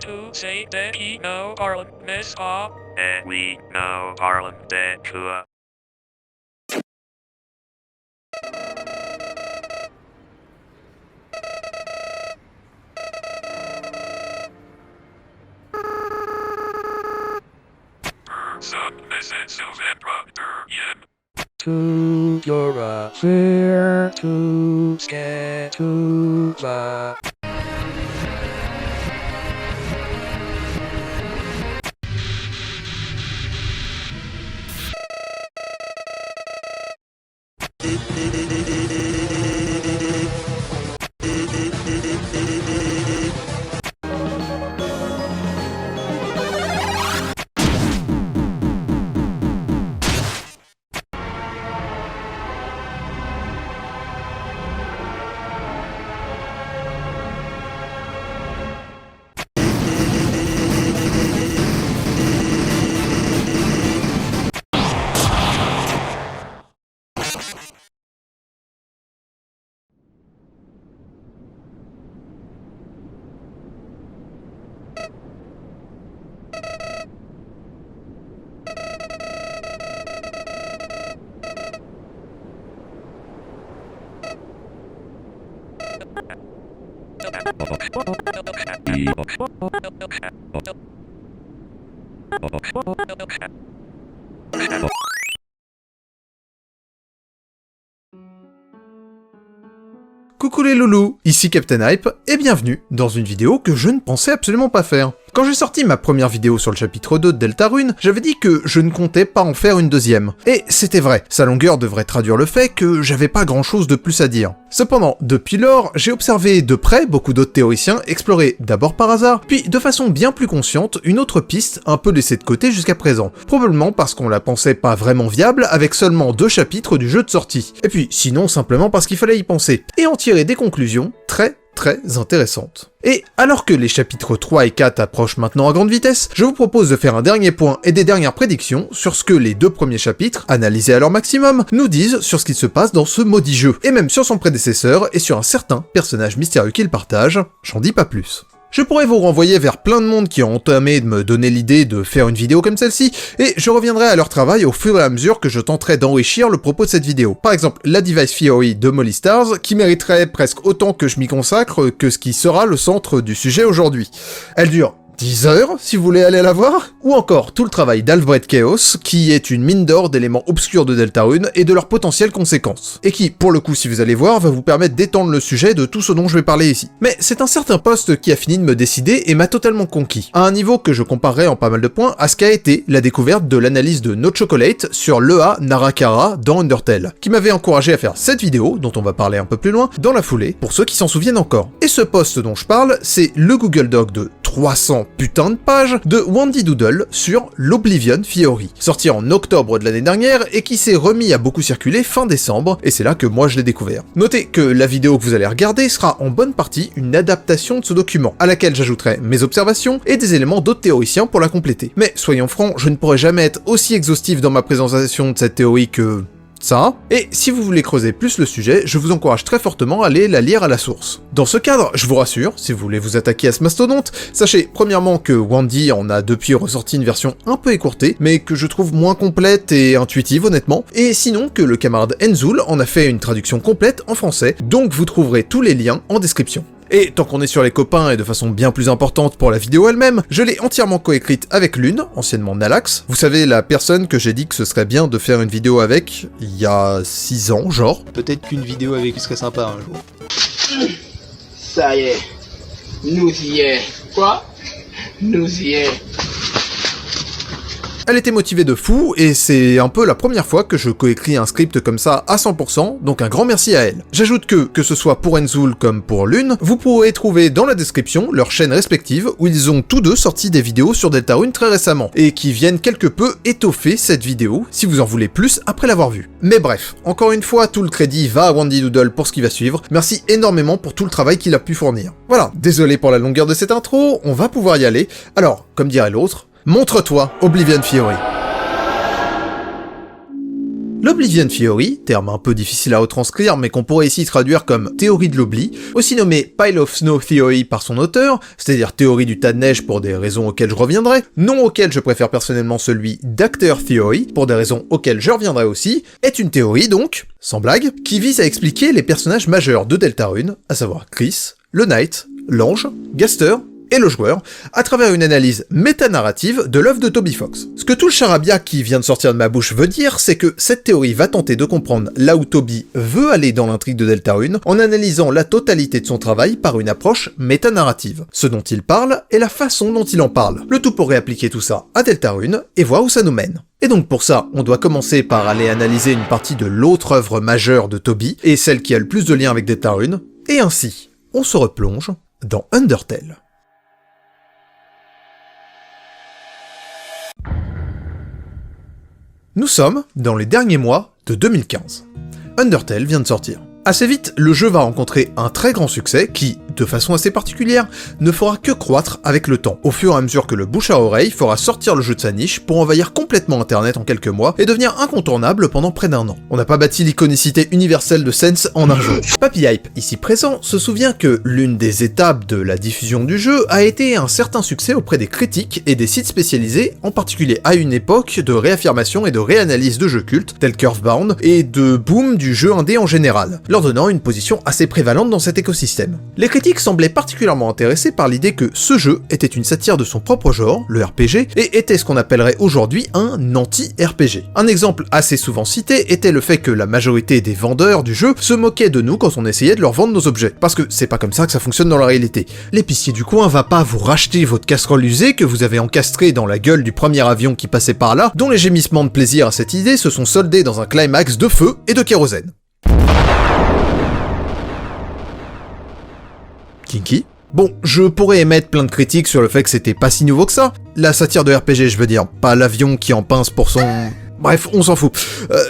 To say that he know Harlem Miss Bob, and we know Harlem that Kua. Some message November, to your affair, to scare, to the. Coucou les loulous, ici Captain Hype, et bienvenue dans une vidéo que je ne pensais absolument pas faire. Quand j'ai sorti ma première vidéo sur le chapitre 2 de Deltarune, j'avais dit que je ne comptais pas en faire une deuxième. Et c'était vrai, sa longueur devrait traduire le fait que j'avais pas grand chose de plus à dire. Cependant, depuis lors, j'ai observé de près beaucoup d'autres théoriciens explorer d'abord par hasard, puis de façon bien plus consciente, une autre piste un peu laissée de côté jusqu'à présent. Probablement parce qu'on la pensait pas vraiment viable avec seulement 2 chapitres du jeu de sortie. Et puis sinon simplement parce qu'il fallait y penser, et en tirer des conclusions très intéressantes. Et alors que les chapitres 3 et 4 approchent maintenant à grande vitesse, je vous propose de faire un dernier point et des dernières prédictions sur ce que les 2 premiers chapitres, analysés à leur maximum, nous disent sur ce qu'il se passe dans ce maudit jeu, et même sur son prédécesseur et sur un certain personnage mystérieux qu'il partage, j'en dis pas plus. Je pourrais vous renvoyer vers plein de monde qui ont entamé de me donner l'idée de faire une vidéo comme celle-ci, et je reviendrai à leur travail au fur et à mesure que je tenterai d'enrichir le propos de cette vidéo. Par exemple, la Device Theory de Molly Stars, qui mériterait presque autant que je m'y consacre que ce qui sera le centre du sujet aujourd'hui. Elle dure 10 heures, si vous voulez aller la voir, ou encore tout le travail d'Alfred Chaos, qui est une mine d'or d'éléments obscurs de Deltarune et de leurs potentielles conséquences, et qui, pour le coup si vous allez voir, va vous permettre d'étendre le sujet de tout ce dont je vais parler ici. Mais c'est un certain poste qui a fini de me décider et m'a totalement conquis, à un niveau que je comparerai en pas mal de points à ce qu'a été la découverte de l'analyse de No Chocolate sur l'EA Narakara dans Undertale, qui m'avait encouragé à faire cette vidéo, dont on va parler un peu plus loin, dans la foulée, pour ceux qui s'en souviennent encore. Et ce poste dont je parle, c'est le Google Doc de 300 putain de pages de Wandy Doodle sur l'Oblivion Theory, sorti en octobre de l'année dernière et qui s'est remis à beaucoup circuler fin décembre, et c'est là que moi je l'ai découvert. Notez que la vidéo que vous allez regarder sera en bonne partie une adaptation de ce document, à laquelle j'ajouterai mes observations et des éléments d'autres théoriciens pour la compléter. Mais soyons francs, je ne pourrai jamais être aussi exhaustif dans ma présentation de cette théorie que ça, et si vous voulez creuser plus le sujet, je vous encourage très fortement à aller la lire à la source. Dans ce cadre, je vous rassure, si vous voulez vous attaquer à ce mastodonte, sachez premièrement que Wandy en a depuis ressorti une version un peu écourtée, mais que je trouve moins complète et intuitive honnêtement, et sinon que le camarade Enzoul en a fait une traduction complète en français, donc vous trouverez tous les liens en description. Et tant qu'on est sur les copains et de façon bien plus importante pour la vidéo elle-même, je l'ai entièrement coécrite avec Lune, anciennement Nalax. Vous savez, la personne que j'ai dit que ce serait bien de faire une vidéo avec, il y a 6 ans, genre. Peut-être qu'une vidéo avec lui serait sympa un jour. Ça y est, nous y est. Quoi? Nous y est. Elle était motivée de fou, et c'est un peu la première fois que je coécris un script comme ça à 100%, donc un grand merci à elle. J'ajoute que ce soit pour Enzoul comme pour Lune, vous pourrez trouver dans la description leurs chaînes respectives où ils ont tous deux sorti des vidéos sur Deltarune très récemment, et qui viennent quelque peu étoffer cette vidéo, si vous en voulez plus après l'avoir vue. Mais bref, encore une fois, tout le crédit va à Wandy Doodle pour ce qui va suivre, merci énormément pour tout le travail qu'il a pu fournir. Voilà, désolé pour la longueur de cette intro, on va pouvoir y aller. Alors, comme dirait l'autre, montre-toi Oblivion Fiori. L'Oblivion Fiori, terme un peu difficile à retranscrire mais qu'on pourrait ici traduire comme théorie de l'oubli, aussi nommé Pile of Snow Theory par son auteur, c'est-à-dire théorie du tas de neige pour des raisons auxquelles je reviendrai, nom auquel je préfère personnellement celui d'Actor Theory, pour des raisons auxquelles je reviendrai aussi, est une théorie donc, sans blague, qui vise à expliquer les personnages majeurs de Deltarune, à savoir Chris, le Knight, l'Ange, Gaster, et le joueur, à travers une analyse métanarrative de l'œuvre de Toby Fox. Ce que tout le charabia qui vient de sortir de ma bouche veut dire, c'est que cette théorie va tenter de comprendre là où Toby veut aller dans l'intrigue de Deltarune, en analysant la totalité de son travail par une approche métanarrative. Ce dont il parle et la façon dont il en parle. Le tout pour réappliquer tout ça à Deltarune, et voir où ça nous mène. Et donc pour ça, on doit commencer par aller analyser une partie de l'autre œuvre majeure de Toby, et celle qui a le plus de lien avec Deltarune, et ainsi, on se replonge dans Undertale. Nous sommes dans les derniers mois de 2015. Undertale vient de sortir. Assez vite, le jeu va rencontrer un très grand succès qui, de façon assez particulière, ne fera que croître avec le temps, au fur et à mesure que le bouche à oreille fera sortir le jeu de sa niche pour envahir complètement internet en quelques mois et devenir incontournable pendant près d'un an. On n'a pas bâti l'iconicité universelle de Sense en un jour. Papy Hype, ici présent, se souvient que l'une des étapes de la diffusion du jeu a été un certain succès auprès des critiques et des sites spécialisés, en particulier à une époque de réaffirmation et de réanalyse de jeux cultes, tels qu'Earthbound, et de boom du jeu indé en général, leur donnant une position assez prévalente dans cet écosystème. Les critiques semblaient particulièrement intéressés par l'idée que ce jeu était une satire de son propre genre, le RPG, et était ce qu'on appellerait aujourd'hui un anti-RPG. Un exemple assez souvent cité était le fait que la majorité des vendeurs du jeu se moquaient de nous quand on essayait de leur vendre nos objets, parce que c'est pas comme ça que ça fonctionne dans la réalité. L'épicier du coin va pas vous racheter votre casserole usée que vous avez encastrée dans la gueule du premier avion qui passait par là, dont les gémissements de plaisir à cette idée se sont soldés dans un climax de feu et de kérosène. Kinky. Bon, je pourrais émettre plein de critiques sur le fait que c'était pas si nouveau que ça. La satire de RPG, je veux dire, pas l'avion qui en pince pour son... Bref, on s'en fout.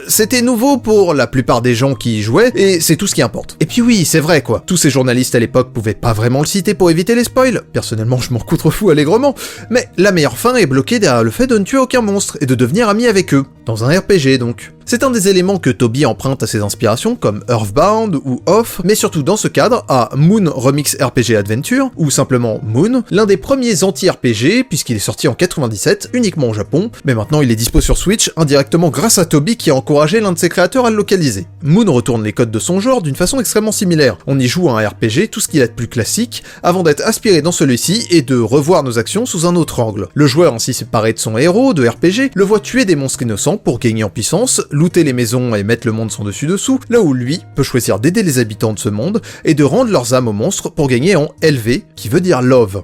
C'était nouveau pour la plupart des gens qui y jouaient, et c'est tout ce qui importe. Et puis oui, c'est vrai quoi, tous ces journalistes à l'époque pouvaient pas vraiment le citer pour éviter les spoils, personnellement je m'en contrefous allègrement, mais la meilleure fin est bloquée derrière le fait de ne tuer aucun monstre, et de devenir ami avec eux. Dans un RPG donc. C'est un des éléments que Toby emprunte à ses inspirations comme Earthbound ou Off, mais surtout dans ce cadre à Moon Remix RPG Adventure, ou simplement Moon, l'un des premiers anti-RPG puisqu'il est sorti en 97, uniquement au Japon, mais maintenant il est dispo sur Switch indirectement grâce à Toby qui a encouragé l'un de ses créateurs à le localiser. Moon retourne les codes de son genre d'une façon extrêmement similaire. On y joue à un RPG tout ce qu'il a de plus classique, avant d'être aspiré dans celui-ci et de revoir nos actions sous un autre angle. Le joueur ainsi séparé de son héros de RPG le voit tuer des monstres innocents pour gagner en puissance, looter les maisons et mettre le monde sans dessus-dessous, là où lui peut choisir d'aider les habitants de ce monde et de rendre leurs âmes aux monstres pour gagner en LV, qui veut dire love.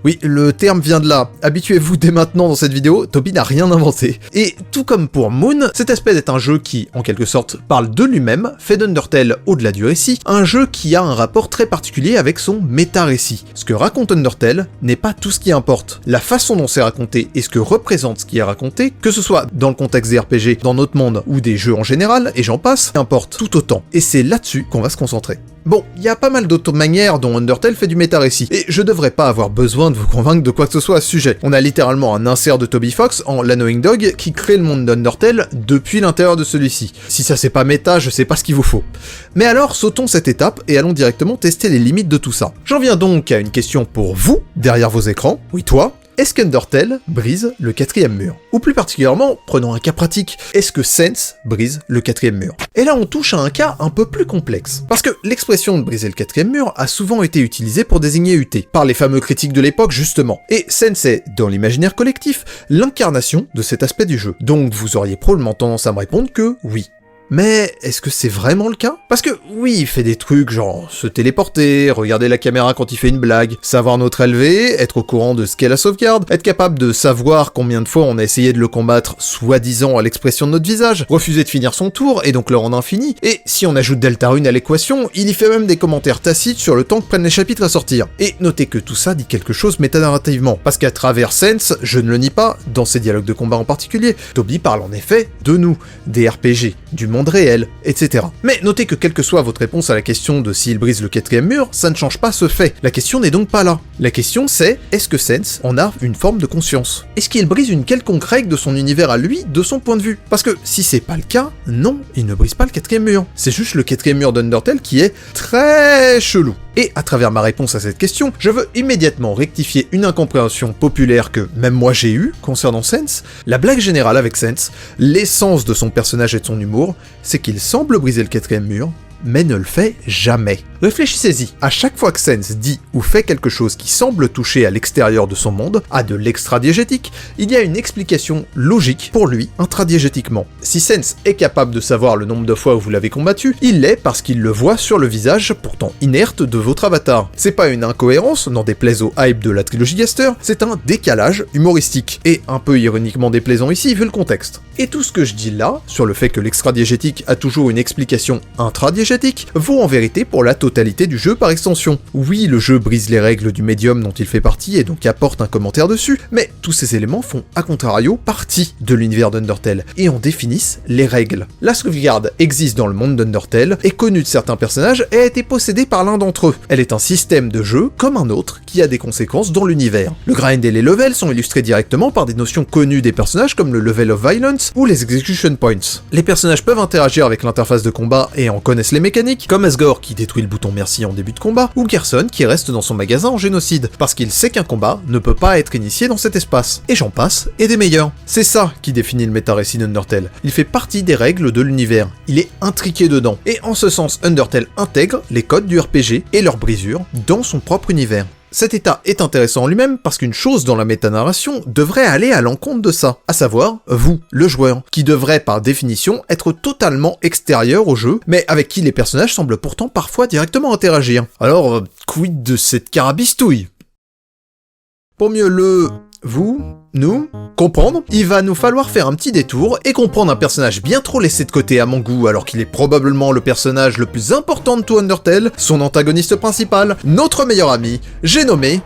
Oui, le terme vient de là. Habituez-vous dès maintenant dans cette vidéo, Toby n'a rien inventé. Et tout comme pour Moon, cet aspect d'être un jeu qui, en quelque sorte, parle de lui-même, fait d'Undertale, au-delà du récit, un jeu qui a un rapport très particulier avec son méta-récit. Ce que raconte Undertale n'est pas tout ce qui importe. La façon dont c'est raconté et ce que représente ce qui est raconté, que ce soit dans le contexte des RPG, dans notre monde ou des jeux en général, et j'en passe, importe tout autant. Et c'est là-dessus qu'on va se concentrer. Bon, il y a pas mal d'autres manières dont Undertale fait du méta-récit, et je devrais pas avoir besoin de vous convaincre de quoi que ce soit à ce sujet. On a littéralement un insert de Toby Fox en l'Annoying Dog qui crée le monde d'Undertale depuis l'intérieur de celui-ci. Si ça c'est pas méta, je sais pas ce qu'il vous faut. Mais alors, sautons cette étape et allons directement tester les limites de tout ça. J'en viens donc à une question pour vous, derrière vos écrans, oui toi. Est-ce qu'Undertale brise le 4e mur? Ou plus particulièrement, prenons un cas pratique, est-ce que Sense brise le 4e mur? Et là on touche à un cas un peu plus complexe. Parce que l'expression de briser le 4e mur a souvent été utilisée pour désigner UT, par les fameux critiques de l'époque justement. Et Sense est, dans l'imaginaire collectif, l'incarnation de cet aspect du jeu. Donc vous auriez probablement tendance à me répondre que oui. Mais est-ce que c'est vraiment le cas? Parce que oui, il fait des trucs genre se téléporter, regarder la caméra quand il fait une blague, savoir notre LV, être au courant de ce qu'est la sauvegarde, être capable de savoir combien de fois on a essayé de le combattre soi-disant à l'expression de notre visage, refuser de finir son tour et donc le rendre infini, et si on ajoute Deltarune à l'équation, il y fait même des commentaires tacites sur le temps que prennent les chapitres à sortir. Et notez que tout ça dit quelque chose métanarrativement, parce qu'à travers Sense, je ne le nie pas, dans ses dialogues de combat en particulier, Toby parle en effet de nous, des RPG, du monde réel, etc. Mais notez que quelle que soit votre réponse à la question de s'il brise le 4ème mur, ça ne change pas ce fait. La question n'est donc pas là. La question c'est, est-ce que Sense en a une forme de conscience? Est-ce qu'il brise une quelconque règle de son univers à lui, de son point de vue? Parce que si c'est pas le cas, non, il ne brise pas le 4ème mur. C'est juste le 4ème mur d'Undertale qui est très chelou. Et à travers ma réponse à cette question, je veux immédiatement rectifier une incompréhension populaire que même moi j'ai eue concernant Sense. La blague générale avec Sense, l'essence de son personnage et de son humour, c'est qu'il semble briser le 4ème mur, mais ne le fait jamais. Réfléchissez-y, à chaque fois que Sense dit ou fait quelque chose qui semble toucher à l'extérieur de son monde, à de l'extradiégétique, il y a une explication logique pour lui intradiégétiquement. Si Sense est capable de savoir le nombre de fois où vous l'avez combattu, il l'est parce qu'il le voit sur le visage pourtant inerte de votre avatar. C'est pas une incohérence, n'en déplaise au hype de la trilogie Gaster, c'est un décalage humoristique, et un peu ironiquement déplaisant ici vu le contexte. Et tout ce que je dis là, sur le fait que l'extradiégétique a toujours une explication intradiégétique, vaut en vérité pour la totalité du jeu par extension. Oui, le jeu brise les règles du médium dont il fait partie et donc apporte un commentaire dessus, mais tous ces éléments font a contrario partie de l'univers d'Undertale, et en définissent les règles. La sauvegarde existe dans le monde d'Undertale, est connue de certains personnages et a été possédée par l'un d'entre eux. Elle est un système de jeu comme un autre qui a des conséquences dans l'univers. Le grind et les levels sont illustrés directement par des notions connues des personnages comme le level of violence ou les execution points. Les personnages peuvent interagir avec l'interface de combat et en connaissent les mécaniques, comme Asgore qui détruit le bouton merci en début de combat, ou Gerson qui reste dans son magasin en génocide, parce qu'il sait qu'un combat ne peut pas être initié dans cet espace. Et j'en passe, et des meilleurs. C'est ça qui définit le méta-récit d'Undertale. Il fait partie des règles de l'univers. Il est intriqué dedans. Et en ce sens, Undertale intègre les codes du RPG et leurs brisures dans son propre univers. Cet état est intéressant en lui-même parce qu'une chose dans la métanarration devrait aller à l'encontre de ça, à savoir vous, le joueur, qui devrait par définition être totalement extérieur au jeu, mais avec qui les personnages semblent pourtant parfois directement interagir. Alors, quid de cette carabistouille? Pour mieux nous comprendre, il va nous falloir faire un petit détour et comprendre un personnage bien trop laissé de côté à mon goût alors qu'il est probablement le personnage le plus important de tout Undertale, son antagoniste principal, notre meilleur ami, j'ai nommé...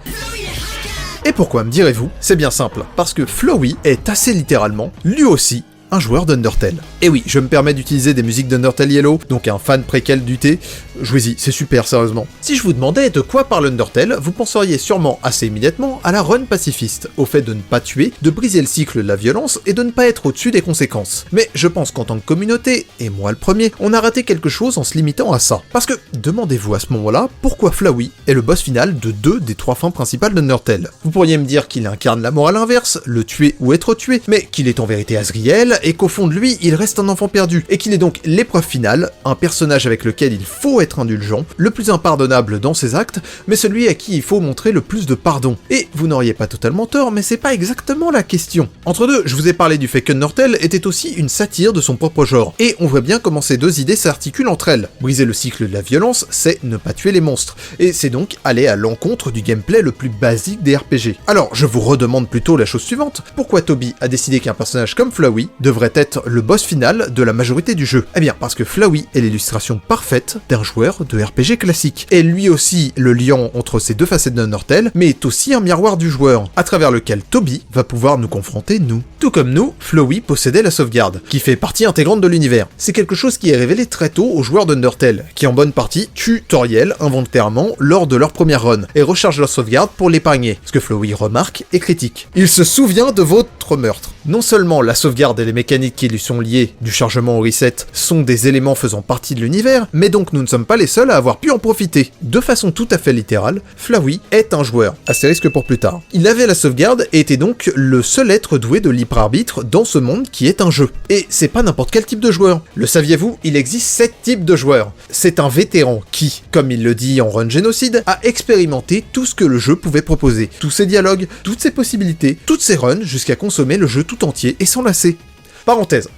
Et pourquoi me direz-vous? C'est bien simple, parce que Flowey est assez littéralement, lui aussi, un joueur d'Undertale. Et oui, je me permets d'utiliser des musiques d'Undertale Yellow, donc un fan préquel du thé. Jouez-y, c'est super, sérieusement. Si je vous demandais de quoi parle Undertale, vous penseriez sûrement assez immédiatement à la run pacifiste, au fait de ne pas tuer, de briser le cycle de la violence et de ne pas être au-dessus des conséquences. Mais je pense qu'en tant que communauté, et moi le premier, on a raté quelque chose en se limitant à ça. Parce que, demandez-vous à ce moment-là, pourquoi Flowey est le boss final de 2 des 3 fins principales d'Undertale? Vous pourriez me dire qu'il incarne la morale inverse, le tuer ou être tué, mais qu'il est en vérité Asriel, et qu'au fond de lui, il reste un enfant perdu, et qu'il est donc l'épreuve finale, un personnage avec lequel il faut être indulgent, le plus impardonnable dans ses actes, mais celui à qui il faut montrer le plus de pardon. Et vous n'auriez pas totalement tort, mais c'est pas exactement la question. Entre deux, je vous ai parlé du fait qu'Undertale était aussi une satire de son propre genre, et on voit bien comment ces deux idées s'articulent entre elles. Briser le cycle de la violence, c'est ne pas tuer les monstres, et c'est donc aller à l'encontre du gameplay le plus basique des RPG. Alors, je vous redemande plutôt la chose suivante, pourquoi Toby a décidé qu'un personnage comme Flowey devrait être le boss final de la majorité du jeu? Eh bien, parce que Flowey est l'illustration parfaite d'un joueur de RPG classique, et lui aussi le lien entre ces deux facettes d'Undertale, mais est aussi un miroir du joueur, à travers lequel Toby va pouvoir nous confronter nous. Tout comme nous, Flowey possédait la sauvegarde, qui fait partie intégrante de l'univers. C'est quelque chose qui est révélé très tôt aux joueurs d'Undertale, qui en bonne partie tutoriel involontairement lors de leur première run, et rechargent leur sauvegarde pour l'épargner, ce que Flowey remarque et critique. Il se souvient de votre meurtre. Non seulement la sauvegarde et les mécaniques qui lui sont liées, du chargement au reset, sont des éléments faisant partie de l'univers, mais donc nous ne sommes pas les seuls à avoir pu en profiter. De façon tout à fait littérale, Flowey est un joueur, astérisque pour plus tard. Il avait la sauvegarde et était donc le seul être doué de libre arbitre dans ce monde qui est un jeu. Et c'est pas n'importe quel type de joueur. Le saviez-vous, il existe 7 types de joueurs. C'est un vétéran qui, comme il le dit en Run Génocide, a expérimenté tout ce que le jeu pouvait proposer. Tous ses dialogues, toutes ses possibilités, toutes ses runs, jusqu'à consommer le jeu tout entier et s'en lasser. Parenthèse.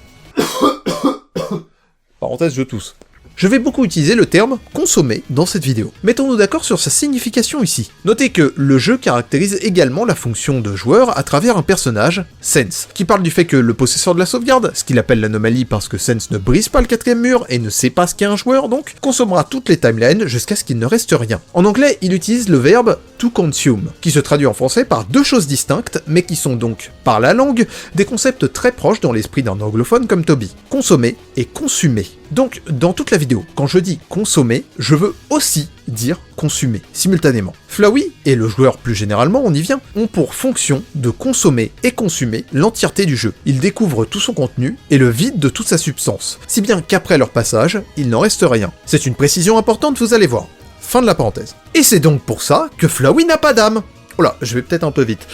Parenthèse, je tousse. Je vais beaucoup utiliser le terme « consommer » dans cette vidéo. Mettons-nous d'accord sur sa signification ici. Notez que le jeu caractérise également la fonction de joueur à travers un personnage, Sense, qui parle du fait que le possesseur de la sauvegarde, ce qu'il appelle l'anomalie parce que Sense ne brise pas le 4ème mur et ne sait pas ce qu'est un joueur donc, consommera toutes les timelines jusqu'à ce qu'il ne reste rien. En anglais, il utilise le verbe « to consume », qui se traduit en français par deux choses distinctes, mais qui sont donc, par la langue, des concepts très proches dans l'esprit d'un anglophone comme Toby. Consommer et consumer. Donc, dans toute la vidéo, quand je dis consommer, je veux aussi dire consumer, simultanément. Flowey, et le joueur plus généralement, on y vient, ont pour fonction de consommer et consumer l'entièreté du jeu. Ils découvrent tout son contenu et le vident de toute sa substance, si bien qu'après leur passage, il n'en reste rien. C'est une précision importante, vous allez voir. Fin de la parenthèse. Et c'est donc pour ça que Flowey n'a pas d'âme. Oh là, je vais peut-être un peu vite.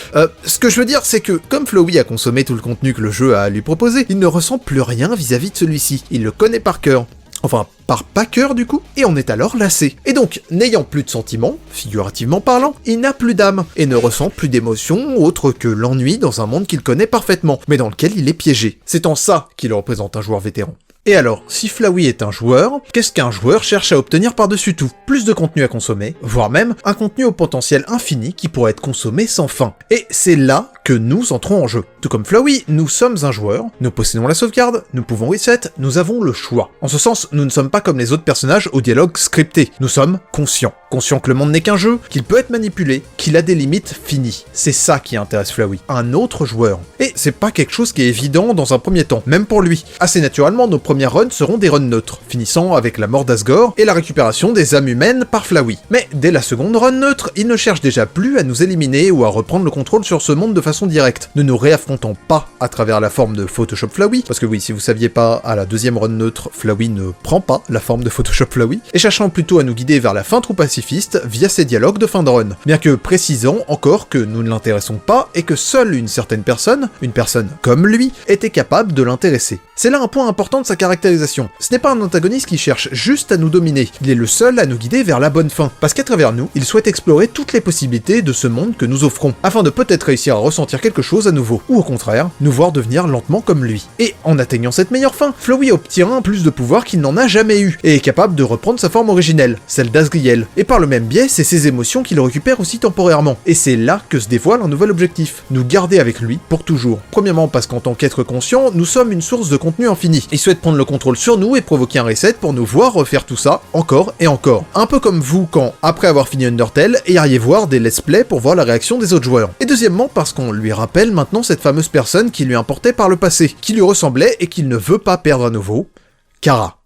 Ce que je veux dire, c'est que, comme Flowey a consommé tout le contenu que le jeu a à lui proposer, il ne ressent plus rien vis-à-vis de celui-ci. Il le connaît par cœur. Enfin, par pas cœur du coup, et on est alors lassé. Et donc, n'ayant plus de sentiments, figurativement parlant, il n'a plus d'âme, et ne ressent plus d'émotions autres que l'ennui dans un monde qu'il connaît parfaitement, mais dans lequel il est piégé. C'est en ça qu'il représente un joueur vétéran. Et alors, si Flowey est un joueur, qu'est-ce qu'un joueur cherche à obtenir par-dessus tout? Plus de contenu à consommer, voire même un contenu au potentiel infini qui pourrait être consommé sans fin. Et c'est là que nous entrons en jeu. Tout comme Flowey, nous sommes un joueur, nous possédons la sauvegarde, nous pouvons reset, nous avons le choix. En ce sens, nous ne sommes pas comme les autres personnages au dialogue scripté, nous sommes conscients. Conscients que le monde n'est qu'un jeu, qu'il peut être manipulé, qu'il a des limites finies. C'est ça qui intéresse Flowey, un autre joueur. Et c'est pas quelque chose qui est évident dans un premier temps, même pour lui. Assez naturellement, nos premières runs seront des runs neutres, finissant avec la mort d'Asgore et la récupération des âmes humaines par Flowey. Mais dès la seconde run neutre, il ne cherche déjà plus à nous éliminer ou à reprendre le contrôle sur ce monde de façon directe. Ne nous réaffrontons pas à travers la forme de Photoshop Flowey, parce que oui, si vous saviez pas, à la deuxième run neutre, Flowey ne prend pas la forme de Photoshop Flowey, et cherchant plutôt à nous guider vers la fin trop pacifiste via ses dialogues de fin de run, bien que précisant encore que nous ne l'intéressons pas et que seule une certaine personne, une personne comme lui, était capable de l'intéresser. C'est là un point important de sa caractérisation. Ce n'est pas un antagoniste qui cherche juste à nous dominer, il est le seul à nous guider vers la bonne fin, parce qu'à travers nous, il souhaite explorer toutes les possibilités de ce monde que nous offrons, afin de peut-être réussir à ressentir quelque chose à nouveau, ou au contraire, nous voir devenir lentement comme lui. Et en atteignant cette meilleure fin, Flowey obtient plus de pouvoir qu'il n'en a jamais eu, et est capable de reprendre sa forme originelle, celle d'Asriel, et par le même biais, c'est ses émotions qu'il récupère aussi temporairement. Et c'est là que se dévoile un nouvel objectif, nous garder avec lui pour toujours. Premièrement parce qu'en tant qu'être conscient, nous sommes une source de contenu infini. Il souhaite prendre le contrôle sur nous et provoquer un reset pour nous voir refaire tout ça, encore et encore. Un peu comme vous quand, après avoir fini Undertale, iriez voir des let's play pour voir la réaction des autres joueurs. Et deuxièmement parce qu'on lui rappelle maintenant cette fameuse personne qui lui importait par le passé, qui lui ressemblait et qu'il ne veut pas perdre à nouveau, Kara.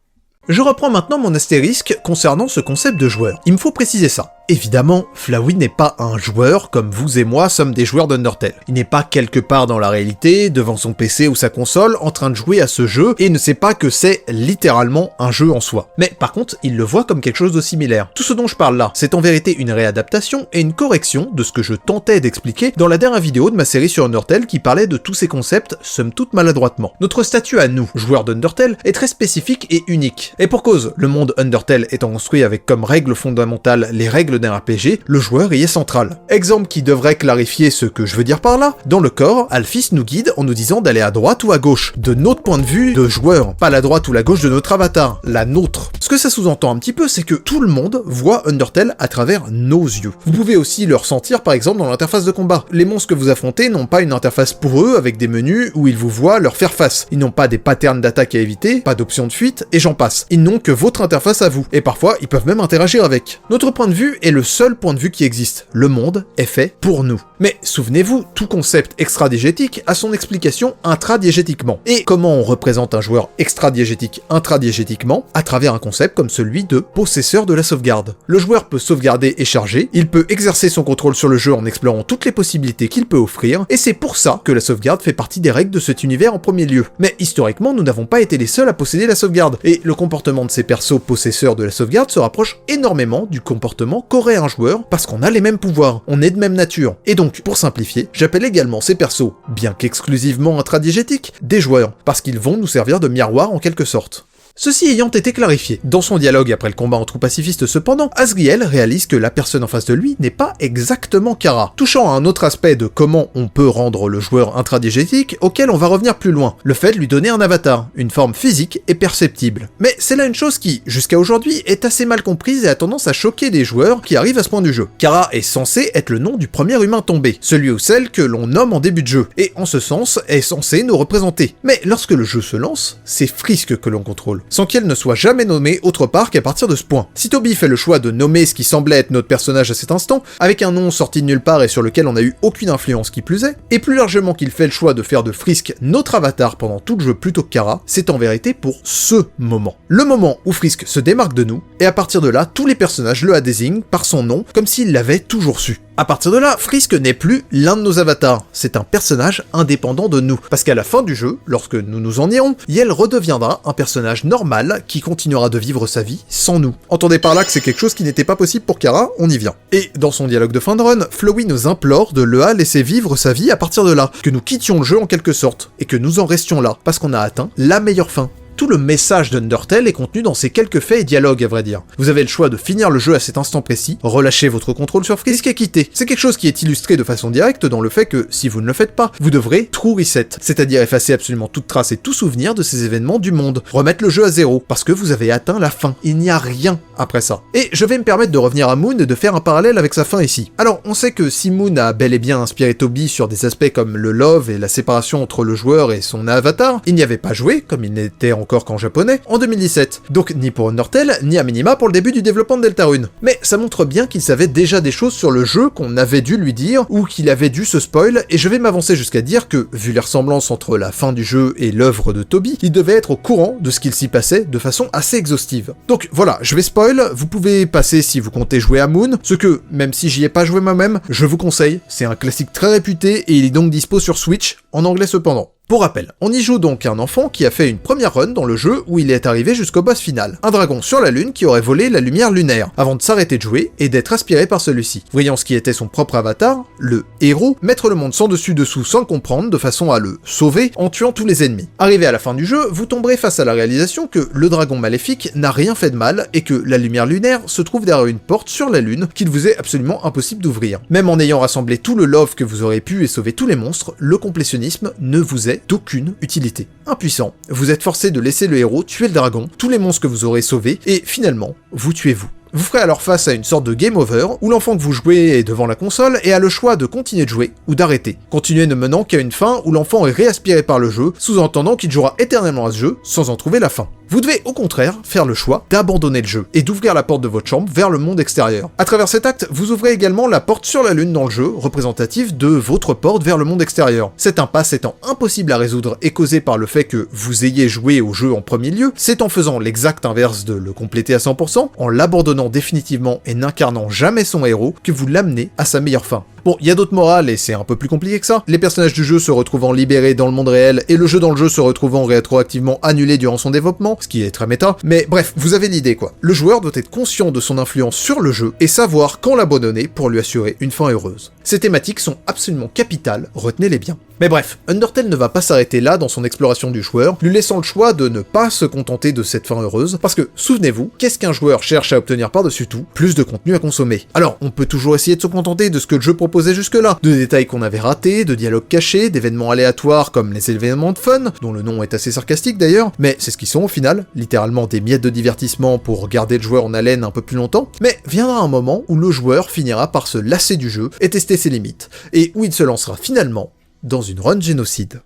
Je reprends maintenant mon astérisque concernant ce concept de joueur. Il me faut préciser ça. Évidemment, Flowey n'est pas un joueur comme vous et moi sommes des joueurs d'Undertale. Il n'est pas quelque part dans la réalité, devant son PC ou sa console, en train de jouer à ce jeu et ne sait pas que c'est littéralement un jeu en soi. Mais par contre, il le voit comme quelque chose de similaire. Tout ce dont je parle là, c'est en vérité une réadaptation et une correction de ce que je tentais d'expliquer dans la dernière vidéo de ma série sur Undertale qui parlait de tous ces concepts, somme toute maladroitement. Notre statut à nous, joueurs d'Undertale, est très spécifique et unique. Et pour cause, le monde Undertale étant construit avec comme règle fondamentale les règles d'un RPG, le joueur y est central. Exemple qui devrait clarifier ce que je veux dire par là, dans le corps, Alphys nous guide en nous disant d'aller à droite ou à gauche, de notre point de vue de joueur, pas la droite ou la gauche de notre avatar, la nôtre. Ce que ça sous-entend un petit peu, c'est que tout le monde voit Undertale à travers nos yeux. Vous pouvez aussi le ressentir par exemple dans l'interface de combat. Les monstres que vous affrontez n'ont pas une interface pour eux avec des menus où ils vous voient leur faire face. Ils n'ont pas des patterns d'attaque à éviter, pas d'options de fuite, et j'en passe. Ils n'ont que votre interface à vous, et parfois ils peuvent même interagir avec. Notre point de vue est le seul point de vue qui existe. Le monde est fait pour nous. Mais souvenez-vous, tout concept extradiégétique a son explication intradiégétiquement. Et comment on représente un joueur extradiégétique intradiégétiquement? À travers un concept comme celui de possesseur de la sauvegarde. Le joueur peut sauvegarder et charger, il peut exercer son contrôle sur le jeu en explorant toutes les possibilités qu'il peut offrir, et c'est pour ça que la sauvegarde fait partie des règles de cet univers en premier lieu. Mais historiquement, nous n'avons pas été les seuls à posséder la sauvegarde, et le comportement de ces persos possesseurs de la sauvegarde se rapproche énormément du comportement qu'aurait un joueur parce qu'on a les mêmes pouvoirs, on est de même nature. Et donc, pour simplifier, j'appelle également ces persos, bien qu'exclusivement intradiégétiques, des joueurs, parce qu'ils vont nous servir de miroir en quelque sorte. Ceci ayant été clarifié, dans son dialogue après le combat en troupe pacifiste cependant, Asriel réalise que la personne en face de lui n'est pas exactement Kara, touchant à un autre aspect de comment on peut rendre le joueur intradigétique auquel on va revenir plus loin, le fait de lui donner un avatar, une forme physique et perceptible. Mais c'est là une chose qui, jusqu'à aujourd'hui, est assez mal comprise et a tendance à choquer des joueurs qui arrivent à ce point du jeu. Kara est censé être le nom du premier humain tombé, celui ou celle que l'on nomme en début de jeu, et en ce sens est censé nous représenter. Mais lorsque le jeu se lance, c'est Frisk que l'on contrôle, sans qu'elle ne soit jamais nommée autre part qu'à partir de ce point. Si Toby fait le choix de nommer ce qui semblait être notre personnage à cet instant, avec un nom sorti de nulle part et sur lequel on n'a eu aucune influence qui plus est, et plus largement qu'il fait le choix de faire de Frisk notre avatar pendant tout le jeu plutôt que Kara, c'est en vérité pour ce moment. Le moment où Frisk se démarque de nous, et à partir de là, tous les personnages le désignent par son nom, comme s'ils l'avaient toujours su. À partir de là, Frisk n'est plus l'un de nos avatars, c'est un personnage indépendant de nous, parce qu'à la fin du jeu, lorsque nous nous en irons, Yel redeviendra un personnage normal qui continuera de vivre sa vie sans nous. Entendez par là que c'est quelque chose qui n'était pas possible pour Kara, on y vient. Et dans son dialogue de fin de run, Flowey nous implore de le laisser vivre sa vie à partir de là, que nous quittions le jeu en quelque sorte, et que nous en restions là, parce qu'on a atteint la meilleure fin. Tout le message d'Undertale est contenu dans ces quelques faits et dialogues à vrai dire. Vous avez le choix de finir le jeu à cet instant précis, relâcher votre contrôle sur Frisk et quitter. C'est quelque chose qui est illustré de façon directe dans le fait que, si vous ne le faites pas, vous devrez true reset, c'est-à-dire effacer absolument toute trace et tout souvenir de ces événements du monde, remettre le jeu à zéro, parce que vous avez atteint la fin. Il n'y a rien après ça. Et je vais me permettre de revenir à Moon et de faire un parallèle avec sa fin ici. Alors, on sait que si Moon a bel et bien inspiré Toby sur des aspects comme le love et la séparation entre le joueur et son avatar, il n'y avait pas joué, comme il n'était encore qu'en japonais, en 2017. Donc ni pour Undertale, ni à minima pour le début du développement de Deltarune. Mais ça montre bien qu'il savait déjà des choses sur le jeu qu'on avait dû lui dire, ou qu'il avait dû se spoil, et je vais m'avancer jusqu'à dire que, vu les ressemblances entre la fin du jeu et l'œuvre de Toby, il devait être au courant de ce qu'il s'y passait de façon assez exhaustive. Donc voilà, je vais spoil, vous pouvez passer si vous comptez jouer à Moon, ce que, même si j'y ai pas joué moi-même, je vous conseille, c'est un classique très réputé et il est donc dispo sur Switch, en anglais cependant. Pour rappel, on y joue donc un enfant qui a fait une première run dans le jeu où il est arrivé jusqu'au boss final, un dragon sur la lune qui aurait volé la lumière lunaire, avant de s'arrêter de jouer et d'être aspiré par celui-ci. Voyant ce qui était son propre avatar, le héros, mettre le monde sans dessus-dessous sans le comprendre de façon à le sauver en tuant tous les ennemis. Arrivé à la fin du jeu, vous tomberez face à la réalisation que le dragon maléfique n'a rien fait de mal et que la lumière lunaire se trouve derrière une porte sur la lune qu'il vous est absolument impossible d'ouvrir. Même en ayant rassemblé tout le love que vous aurez pu et sauvé tous les monstres, le complétionnisme ne vous est d'aucune utilité. Impuissant, vous êtes forcé de laisser le héros tuer le dragon, tous les monstres que vous aurez sauvés, et finalement, vous tuez vous. Vous ferez alors face à une sorte de game over, où l'enfant que vous jouez est devant la console et a le choix de continuer de jouer ou d'arrêter. Continuer ne menant qu'à une fin où l'enfant est réaspiré par le jeu, sous-entendant qu'il jouera éternellement à ce jeu sans en trouver la fin. Vous devez au contraire faire le choix d'abandonner le jeu et d'ouvrir la porte de votre chambre vers le monde extérieur. À travers cet acte, vous ouvrez également la porte sur la lune dans le jeu, représentative de votre porte vers le monde extérieur. Cette impasse étant impossible à résoudre et causée par le fait que vous ayez joué au jeu en premier lieu, c'est en faisant l'exact inverse de le compléter à 100%, en l'abandonnant définitivement et n'incarnant jamais son héros, que vous l'amenez à sa meilleure fin. Bon, il y a d'autres morales et c'est un peu plus compliqué que ça. Les personnages du jeu se retrouvant libérés dans le monde réel et le jeu dans le jeu se retrouvant rétroactivement annulé durant son développement, ce qui est très méta, mais bref, vous avez l'idée quoi. Le joueur doit être conscient de son influence sur le jeu et savoir quand l'abandonner pour lui assurer une fin heureuse. Ces thématiques sont absolument capitales, retenez-les bien. Mais bref, Undertale ne va pas s'arrêter là dans son exploration du joueur, lui laissant le choix de ne pas se contenter de cette fin heureuse, parce que, souvenez-vous, qu'est-ce qu'un joueur cherche à obtenir par-dessus tout? Plus de contenu à consommer. Alors, on peut toujours essayer de se contenter de ce que le jeu proposait jusque-là, de détails qu'on avait ratés, de dialogues cachés, d'événements aléatoires comme les événements de fun, dont le nom est assez sarcastique d'ailleurs, mais c'est ce qu'ils sont au final, littéralement des miettes de divertissement pour garder le joueur en haleine un peu plus longtemps, mais viendra un moment où le joueur finira par se lasser du jeu et tester ses limites, et où il se lancera finalement dans une run génocide.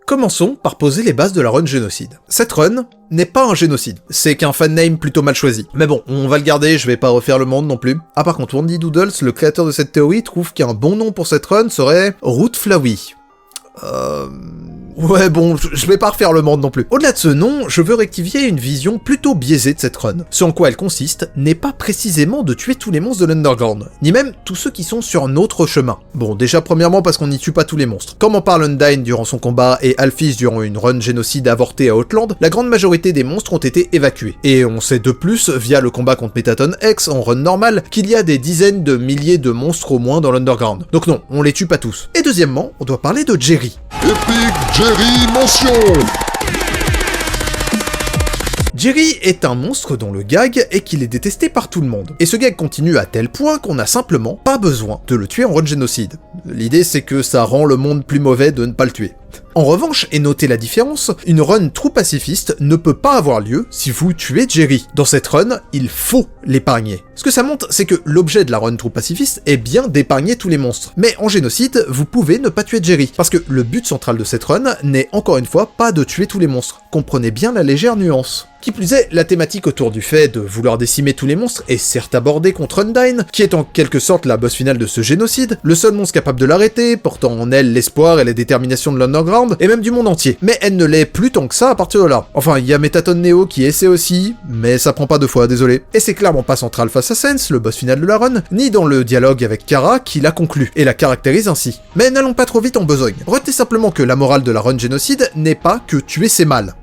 Commençons par poser les bases de la run génocide. Cette run n'est pas un génocide, c'est qu'un fan-name plutôt mal choisi. Mais bon, on va le garder, je vais pas refaire le monde non plus. Ah par contre, Wandy Doodles, le créateur de cette théorie, trouve qu'un bon nom pour cette run serait Root Flowey. Ouais bon, je vais pas refaire le monde non plus. Au-delà de ce nom, je veux rectifier une vision plutôt biaisée de cette run. Ce en quoi elle consiste n'est pas précisément de tuer tous les monstres de l'Underground, ni même tous ceux qui sont sur notre chemin. Bon, déjà premièrement parce qu'on n'y tue pas tous les monstres. Comme en parle Undyne durant son combat et Alphys durant une run génocide avortée à Outland, la grande majorité des monstres ont été évacués. Et on sait de plus, via le combat contre Metaton X en run normale, qu'il y a des dizaines de milliers de monstres au moins dans l'Underground. Donc non, on les tue pas tous. Et deuxièmement, on doit parler de Jerry. Epic Jerry Mention. Jerry est un monstre dont le gag est qu'il est détesté par tout le monde. Et ce gag continue à tel point qu'on n'a simplement pas besoin de le tuer en run génocide. L'idée c'est que ça rend le monde plus mauvais de ne pas le tuer. En revanche, et notez la différence, une run trop pacifiste ne peut pas avoir lieu si vous tuez Jerry. Dans cette run, il faut l'épargner. Ce que ça montre, c'est que l'objet de la run trop pacifiste est bien d'épargner tous les monstres. Mais en génocide, vous pouvez ne pas tuer Jerry, parce que le but central de cette run n'est encore une fois pas de tuer tous les monstres. Comprenez bien la légère nuance. Qui plus est, la thématique autour du fait de vouloir décimer tous les monstres est certes abordée contre Undyne, qui est en quelque sorte la boss finale de ce génocide, le seul monstre capable de l'arrêter, portant en elle l'espoir et la détermination de l'Underground, et même du monde entier. Mais elle ne l'est plus tant que ça à partir de là. Enfin, il y a Metaton Neo qui essaie aussi, mais ça prend pas deux fois, désolé. Et c'est clairement pas central face à Sense, le boss final de la run, ni dans le dialogue avec Kara qui la conclut, et la caractérise ainsi. Mais n'allons pas trop vite en besogne. Retenez simplement que la morale de la run génocide n'est pas que tuer c'est mal.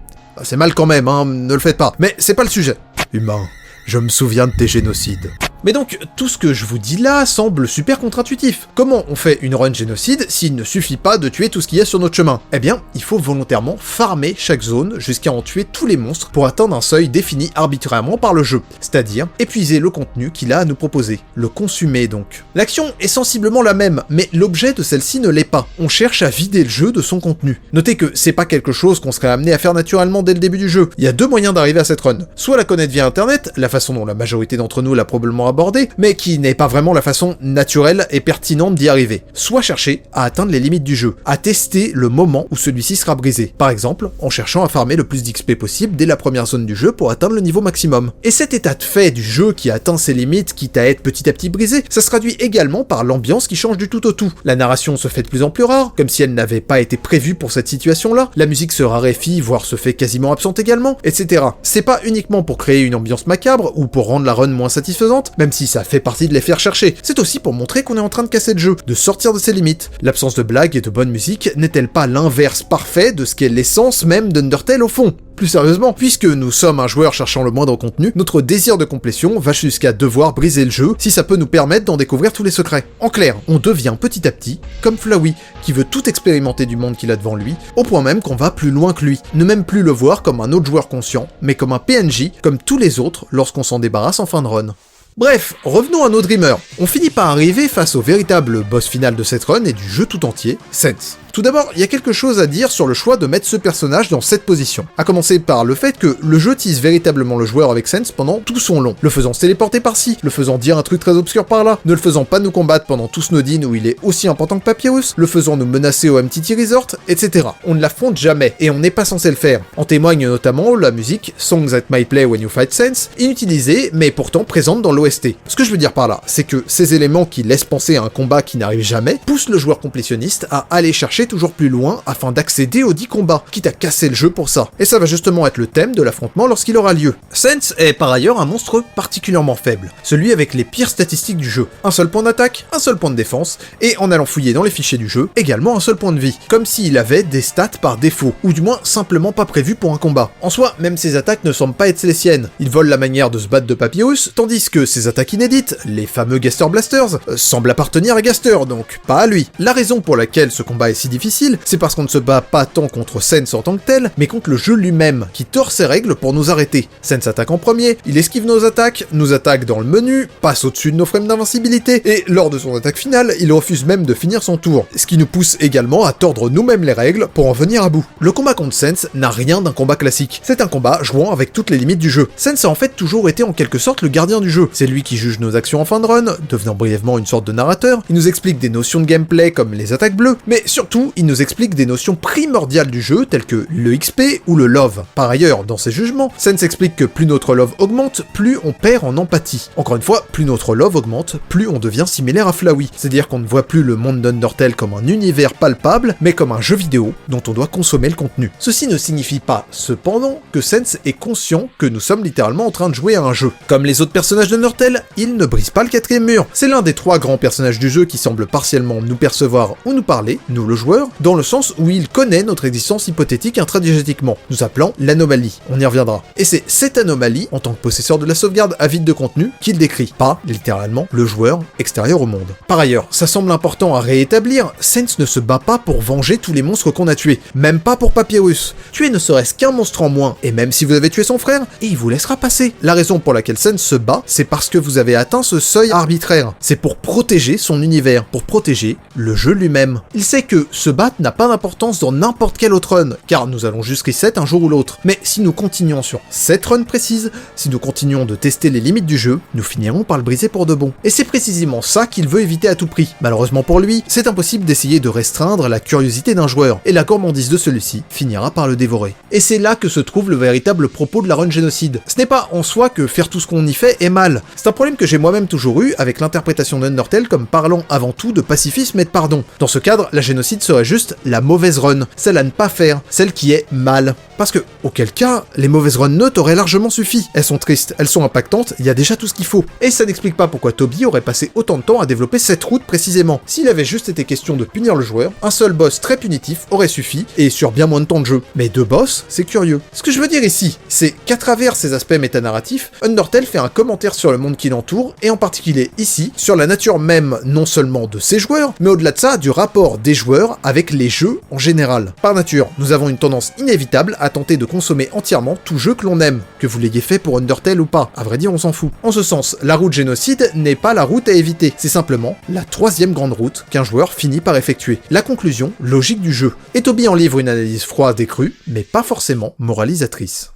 C'est mal quand même, hein, ne le faites pas. Mais c'est pas le sujet. Humain, je me souviens de tes génocides. Mais donc, tout ce que je vous dis là semble super contre-intuitif. Comment on fait une run génocide s'il ne suffit pas de tuer tout ce qu'il y a sur notre chemin? Eh bien, il faut volontairement farmer chaque zone jusqu'à en tuer tous les monstres pour atteindre un seuil défini arbitrairement par le jeu, c'est-à-dire épuiser le contenu qu'il a à nous proposer, le consumer donc. L'action est sensiblement la même, mais l'objet de celle-ci ne l'est pas. On cherche à vider le jeu de son contenu. Notez que c'est pas quelque chose qu'on serait amené à faire naturellement dès le début du jeu. Il y a deux moyens d'arriver à cette run. Soit la connaître via internet, la façon dont la majorité d'entre nous l'a probablement abordé, mais qui n'est pas vraiment la façon naturelle et pertinente d'y arriver. Soit chercher à atteindre les limites du jeu, à tester le moment où celui-ci sera brisé. Par exemple, en cherchant à farmer le plus d'XP possible dès la première zone du jeu pour atteindre le niveau maximum. Et cet état de fait du jeu qui atteint ses limites, quitte à être petit à petit brisé, ça se traduit également par l'ambiance qui change du tout au tout. La narration se fait de plus en plus rare, comme si elle n'avait pas été prévue pour cette situation-là, la musique se raréfie, voire se fait quasiment absente également, etc. C'est pas uniquement pour créer une ambiance macabre, ou pour rendre la run moins satisfaisante, même si ça fait partie de les faire chercher, c'est aussi pour montrer qu'on est en train de casser le jeu, de sortir de ses limites. L'absence de blagues et de bonne musique n'est-elle pas l'inverse parfait de ce qu'est l'essence même d'Undertale au fond? Plus sérieusement, puisque nous sommes un joueur cherchant le moindre contenu, notre désir de complétion va jusqu'à devoir briser le jeu si ça peut nous permettre d'en découvrir tous les secrets. En clair, on devient petit à petit comme Flowey, qui veut tout expérimenter du monde qu'il a devant lui, au point même qu'on va plus loin que lui, ne même plus le voir comme un autre joueur conscient, mais comme un PNJ, comme tous les autres lorsqu'on s'en débarrasse en fin de run. Bref, revenons à nos Dreamers. On finit par arriver face au véritable boss final de cette run et du jeu tout entier, Sense. Tout d'abord, il y a quelque chose à dire sur le choix de mettre ce personnage dans cette position. À commencer par le fait que le jeu tease véritablement le joueur avec Sense pendant tout son long, le faisant se téléporter par-ci, le faisant dire un truc très obscur par-là, ne le faisant pas nous combattre pendant tout Snowdin où il est aussi important que Papyrus, le faisant nous menacer au MTT Resort, etc. On ne l'affronte jamais, et on n'est pas censé le faire. En témoigne notamment la musique Songs That Might Play When You Fight Sense, inutilisée mais pourtant présente dans l'OST. Ce que je veux dire par là, c'est que ces éléments qui laissent penser à un combat qui n'arrive jamais, poussent le joueur complétionniste à aller chercher toujours plus loin afin d'accéder aux 10 combats, quitte à casser le jeu pour ça. Et ça va justement être le thème de l'affrontement lorsqu'il aura lieu. Sense est par ailleurs un monstre particulièrement faible, celui avec les pires statistiques du jeu. Un seul point d'attaque, un seul point de défense, et en allant fouiller dans les fichiers du jeu, également un seul point de vie, comme s'il avait des stats par défaut, ou du moins simplement pas prévus pour un combat. En soi, même ses attaques ne semblent pas être les siennes. Il vole la manière de se battre de Papyrus, tandis que ses attaques inédites, les fameux Gaster Blasters, semblent appartenir à Gaster, donc pas à lui. La raison pour laquelle ce combat est si difficile, c'est parce qu'on ne se bat pas tant contre Sense en tant que tel, mais contre le jeu lui-même, qui tord ses règles pour nous arrêter. Sense attaque en premier, il esquive nos attaques, nous attaque dans le menu, passe au-dessus de nos frames d'invincibilité, et lors de son attaque finale, il refuse même de finir son tour, ce qui nous pousse également à tordre nous-mêmes les règles pour en venir à bout. Le combat contre Sense n'a rien d'un combat classique, c'est un combat jouant avec toutes les limites du jeu. Sense a en fait toujours été en quelque sorte le gardien du jeu, c'est lui qui juge nos actions en fin de run, devenant brièvement une sorte de narrateur, il nous explique des notions de gameplay comme les attaques bleues, mais surtout, il nous explique des notions primordiales du jeu telles que le XP ou le love. Par ailleurs, dans ses jugements, Sense explique que plus notre love augmente, plus on perd en empathie. Encore une fois, plus notre love augmente, plus on devient similaire à Flowey, c'est-à-dire qu'on ne voit plus le monde d'Undertale comme un univers palpable, mais comme un jeu vidéo dont on doit consommer le contenu. Ceci ne signifie pas, cependant, que Sense est conscient que nous sommes littéralement en train de jouer à un jeu. Comme les autres personnages d'Undertale, il ne brise pas le quatrième mur. C'est l'un des 3 grands personnages du jeu qui semble partiellement nous percevoir ou nous parler, nous le joueur joueur, dans le sens où il connaît notre existence hypothétique intradiégétiquement, nous appelant l'anomalie, on y reviendra. Et c'est cette anomalie, en tant que possesseur de la sauvegarde avide de contenu, qu'il décrit, pas, littéralement, le joueur extérieur au monde. Par ailleurs, ça semble important à réétablir, Sense ne se bat pas pour venger tous les monstres qu'on a tués, même pas pour Papyrus. Tuer ne serait-ce qu'un monstre en moins, et même si vous avez tué son frère, et il vous laissera passer. La raison pour laquelle Sense se bat, c'est parce que vous avez atteint ce seuil arbitraire. C'est pour protéger son univers, pour protéger le jeu lui-même. Il sait que se battre n'a pas d'importance dans n'importe quel autre run, car nous allons juste reset un jour ou l'autre. Mais si nous continuons sur cette run précise, si nous continuons de tester les limites du jeu, nous finirons par le briser pour de bon. Et c'est précisément ça qu'il veut éviter à tout prix. Malheureusement pour lui, c'est impossible d'essayer de restreindre la curiosité d'un joueur, et la gourmandise de celui-ci finira par le dévorer. Et c'est là que se trouve le véritable propos de la run génocide. Ce n'est pas en soi que faire tout ce qu'on y fait est mal. C'est un problème que j'ai moi-même toujours eu avec l'interprétation d'Undertale comme parlant avant tout de pacifisme et de pardon. Dans ce cadre, la génocide serait juste la mauvaise run, celle à ne pas faire, celle qui est mal. Parce que, auquel cas, les mauvaises runs neutres auraient largement suffi. Elles sont tristes, elles sont impactantes, il y a déjà tout ce qu'il faut. Et ça n'explique pas pourquoi Toby aurait passé autant de temps à développer cette route précisément. S'il avait juste été question de punir le joueur, un seul boss très punitif aurait suffi, et sur bien moins de temps de jeu. Mais 2 boss, c'est curieux. Ce que je veux dire ici, c'est qu'à travers ces aspects métanarratifs, Undertale fait un commentaire sur le monde qui l'entoure, et en particulier ici, sur la nature même non seulement de ses joueurs, mais au-delà de ça, du rapport des joueurs avec les jeux en général. Par nature, nous avons une tendance inévitable à tenter de consommer entièrement tout jeu que l'on aime, que vous l'ayez fait pour Undertale ou pas, à vrai dire on s'en fout. En ce sens, la route génocide n'est pas la route à éviter, c'est simplement la 3e grande route qu'un joueur finit par effectuer, la conclusion logique du jeu. Et Toby en livre une analyse froide et crue, mais pas forcément moralisatrice.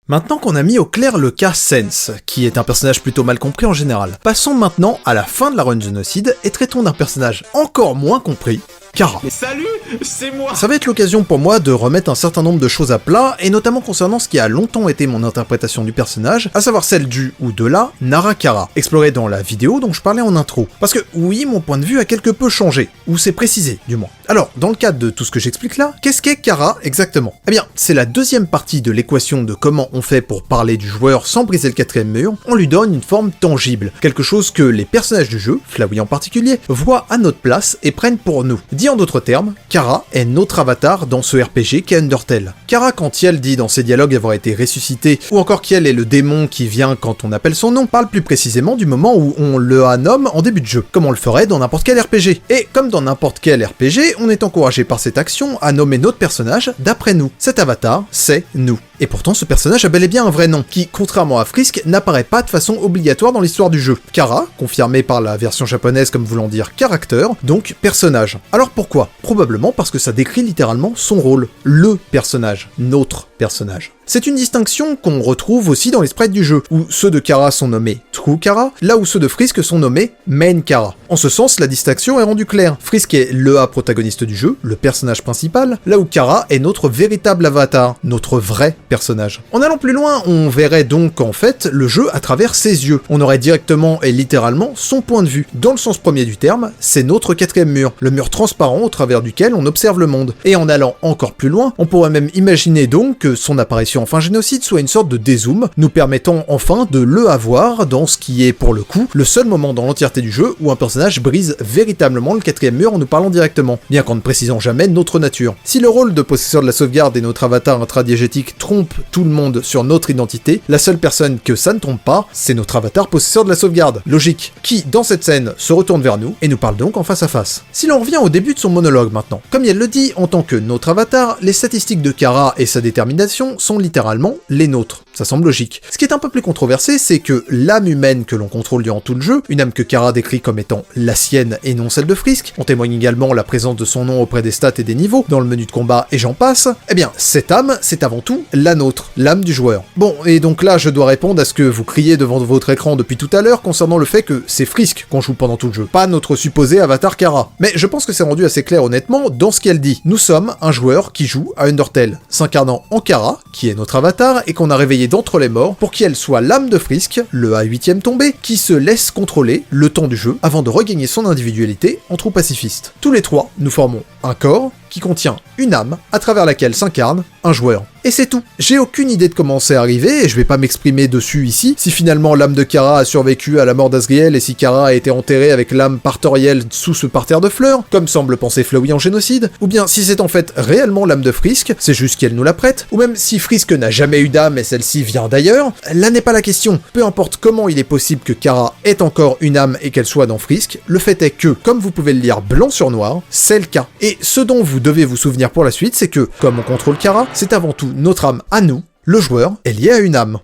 Maintenant qu'on a mis au clair le cas Sense, qui est un personnage plutôt mal compris en général, passons maintenant à la fin de la run génocide et traitons d'un personnage encore moins compris, Kara. Mais salut, c'est moi. Ça va être l'occasion pour moi de remettre un certain nombre de choses à plat, et notamment concernant ce qui a longtemps été mon interprétation du personnage, à savoir celle du ou de la Nara Kara, explorée dans la vidéo dont je parlais en intro. Parce que oui, mon point de vue a quelque peu changé, ou c'est précisé du moins. Alors, dans le cadre de tout ce que j'explique là, qu'est-ce qu'est Kara exactement? Eh bien, c'est la deuxième partie de l'équation de comment on fait pour parler du joueur sans briser le 4e mur, on lui donne une forme tangible, quelque chose que les personnages du jeu, Flowey en particulier, voient à notre place et prennent pour nous. Dit en d'autres termes, Kara est notre avatar dans ce RPG qu'est Undertale. Kara, quand Kiel dit dans ses dialogues avoir été ressuscité, ou encore Kiel est le démon qui vient quand on appelle son nom, parle plus précisément du moment où on le nomme en début de jeu, comme on le ferait dans n'importe quel RPG. Et comme dans n'importe quel RPG, on est encouragé par cette action à nommer notre personnage d'après nous. Cet avatar, c'est nous. Et pourtant, ce personnage a bel et bien un vrai nom, qui, contrairement à Frisk, n'apparaît pas de façon obligatoire dans l'histoire du jeu. Kara, confirmé par la version japonaise comme voulant dire caractère, donc personnage. Alors pourquoi? Probablement parce que ça décrit littéralement son rôle, le personnage, notre personnage. C'est une distinction qu'on retrouve aussi dans les sprites du jeu, où ceux de Kara sont nommés True Kara, là où ceux de Frisk sont nommés Main Kara. En ce sens, la distinction est rendue claire. Frisk est le protagoniste du jeu, le personnage principal, là où Kara est notre véritable avatar, notre vrai personnage. En allant plus loin, on verrait donc en fait le jeu à travers ses yeux. On aurait directement et littéralement son point de vue. Dans le sens premier du terme, c'est notre 4e mur, le mur transparent au travers duquel on observe le monde. Et en allant encore plus loin, on pourrait même imaginer donc que son apparition en fin génocide soit une sorte de dézoom, nous permettant enfin de le avoir dans ce qui est pour le coup le seul moment dans l'entièreté du jeu où un personnage brise véritablement le 4e mur en nous parlant directement, bien qu'en ne précisant jamais notre nature. Si le rôle de possesseur de la sauvegarde et notre avatar intradiégétique trompe tout le monde sur notre identité, la seule personne que ça ne trompe pas, c'est notre avatar possesseur de la sauvegarde, logique, qui dans cette scène se retourne vers nous et nous parle donc en face à face. Si l'on revient au début de son monologue maintenant, comme elle le dit, en tant que notre avatar, les statistiques de Kara et sa détermination sont littéralement les nôtres. Ça semble logique. Ce qui est un peu plus controversé, c'est que l'âme humaine que l'on contrôle durant tout le jeu, une âme que Kara décrit comme étant la sienne et non celle de Frisk, on témoigne également la présence de son nom auprès des stats et des niveaux, dans le menu de combat et j'en passe, eh bien, cette âme, c'est avant tout la nôtre, l'âme du joueur. Bon, et donc là, je dois répondre à ce que vous criez devant votre écran depuis tout à l'heure concernant le fait que c'est Frisk qu'on joue pendant tout le jeu, pas notre supposé avatar Kara. Mais je pense que c'est rendu assez clair honnêtement dans ce qu'elle dit. Nous sommes un joueur qui joue à Undertale, s'incarnant en Kara, qui est notre avatar, et qu'on a réveillé d'entre les morts pour qu'elle soit l'âme de Frisk, le A8ème tombé, qui se laisse contrôler le temps du jeu avant de regagner son individualité en trou pacifiste. Tous les trois, nous formons un corps qui contient une âme à travers laquelle s'incarne un joueur. Et c'est tout. J'ai aucune idée de comment c'est arrivé, et je vais pas m'exprimer dessus ici, si finalement l'âme de Kara a survécu à la mort d'Asriel et si Kara a été enterrée avec l'âme partorielle sous ce parterre de fleurs, comme semble penser Flowey en génocide, ou bien si c'est en fait réellement l'âme de Frisk, c'est juste qu'elle nous la prête, ou même si Frisk n'a jamais eu d'âme et celle-ci vient d'ailleurs, là n'est pas la question. Peu importe comment il est possible que Kara ait encore une âme et qu'elle soit dans Frisk, le fait est que, comme vous pouvez le lire blanc sur noir, c'est le cas. Et ce dont vous devez vous souvenir pour la suite, c'est que, comme on contrôle Kara, c'est avant tout notre âme à nous, le joueur est lié à une âme.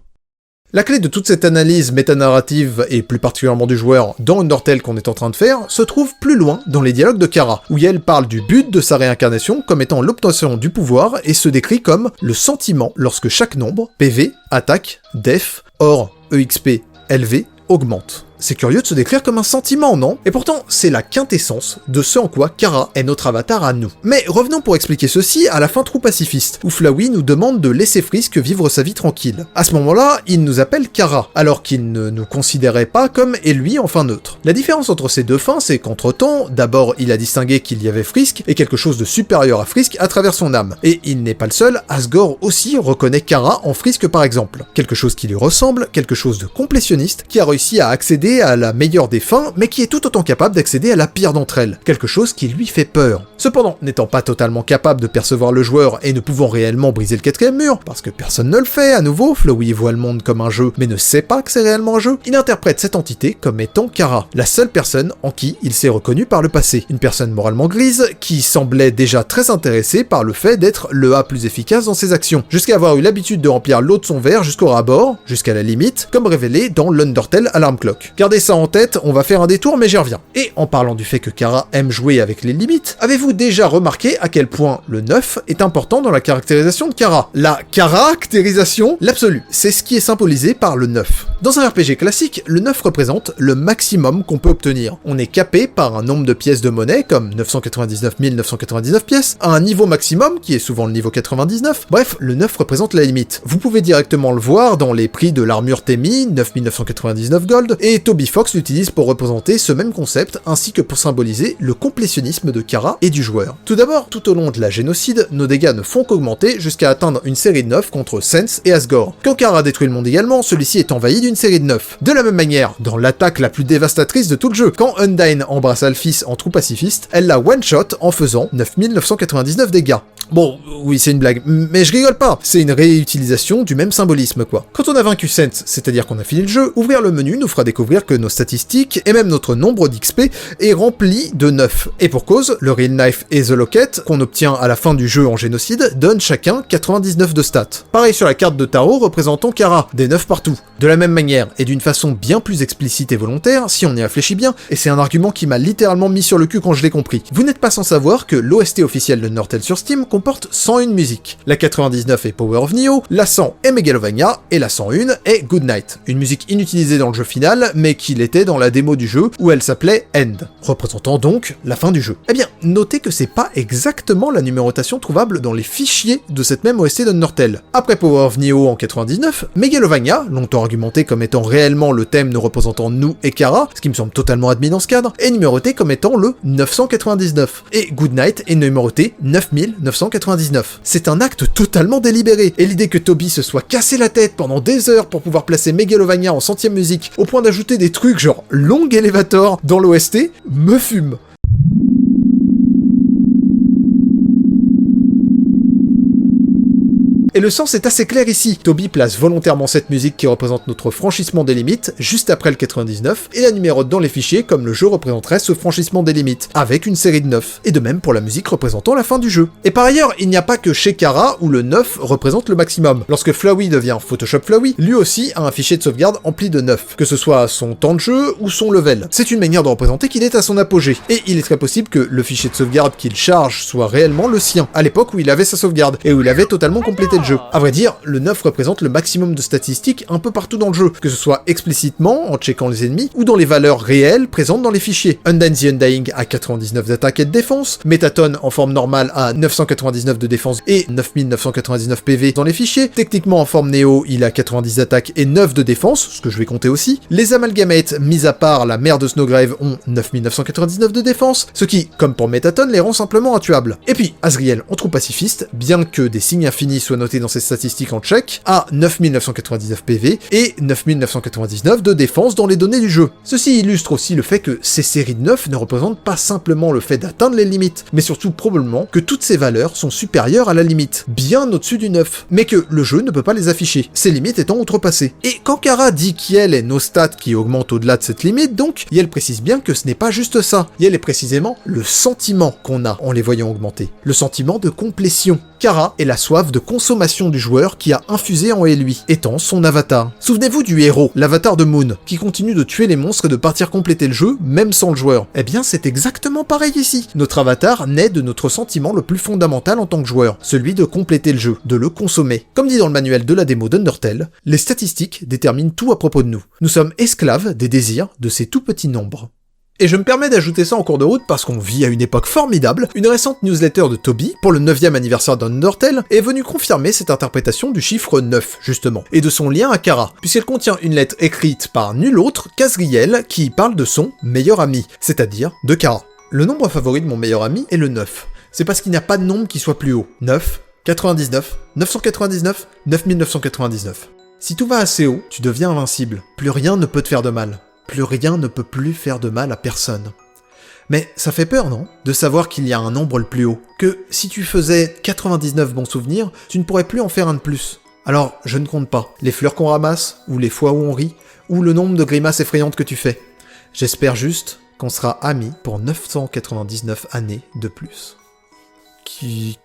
La clé de toute cette analyse métanarrative, et plus particulièrement du joueur, dans Undertale qu'on est en train de faire, se trouve plus loin dans les dialogues de Kara, où elle parle du but de sa réincarnation comme étant l'obtention du pouvoir et se décrit comme le sentiment lorsque chaque nombre, PV, attaque, def, or, EXP, LV, augmente. C'est curieux de se décrire comme un sentiment, non? Et pourtant, c'est la quintessence de ce en quoi Kara est notre avatar à nous. Mais revenons pour expliquer ceci à la fin trop pacifiste, où Flowey nous demande de laisser Frisk vivre sa vie tranquille. À ce moment-là, il nous appelle Kara, alors qu'il ne nous considérait pas comme et lui en fin neutre. La différence entre ces deux fins, c'est qu'entre-temps, d'abord il a distingué qu'il y avait Frisk et quelque chose de supérieur à Frisk à travers son âme. Et il n'est pas le seul, Asgore aussi reconnaît Kara en Frisk par exemple. Quelque chose qui lui ressemble, quelque chose de complétionniste, qui a réussi à accéder à la meilleure des fins, mais qui est tout autant capable d'accéder à la pire d'entre elles, quelque chose qui lui fait peur. Cependant, n'étant pas totalement capable de percevoir le joueur et ne pouvant réellement briser le quatrième mur, parce que personne ne le fait, à nouveau, Flowey voit le monde comme un jeu, mais ne sait pas que c'est réellement un jeu, il interprète cette entité comme étant Kara, la seule personne en qui il s'est reconnu par le passé. Une personne moralement grise, qui semblait déjà très intéressée par le fait d'être le A plus efficace dans ses actions, jusqu'à avoir eu l'habitude de remplir l'eau de son verre jusqu'au rabord, jusqu'à la limite, comme révélé dans l'Undertale Alarm Clock. Gardez ça en tête, on va faire un détour, mais j'y reviens. Et en parlant du fait que Kara aime jouer avec les limites, avez-vous déjà remarqué à quel point le 9 est important dans la caractérisation de Kara? La caractérisation, l'absolu, c'est ce qui est symbolisé par le 9. Dans un RPG classique, le 9 représente le maximum qu'on peut obtenir. On est capé par un nombre de pièces de monnaie, comme 999 999 pièces, à un niveau maximum, qui est souvent le niveau 99. Bref, le 9 représente la limite. Vous pouvez directement le voir dans les prix de l'armure Temi, 9999 gold, et Toby Fox l'utilise pour représenter ce même concept, ainsi que pour symboliser le complétionnisme de Kara et du joueur. Tout d'abord, tout au long de la génocide, nos dégâts ne font qu'augmenter jusqu'à atteindre une série de 9 contre Sense et Asgore. Quand Kara détruit le monde également, celui-ci est envahi d'une série de 9. De la même manière, dans l'attaque la plus dévastatrice de tout le jeu, quand Undyne embrasse Alphys en trou pacifiste, elle la one-shot en faisant 9999 dégâts. Bon, oui, c'est une blague, mais je rigole pas, c'est une réutilisation du même symbolisme, quoi. Quand on a vaincu Sense, c'est-à-dire qu'on a fini le jeu, ouvrir le menu nous fera découvrir que nos statistiques, et même notre nombre d'XP, est rempli de 9. Et pour cause, le Real Knife et The Locket, qu'on obtient à la fin du jeu en génocide, donnent chacun 99 de stats. Pareil sur la carte de tarot représentant Kara, des 9 partout. De la même manière, et d'une façon bien plus explicite et volontaire, si on y réfléchit bien, et c'est un argument qui m'a littéralement mis sur le cul quand je l'ai compris. Vous n'êtes pas sans savoir que l'OST officielle de Undertale sur Steam comporte 101 musiques. La 99 est Power of Neo, la 100 est Megalovania, et la 101 est Good Night. Une musique inutilisée dans le jeu final, mais qui l'était dans la démo du jeu, où elle s'appelait End, représentant donc la fin du jeu. Eh bien, notez que c'est pas exactement la numérotation trouvable dans les fichiers de cette même OST d'Undertale. Après Power of Neo en 99, Megalovania, longtemps argumenté comme étant réellement le thème nous représentant nous et Kara, ce qui me semble totalement admis dans ce cadre, est numéroté comme étant le 999. Et Good Night est numéroté 9999. C'est un acte totalement délibéré, et l'idée que Toby se soit cassé la tête pendant des heures pour pouvoir placer Megalovania en 100e musique, au point d'ajouter des trucs genre Long Elevator dans l'OST, me fume. Et le sens est assez clair ici. Toby place volontairement cette musique qui représente notre franchissement des limites, juste après le 99, et la numérote dans les fichiers comme le jeu représenterait ce franchissement des limites, avec une série de 9, et de même pour la musique représentant la fin du jeu. Et par ailleurs, il n'y a pas que chez Kara où le 9 représente le maximum. Lorsque Flowey devient Photoshop Flowey, lui aussi a un fichier de sauvegarde empli de 9, que ce soit son temps de jeu ou son level. C'est une manière de représenter qu'il est à son apogée, et il est très possible que le fichier de sauvegarde qu'il charge soit réellement le sien, à l'époque où il avait sa sauvegarde, et où il avait totalement complété le jeu. À vrai dire, le 9 représente le maximum de statistiques un peu partout dans le jeu, que ce soit explicitement en checkant les ennemis, ou dans les valeurs réelles présentes dans les fichiers. Undyne the Undying a 99 d'attaque et de défense, Mettaton en forme normale a 999 de défense et 9999 PV dans les fichiers, techniquement en forme Néo il a 90 d'attaque et 9 de défense, ce que je vais compter aussi. Les Amalgamates, mis à part la mère de Snowgrave, ont 9999 de défense, ce qui, comme pour Mettaton, les rend simplement intuables. Et puis, Azriel en troupe pacifiste, bien que des signes infinis soient notés dans ses statistiques en check, a 9999 PV et 9999 de défense dans les données du jeu. Ceci illustre aussi le fait que ces séries de 9 ne représentent pas simplement le fait d'atteindre les limites, mais surtout probablement que toutes ces valeurs sont supérieures à la limite, bien au-dessus du 9, mais que le jeu ne peut pas les afficher, ces limites étant outrepassées. Et quand Kara dit qu'Yel est nos stats qui augmentent au-delà de cette limite, donc, Yel précise bien que ce n'est pas juste ça. Yel est précisément le sentiment qu'on a en les voyant augmenter, le sentiment de complétion. Kara est la soif de consommation du joueur qui a infusé en lui, étant son avatar. Souvenez-vous du héros, l'avatar de Moon, qui continue de tuer les monstres et de partir compléter le jeu, même sans le joueur. Eh bien, c'est exactement pareil ici. Notre avatar naît de notre sentiment le plus fondamental en tant que joueur, celui de compléter le jeu, de le consommer. Comme dit dans le manuel de la démo d'Undertale, les statistiques déterminent tout à propos de nous. Nous sommes esclaves des désirs de ces tout petits nombres. Et je me permets d'ajouter ça en cours de route parce qu'on vit à une époque formidable. Une récente newsletter de Toby, pour le 9e anniversaire d'Undertale, est venue confirmer cette interprétation du chiffre 9, justement, et de son lien à Kara, puisqu'elle contient une lettre écrite par nul autre qu'Azriel qui parle de son meilleur ami, c'est-à-dire de Kara. Le nombre favori de mon meilleur ami est le 9. C'est parce qu'il n'y a pas de nombre qui soit plus haut. 9, 99, 999, 9999. Si tout va assez haut, tu deviens invincible. Plus rien ne peut te faire de mal. Plus rien ne peut plus faire de mal à personne. Mais ça fait peur, non? De savoir qu'il y a un nombre le plus haut. Que si tu faisais 99 bons souvenirs, tu ne pourrais plus en faire un de plus. Alors, je ne compte pas les fleurs qu'on ramasse, ou les fois où on rit, ou le nombre de grimaces effrayantes que tu fais. J'espère juste qu'on sera amis pour 999 années de plus. Qui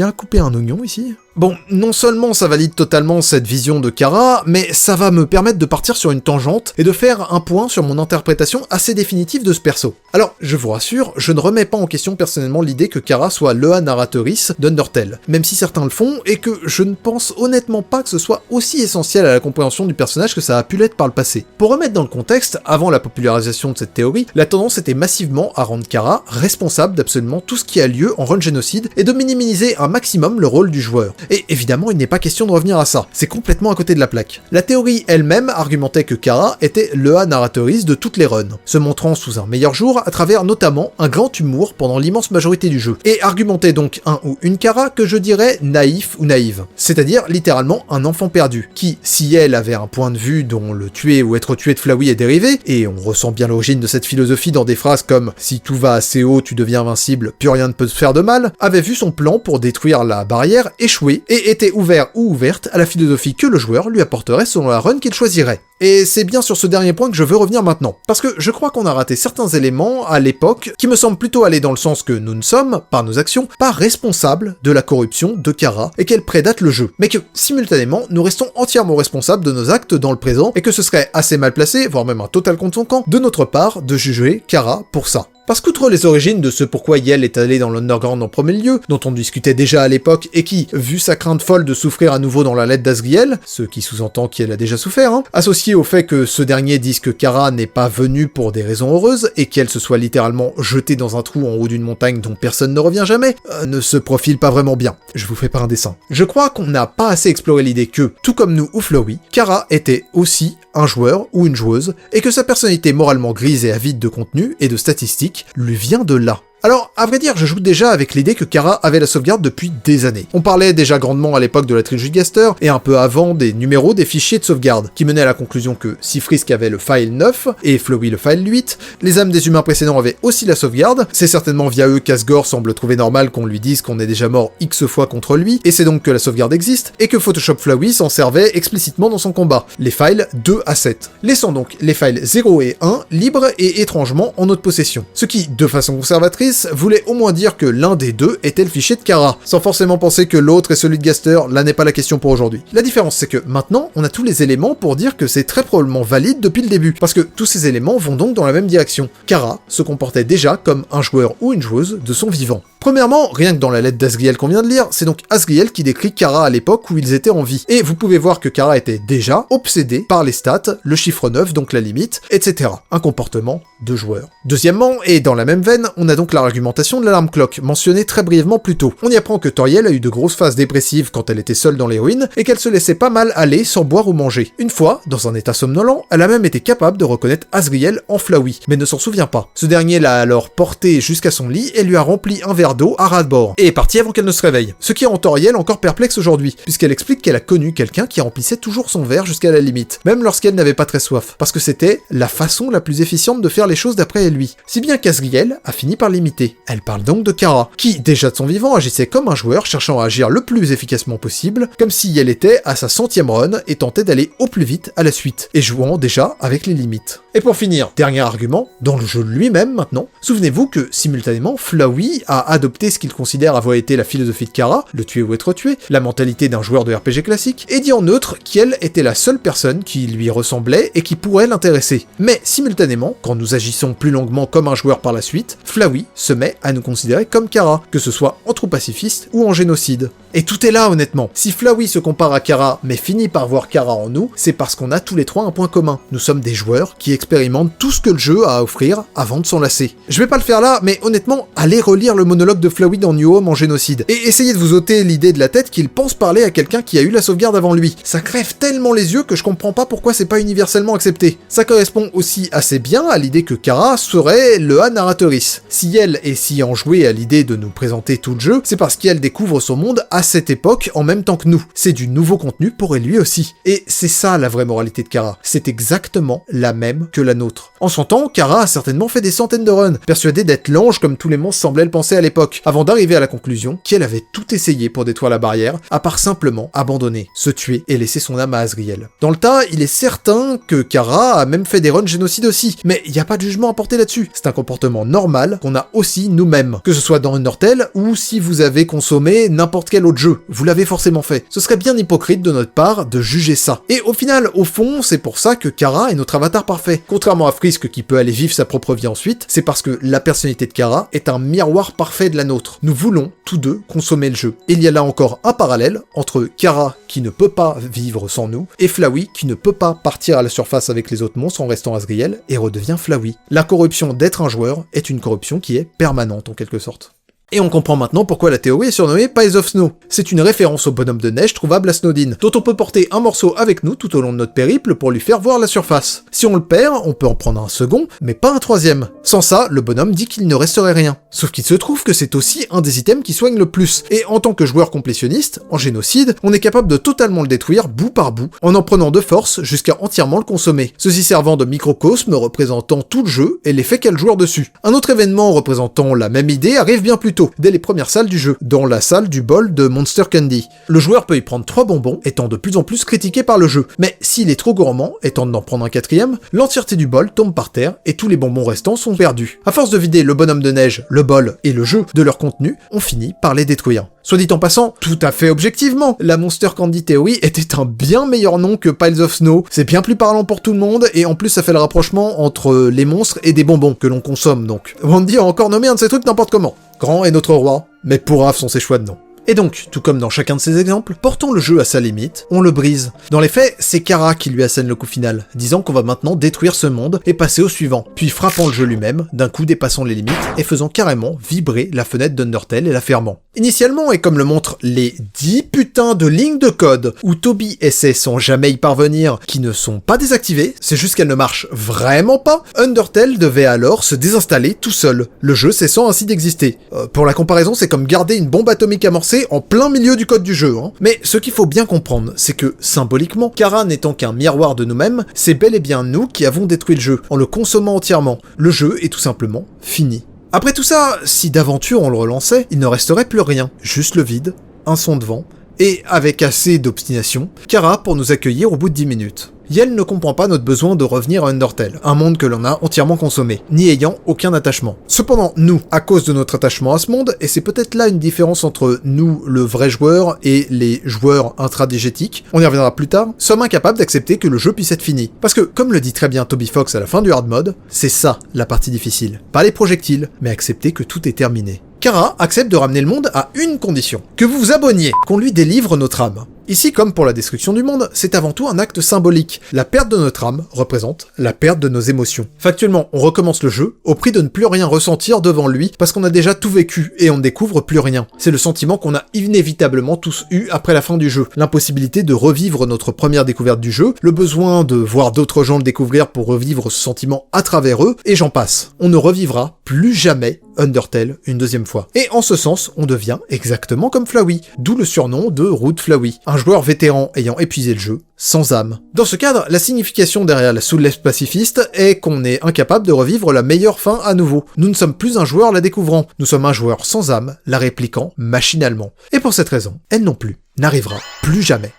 a coupé un oignon ici? Bon, non seulement ça valide totalement cette vision de Kara, mais ça va me permettre de partir sur une tangente et de faire un point sur mon interprétation assez définitive de ce perso. Alors, je vous rassure, je ne remets pas en question personnellement l'idée que Kara soit l'EA narratrice d'Undertale, même si certains le font, et que je ne pense honnêtement pas que ce soit aussi essentiel à la compréhension du personnage que ça a pu l'être par le passé. Pour remettre dans le contexte, avant la popularisation de cette théorie, la tendance était massivement à rendre Kara responsable d'absolument tout ce qui a lieu en run génocide et de minimiser un maximum le rôle du joueur. Et évidemment, il n'est pas question de revenir à ça, c'est complètement à côté de la plaque. La théorie elle-même argumentait que Kara était l'EA narratrice de toutes les runs, se montrant sous un meilleur jour à travers notamment un grand humour pendant l'immense majorité du jeu, et argumentait donc un ou une Kara que je dirais naïf ou naïve, c'est-à-dire littéralement un enfant perdu, qui, si elle avait un point de vue dont le tuer ou être tué de Flowey est dérivé, et on ressent bien l'origine de cette philosophie dans des phrases comme « si tout va assez haut, tu deviens invincible, plus rien ne peut te faire de mal », avait vu son plan pour détruire la barrière échouer et était ouvert ou ouverte à la philosophie que le joueur lui apporterait selon la run qu'il choisirait. Et c'est bien sur ce dernier point que je veux revenir maintenant, parce que je crois qu'on a raté certains éléments à l'époque qui me semblent plutôt aller dans le sens que nous ne sommes, par nos actions, pas responsables de la corruption de Kara et qu'elle prédate le jeu, mais que, simultanément, nous restons entièrement responsables de nos actes dans le présent et que ce serait assez mal placé, voire même un total contre son camp, de notre part de juger Kara pour ça. Parce qu'outre les origines de ce pourquoi Yel est allé dans l'Underground en premier lieu, dont on discutait déjà à l'époque et qui, vu sa crainte folle de souffrir à nouveau dans la lettre d'Azriel, ce qui sous-entend qu'Yel a déjà souffert, associé au fait que ce dernier dise que Kara n'est pas venue pour des raisons heureuses et qu'elle se soit littéralement jetée dans un trou en haut d'une montagne dont personne ne revient jamais, ne se profile pas vraiment bien. Je vous fais pas un dessin. Je crois qu'on n'a pas assez exploré l'idée que, tout comme nous ou Flowey, Kara était aussi un joueur ou une joueuse, et que sa personnalité moralement grise et avide de contenu et de statistiques lui vient de là. Alors, à vrai dire, je joue déjà avec l'idée que Kara avait la sauvegarde depuis des années. On parlait déjà grandement à l'époque de la trilogie de Gaster, et un peu avant des numéros des fichiers de sauvegarde, qui menaient à la conclusion que si Frisk avait le file 9, et Flowey le file 8, les âmes des humains précédents avaient aussi la sauvegarde, c'est certainement via eux qu'Asgore semble trouver normal qu'on lui dise qu'on est déjà mort X fois contre lui, et c'est donc que la sauvegarde existe, et que Photoshop Flowey s'en servait explicitement dans son combat, les files 2 à 7, laissant donc les files 0 et 1 libres et étrangement en notre possession. Ce qui, de façon conservatrice, voulait au moins dire que l'un des deux était le fichier de Kara, sans forcément penser que l'autre est celui de Gaster, là n'est pas la question pour aujourd'hui. La différence c'est que maintenant, on a tous les éléments pour dire que c'est très probablement valide depuis le début, parce que tous ces éléments vont donc dans la même direction. Kara se comportait déjà comme un joueur ou une joueuse de son vivant. Premièrement, rien que dans la lettre d'Asriel qu'on vient de lire, c'est donc Asriel qui décrit Kara à l'époque où ils étaient en vie. Et vous pouvez voir que Kara était déjà obsédée par les stats, le chiffre 9, donc la limite, etc. Un comportement de joueur. Deuxièmement, et dans la même veine, on a donc l'argumentation de l'alarme clock, mentionnée très brièvement plus tôt. On y apprend que Toriel a eu de grosses phases dépressives quand elle était seule dans les ruines, et qu'elle se laissait pas mal aller sans boire ou manger. Une fois, dans un état somnolent, elle a même été capable de reconnaître Asriel en Flawey, mais ne s'en souvient pas. Ce dernier l'a alors portée jusqu'à son lit et lui a rempli un verre d'eau à ras de bord, et est parti avant qu'elle ne se réveille. Ce qui rend Toriel encore perplexe aujourd'hui, puisqu'elle explique qu'elle a connu quelqu'un qui remplissait toujours son verre jusqu'à la limite, même lorsqu'elle n'avait pas très soif, parce que c'était la façon la plus efficiente de faire les choses d'après lui. Si bien qu'Asriel a fini par l'imiter. Elle parle donc de Kara, qui, déjà de son vivant, agissait comme un joueur cherchant à agir le plus efficacement possible, comme si elle était à sa 100e run et tentait d'aller au plus vite à la suite, et jouant déjà avec les limites. Et pour finir, dernier argument, dans le jeu lui-même maintenant, souvenez-vous que, simultanément, Flawey a adopté ce qu'il considère avoir été la philosophie de Kara, le tuer ou être tué, la mentalité d'un joueur de RPG classique, et dit en neutre qu'elle était la seule personne qui lui ressemblait et qui pourrait l'intéresser. Mais simultanément, quand nous agissons plus longuement comme un joueur par la suite, Flawey se met à nous considérer comme Kara, que ce soit en trou pacifiste ou en génocide. Et tout est là honnêtement. Si Flawey se compare à Kara mais finit par voir Kara en nous, c'est parce qu'on a tous les trois un point commun. Nous sommes des joueurs qui expérimentent tout ce que le jeu a à offrir avant de s'en lasser. Je vais pas le faire là, mais honnêtement, allez relire le monologue de Flawey dans New Home en génocide, et essayez de vous ôter l'idée de la tête qu'il pense parler à quelqu'un qui a eu la sauvegarde avant lui. Ça crève tellement les yeux que je comprends pas pourquoi c'est pas universellement accepté. Ça correspond aussi assez bien à l'idée que Kara serait le narratrice. Si elle est si enjouée à l'idée de nous présenter tout le jeu, c'est parce qu'elle découvre son monde à cette époque en même temps que nous. C'est du nouveau contenu pour elle lui aussi. Et c'est ça la vraie moralité de Kara. C'est exactement la même que la nôtre. En son temps, Kara a certainement fait des centaines de runs, persuadée d'être l'ange comme tous les monstres semblaient le penser à l'époque, avant d'arriver à la conclusion qu'elle avait tout essayé pour détruire la barrière, à part simplement abandonner, se tuer et laisser son âme à Asriel. Dans le tas, il est certain que Kara a même fait des runs génocides aussi, mais il n'y a pas de jugement à porter là-dessus. C'est un comportement normal qu'on a aussi nous-mêmes, que ce soit dans Undertale ou si vous avez consommé n'importe quel autre jeu, vous l'avez forcément fait. Ce serait bien hypocrite de notre part de juger ça. Et au final, au fond, c'est pour ça que Kara est notre avatar parfait. Contrairement à Frisk qui peut aller vivre sa propre vie ensuite, c'est parce que la personnalité de Kara est un miroir parfait de la nôtre. Nous voulons, tous deux, consommer le jeu. Et il y a là encore un parallèle entre Kara qui ne peut pas vivre sans nous, et Flawey qui ne peut pas partir à la surface avec les autres monstres en restant Asriel et redevient Flawey. La corruption d'être un joueur est une corruption qui est permanente en quelque sorte. Et on comprend maintenant pourquoi la théorie est surnommée Pies of Snow. C'est une référence au bonhomme de neige trouvable à Snowdin, dont on peut porter un morceau avec nous tout au long de notre périple pour lui faire voir la surface. Si on le perd, on peut en prendre un second, mais pas un troisième. Sans ça, le bonhomme dit qu'il ne resterait rien. Sauf qu'il se trouve que c'est aussi un des items qui soigne le plus, et en tant que joueur complétionniste, en génocide, on est capable de totalement le détruire bout par bout, en prenant de force jusqu'à entièrement le consommer. Ceci servant de microcosme représentant tout le jeu et l'effet qu'a le joueur dessus. Un autre événement représentant la même idée arrive bien plus tôt, dès les premières salles du jeu, dans la salle du bol de Monster Candy. Le joueur peut y prendre 3 bonbons, étant de plus en plus critiqué par le jeu, mais s'il est trop gourmand, et tente d'en prendre un 4e, l'entièreté du bol tombe par terre et tous les bonbons restants sont perdus. À force de vider le bonhomme de neige, le bol et le jeu de leur contenu, on finit par les détruire. Soit dit en passant, tout à fait objectivement, la Monster Candy Theory était un bien meilleur nom que Piles of Snow. C'est bien plus parlant pour tout le monde, et en plus ça fait le rapprochement entre les monstres et des bonbons que l'on consomme donc. Wandy a encore nommé un de ces trucs n'importe comment. Grand est notre roi, mais pourraves sont ses choix de nom. Et donc, tout comme dans chacun de ces exemples, portons le jeu à sa limite, on le brise. Dans les faits, c'est Kara qui lui assène le coup final, disant qu'on va maintenant détruire ce monde et passer au suivant, puis frappant le jeu lui-même, d'un coup dépassant les limites et faisant carrément vibrer la fenêtre d'Undertale et la fermant. Initialement, et comme le montrent les 10 putains de lignes de code où Toby essaie sans jamais y parvenir, qui ne sont pas désactivées, c'est juste qu'elles ne marchent vraiment pas, Undertale devait alors se désinstaller tout seul, le jeu cessant ainsi d'exister. Pour la comparaison, c'est comme garder une bombe atomique amorcée en plein milieu du code du jeu, hein. Mais ce qu'il faut bien comprendre, c'est que, symboliquement, Kara n'étant qu'un miroir de nous-mêmes, c'est bel et bien nous qui avons détruit le jeu, en le consommant entièrement. Le jeu est tout simplement fini. Après tout ça, si d'aventure on le relançait, il ne resterait plus rien, juste le vide, un son de vent, et avec assez d'obstination, Kara pour nous accueillir au bout de 10 minutes. Yel ne comprend pas notre besoin de revenir à Undertale, un monde que l'on a entièrement consommé, n'y ayant aucun attachement. Cependant, nous, à cause de notre attachement à ce monde, et c'est peut-être là une différence entre nous, le vrai joueur, et les joueurs intradégétiques, on y reviendra plus tard, sommes incapables d'accepter que le jeu puisse être fini. Parce que, comme le dit très bien Toby Fox à la fin du hard mode, c'est ça la partie difficile. Pas les projectiles, mais accepter que tout est terminé. Kara accepte de ramener le monde à une condition, que vous vous abonniez, qu'on lui délivre notre âme. Ici, comme pour la destruction du monde, c'est avant tout un acte symbolique. La perte de notre âme représente la perte de nos émotions. Factuellement, on recommence le jeu au prix de ne plus rien ressentir devant lui parce qu'on a déjà tout vécu et on ne découvre plus rien. C'est le sentiment qu'on a inévitablement tous eu après la fin du jeu. L'impossibilité de revivre notre première découverte du jeu, le besoin de voir d'autres gens le découvrir pour revivre ce sentiment à travers eux, et j'en passe. On ne revivra plus jamais Undertale une deuxième fois. Et en ce sens, on devient exactement comme Flowey, d'où le surnom de Root Flowey, un joueur vétéran ayant épuisé le jeu, sans âme. Dans ce cadre, la signification derrière la soullesse pacifiste est qu'on est incapable de revivre la meilleure fin à nouveau. Nous ne sommes plus un joueur la découvrant, nous sommes un joueur sans âme, la répliquant machinalement. Et pour cette raison, elle non plus n'arrivera plus jamais.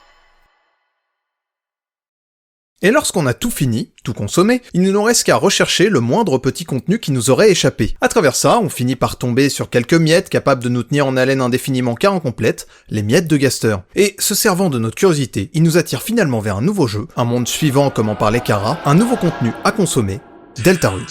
Et lorsqu'on a tout fini, tout consommé, il ne nous reste qu'à rechercher le moindre petit contenu qui nous aurait échappé. À travers ça, on finit par tomber sur quelques miettes capables de nous tenir en haleine indéfiniment car incomplètes, les miettes de Gaster. Et se servant de notre curiosité, il nous attire finalement vers un nouveau jeu, un monde suivant comme en parlait Kara, un nouveau contenu à consommer, Deltarune.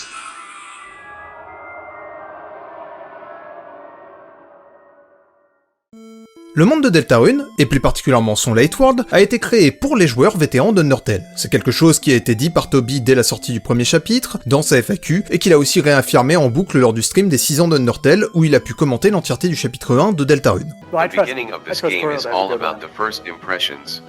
Le monde de Deltarune, et plus particulièrement son Light World, a été créé pour les joueurs vétérans d'Undertale. C'est quelque chose qui a été dit par Toby dès la sortie du premier chapitre, dans sa FAQ, et qu'il a aussi réaffirmé en boucle lors du stream des 6 ans d'Undertale, où il a pu commenter l'entièreté du chapitre 1 de Deltarune. The beginning of this game is all about the first impressions.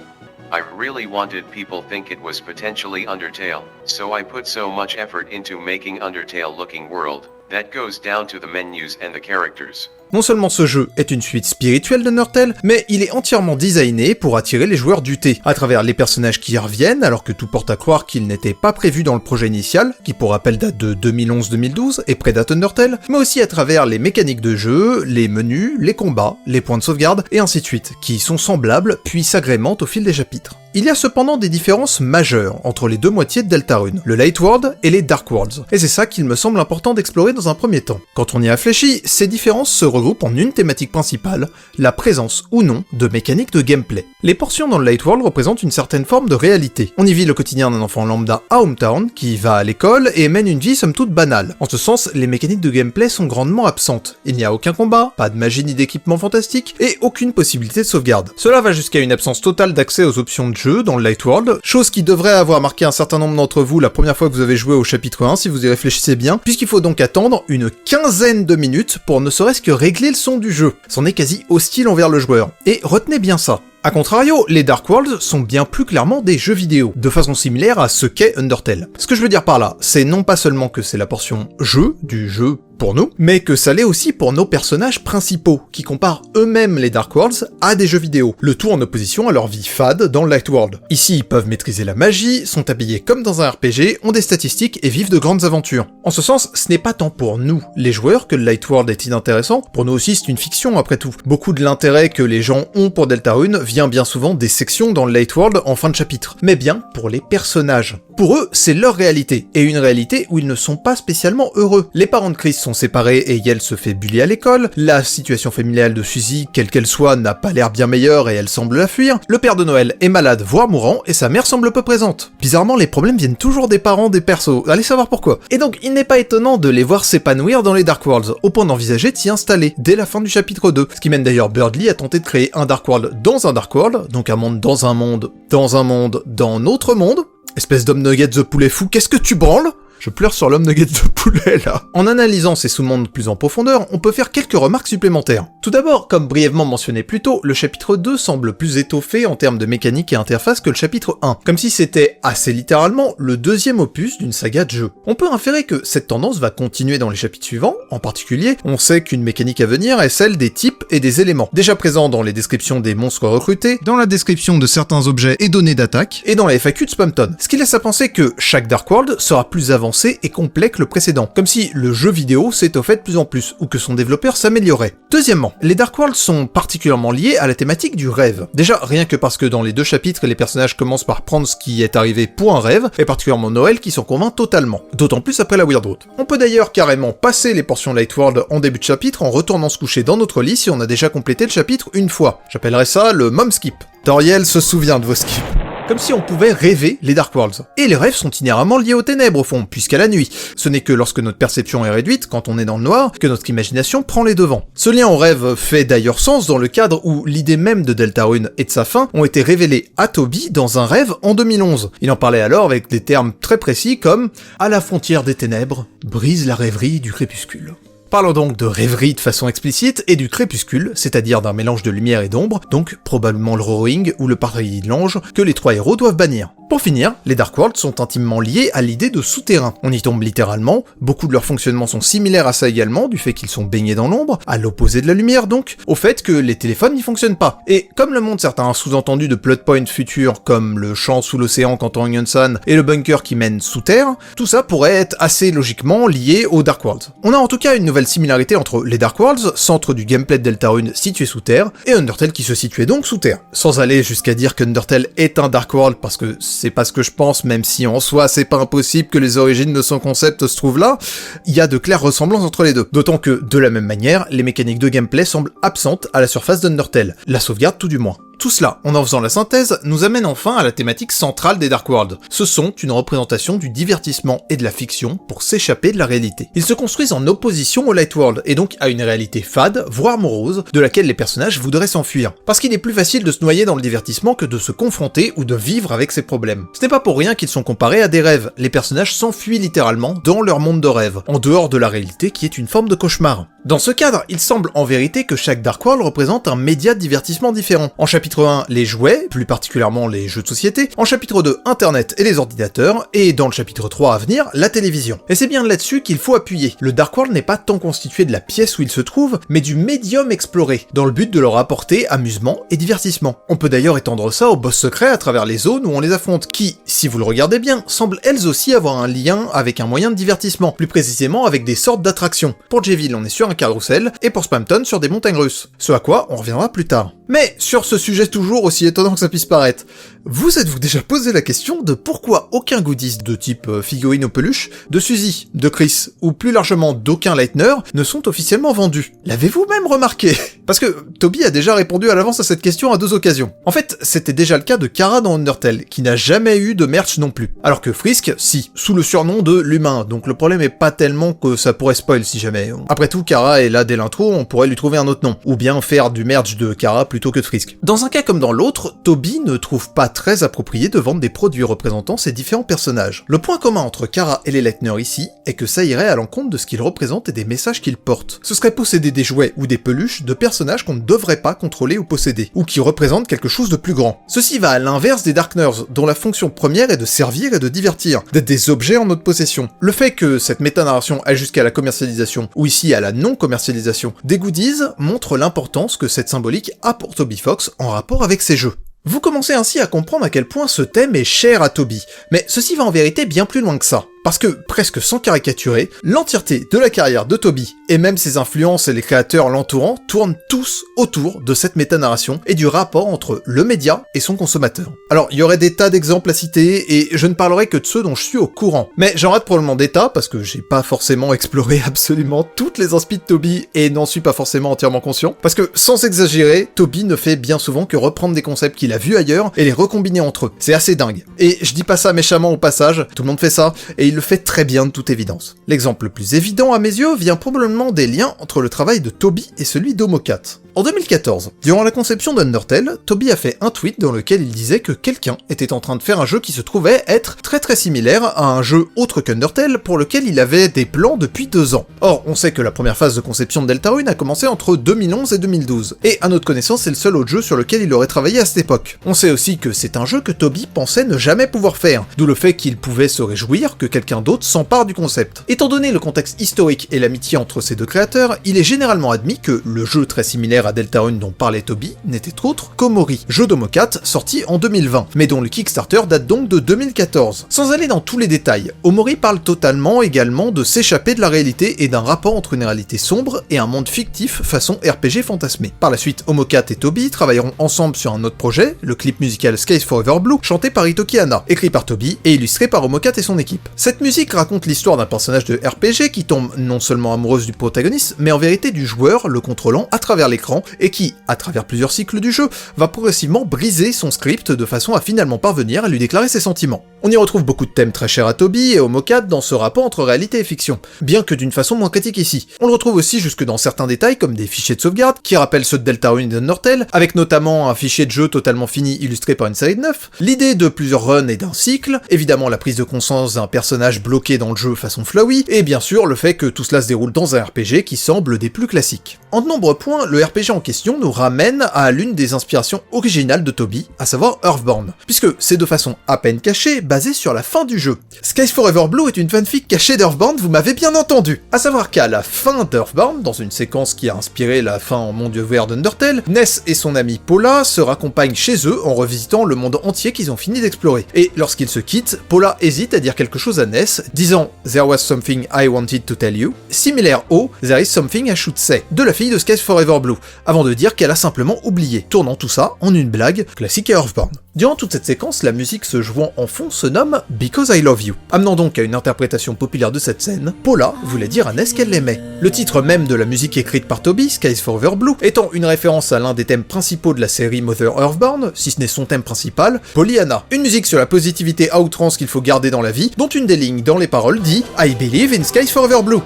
I really wanted people think it was potentially Undertale, so I put so much effort into making Undertale looking world, that goes down to the menus and the characters. Non seulement ce jeu est une suite spirituelle d'Undertale, mais il est entièrement designé pour attirer les joueurs du thé, à travers les personnages qui y reviennent, alors que tout porte à croire qu'ils n'étaient pas prévus dans le projet initial, qui pour rappel date de 2011-2012 et prédate Undertale, mais aussi à travers les mécaniques de jeu, les menus, les combats, les points de sauvegarde, et ainsi de suite, qui sont semblables puis s'agrémentent au fil des chapitres. Il y a cependant des différences majeures entre les deux moitiés de Deltarune, le Light World et les Dark Worlds, et c'est ça qu'il me semble important d'explorer dans un premier temps. Quand on y réfléchit, ces différences se regroupent en une thématique principale, la présence ou non de mécaniques de gameplay. Les portions dans le Light World représentent une certaine forme de réalité. On y vit le quotidien d'un enfant lambda à Hometown, qui va à l'école et mène une vie somme toute banale. En ce sens, les mécaniques de gameplay sont grandement absentes. Il n'y a aucun combat, pas de magie ni d'équipement fantastique, et aucune possibilité de sauvegarde. Cela va jusqu'à une absence totale d'accès aux options de jeu dans le Light World, chose qui devrait avoir marqué un certain nombre d'entre vous la première fois que vous avez joué au chapitre 1 si vous y réfléchissez bien, puisqu'il faut donc attendre une quinzaine de minutes pour ne serait-ce que régler le son du jeu. C'en est quasi hostile envers le joueur. Et retenez bien ça. A contrario, les Dark Worlds sont bien plus clairement des jeux vidéo, de façon similaire à ce qu'est Undertale. Ce que je veux dire par là, c'est non pas seulement que c'est la portion jeu du jeu pour nous, mais que ça l'est aussi pour nos personnages principaux, qui comparent eux-mêmes les Dark Worlds à des jeux vidéo, le tout en opposition à leur vie fade dans le Light World. Ici, ils peuvent maîtriser la magie, sont habillés comme dans un RPG, ont des statistiques et vivent de grandes aventures. En ce sens, ce n'est pas tant pour nous, les joueurs, que le Light World est inintéressant, pour nous aussi c'est une fiction après tout. Beaucoup de l'intérêt que les gens ont pour Deltarune vient bien souvent des sections dans le Light World en fin de chapitre, mais bien pour les personnages. Pour eux, c'est leur réalité, et une réalité où ils ne sont pas spécialement heureux. Les parents de Chris sont séparés et Yel se fait bully à l'école, la situation familiale de Suzy, quelle qu'elle soit, n'a pas l'air bien meilleure et elle semble la fuir, le père de Noël est malade voire mourant et sa mère semble peu présente. Bizarrement, les problèmes viennent toujours des parents des persos, allez savoir pourquoi. Et donc, il n'est pas étonnant de les voir s'épanouir dans les Dark Worlds, au point d'envisager de s'y installer, dès la fin du chapitre 2, ce qui mène d'ailleurs Birdly à tenter de créer un Dark World dans un Dark World, donc un monde dans un monde, dans un monde, dans notre monde. Espèce d'homme nugget de poulet fou, qu'est-ce que tu branles ? Je pleure sur l'homme nugget de poulet, là. En analysant ces sous-mondes plus en profondeur, on peut faire quelques remarques supplémentaires. Tout d'abord, comme brièvement mentionné plus tôt, le chapitre 2 semble plus étoffé en termes de mécanique et interface que le chapitre 1, comme si c'était, assez littéralement, le deuxième opus d'une saga de jeu. On peut inférer que cette tendance va continuer dans les chapitres suivants, en particulier, on sait qu'une mécanique à venir est celle des types et des éléments, déjà présents dans les descriptions des monstres recrutés, dans la description de certains objets et données d'attaque, et dans la FAQ de Spamton, ce qui laisse à penser que chaque Dark World sera plus avancé et complet que le précédent, comme si le jeu vidéo s'étoffait de plus en plus, ou que son développeur s'améliorait. Deuxièmement, les Dark Worlds sont particulièrement liés à la thématique du rêve. Déjà, rien que parce que dans les deux chapitres, les personnages commencent par prendre ce qui est arrivé pour un rêve, et particulièrement Noël qui s'en convainc totalement. D'autant plus après la Weird Route. On peut d'ailleurs carrément passer les portions Light World en début de chapitre en retournant se coucher dans notre lit si on a déjà complété le chapitre une fois. J'appellerais ça le mom skip. Toriel se souvient de vos skips. comme si on pouvait rêver les Dark Worlds. Et les rêves sont inhéremment liés aux ténèbres au fond, puisqu'à la nuit. Ce n'est que lorsque notre perception est réduite, quand on est dans le noir, que notre imagination prend les devants. Ce lien au rêve fait d'ailleurs sens dans le cadre où l'idée même de Deltarune et de sa fin ont été révélées à Toby dans un rêve en 2011. Il en parlait alors avec des termes très précis comme « à la frontière des ténèbres, brise la rêverie du crépuscule ». Parlons donc de rêverie de façon explicite et du crépuscule, c'est-à-dire d'un mélange de lumière et d'ombre, donc probablement le Rowing ou le Paradis de l'Ange, que les trois héros doivent bannir. Pour finir, les Dark Worlds sont intimement liés à l'idée de souterrain. On y tombe littéralement, beaucoup de leurs fonctionnements sont similaires à ça également, du fait qu'ils sont baignés dans l'ombre, à l'opposé de la lumière donc, au fait que les téléphones n'y fonctionnent pas. Et comme le montrent certains sous-entendus de plot points futurs, comme le champ sous l'océan quand on Yunsan et le bunker qui mène sous terre, tout ça pourrait être assez logiquement lié aux Dark Worlds. On a en tout cas une nouvelle similarité entre les Dark Worlds, centre du gameplay de Deltarune situé sous terre, et Undertale qui se situait donc sous terre. Sans aller jusqu'à dire qu'Undertale est un Dark World, parce que c'est pas ce que je pense, même si en soi c'est pas impossible que les origines de son concept se trouvent là, il y a de claires ressemblances entre les deux. D'autant que, de la même manière, les mécaniques de gameplay semblent absentes à la surface d'Undertale, la sauvegarde tout du moins. Tout cela, en faisant la synthèse, nous amène enfin à la thématique centrale des Dark Worlds. Ce sont une représentation du divertissement et de la fiction pour s'échapper de la réalité. Ils se construisent en opposition au Light World, et donc à une réalité fade, voire morose, de laquelle les personnages voudraient s'enfuir. Parce qu'il est plus facile de se noyer dans le divertissement que de se confronter ou de vivre avec ses problèmes. Ce n'est pas pour rien qu'ils sont comparés à des rêves. Les personnages s'enfuient littéralement dans leur monde de rêve, en dehors de la réalité qui est une forme de cauchemar. Dans ce cadre, il semble en vérité que chaque Dark World représente un média de divertissement différent. En chapitre 1, les jouets, plus particulièrement les jeux de société. En chapitre 2, Internet et les ordinateurs. Et dans le chapitre 3 à venir, la télévision. Et c'est bien là-dessus qu'il faut appuyer. Le Dark World n'est pas tant constitué de la pièce où il se trouve, mais du médium exploré, dans le but de leur apporter amusement et divertissement. On peut d'ailleurs étendre ça aux boss secrets à travers les zones où on les affronte, qui, si vous le regardez bien, semblent elles aussi avoir un lien avec un moyen de divertissement, plus précisément avec des sortes d'attractions. Pour J-Ville, on est sur un carrousel, et pour Spamton sur des montagnes russes. Ce à quoi on reviendra plus tard. Mais sur ce sujet toujours aussi étonnant que ça puisse paraître, vous êtes-vous déjà posé la question de pourquoi aucun goodies de type figurine ou peluche, de Suzy, de Chris, ou plus largement d'aucun Lightner, ne sont officiellement vendus? L'avez-vous même remarqué? Parce que Toby a déjà répondu à l'avance à cette question à 2 occasions. En fait, c'était déjà le cas de Kara dans Undertale, qui n'a jamais eu de merch non plus. Alors que Frisk, si, sous le surnom de l'humain, donc le problème est pas tellement que ça pourrait spoil si jamais. Après tout, Kara est là dès l'intro, on pourrait lui trouver un autre nom, ou bien faire du merch de Kara plutôt que de Frisk. Dans un cas comme dans l'autre, Toby ne trouve pas très approprié de vendre des produits représentant ces différents personnages. Le point commun entre Kara et les Lightner ici est que ça irait à l'encontre de ce qu'ils représentent et des messages qu'ils portent. Ce serait posséder des jouets ou des peluches de personnages qu'on ne devrait pas contrôler ou posséder, ou qui représentent quelque chose de plus grand. Ceci va à l'inverse des Darkners, dont la fonction première est de servir et de divertir, d'être des objets en notre possession. Le fait que cette méta-narration aille jusqu'à la commercialisation, ou ici à la non-commercialisation, des goodies montre l'importance que cette symbolique a pour Toby Fox en rapport avec ses jeux. Vous commencez ainsi à comprendre à quel point ce thème est cher à Toby, mais ceci va en vérité bien plus loin que ça. Parce que, presque sans caricaturer, l'entièreté de la carrière de Toby, et même ses influences et les créateurs l'entourant, tournent tous autour de cette méta-narration et du rapport entre le média et son consommateur. Alors, il y aurait des tas d'exemples à citer, et je ne parlerai que de ceux dont je suis au courant. Mais j'en rate probablement des tas, parce que j'ai pas forcément exploré absolument toutes les inspi de Toby, et n'en suis pas forcément entièrement conscient. Parce que, sans exagérer, Toby ne fait bien souvent que reprendre des concepts qu'il a vus ailleurs, et les recombiner entre eux. C'est assez dingue. Et je dis pas ça méchamment au passage, tout le monde fait ça, et il le fait très bien de toute évidence. L'exemple le plus évident à mes yeux vient probablement des liens entre le travail de Toby et celui d'Omocat. En 2014, durant la conception d'Undertale, Toby a fait un tweet dans lequel il disait que quelqu'un était en train de faire un jeu qui se trouvait être très similaire à un jeu autre qu'Undertale pour lequel il avait des plans depuis 2 ans. Or, on sait que la première phase de conception de Deltarune a commencé entre 2011 et 2012, et à notre connaissance c'est le seul autre jeu sur lequel il aurait travaillé à cette époque. On sait aussi que c'est un jeu que Toby pensait ne jamais pouvoir faire, d'où le fait qu'il pouvait se réjouir que quelqu'un d'autre s'empare du concept. Étant donné le contexte historique et l'amitié entre ces deux créateurs, il est généralement admis que le jeu très similaire à Deltarune dont parlait Toby n'était autre qu'Omori, jeu d'Omocat sorti en 2020, mais dont le Kickstarter date donc de 2014. Sans aller dans tous les détails, Omori parle totalement également de s'échapper de la réalité et d'un rapport entre une réalité sombre et un monde fictif façon RPG fantasmé. Par la suite, Omocat et Toby travailleront ensemble sur un autre projet, le clip musical Skies Forever Blue, chanté par Hitoki Hana, écrit par Toby et illustré par Omocat et son équipe. Cette musique raconte l'histoire d'un personnage de RPG qui tombe non seulement amoureuse du protagoniste, mais en vérité du joueur le contrôlant à travers l'écran l'écran, et qui, à travers plusieurs cycles du jeu, va progressivement briser son script de façon à finalement parvenir à lui déclarer ses sentiments. On y retrouve beaucoup de thèmes très chers à Toby et au Mocap dans ce rapport entre réalité et fiction, bien que d'une façon moins critique ici. On le retrouve aussi jusque dans certains détails comme des fichiers de sauvegarde qui rappellent ceux de Deltarune et d'Undertale, avec notamment un fichier de jeu totalement fini illustré par une série de 9, l'idée de plusieurs runs et d'un cycle, évidemment la prise de conscience d'un personnage bloqué dans le jeu façon Flowey, et bien sûr le fait que tout cela se déroule dans un RPG qui semble des plus classiques. En de nombreux points, le RPG en question nous ramène à l'une des inspirations originales de Toby, à savoir Earthbound, puisque c'est de façon à peine cachée, basé sur la fin du jeu. Skies Forever Blue est une fanfic cachée d'Earthbound, vous m'avez bien entendu. À savoir qu'à la fin d'Earthbound, dans une séquence qui a inspiré la fin en monde ouvert d'Undertale, Ness et son amie Paula se raccompagnent chez eux en revisitant le monde entier qu'ils ont fini d'explorer. Et lorsqu'ils se quittent, Paula hésite à dire quelque chose à Ness, disant « There was something I wanted to tell you », similaire au « There is something I should say » de la fille de Skies Forever Blue, avant de dire qu'elle a simplement oublié, tournant tout ça en une blague classique à Earthbound. Durant toute cette séquence, la musique se jouant en fond se nomme « Because I Love You », amenant donc à une interprétation populaire de cette scène, Paula voulait dire à Ness qu'elle l'aimait. Le titre même de la musique écrite par Toby, Skies Forever Blue, étant une référence à l'un des thèmes principaux de la série Mother Earthbound, si ce n'est son thème principal, Pollyanna. Une musique sur la positivité à outrance qu'il faut garder dans la vie, dont une des lignes dans les paroles dit « I believe in Skies Forever Blue ».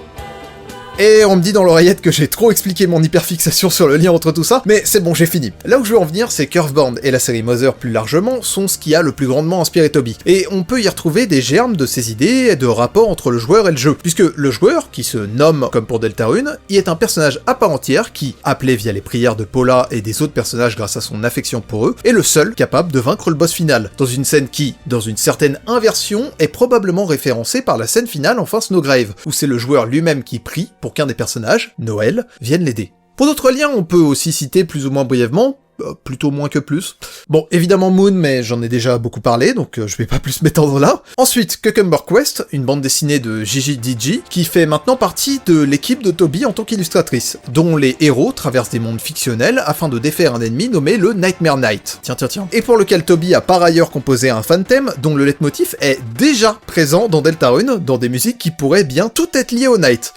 Et on me dit dans l'oreillette que j'ai trop expliqué mon hyperfixation sur le lien entre tout ça, mais c'est bon, j'ai fini. Là où je veux en venir, c'est qu'Earthbound et la série Mother plus largement sont ce qui a le plus grandement inspiré Toby. Et on peut y retrouver des germes de ces idées et de rapports entre le joueur et le jeu, puisque le joueur, qui se nomme comme pour Deltarune, y est un personnage à part entière qui, appelé via les prières de Paula et des autres personnages grâce à son affection pour eux, est le seul capable de vaincre le boss final, dans une scène qui, dans une certaine inversion, est probablement référencée par la scène finale en fin Snowgrave, où c'est le joueur lui-même qui prie pour qu'un des personnages, Noël, vienne l'aider. Pour d'autres liens, on peut aussi citer plus ou moins brièvement, plutôt moins que plus. Bon, évidemment Moon, mais j'en ai déjà beaucoup parlé, donc je vais pas plus m'étendre là. Ensuite, Cucumber Quest, une bande dessinée de Gigi Digi, qui fait maintenant partie de l'équipe de Toby en tant qu'illustratrice, dont les héros traversent des mondes fictionnels afin de défaire un ennemi nommé le Nightmare Knight. Tiens. Et pour lequel Toby a par ailleurs composé un fan theme dont le leitmotiv est déjà présent dans Deltarune, dans des musiques qui pourraient bien tout être liées au Night.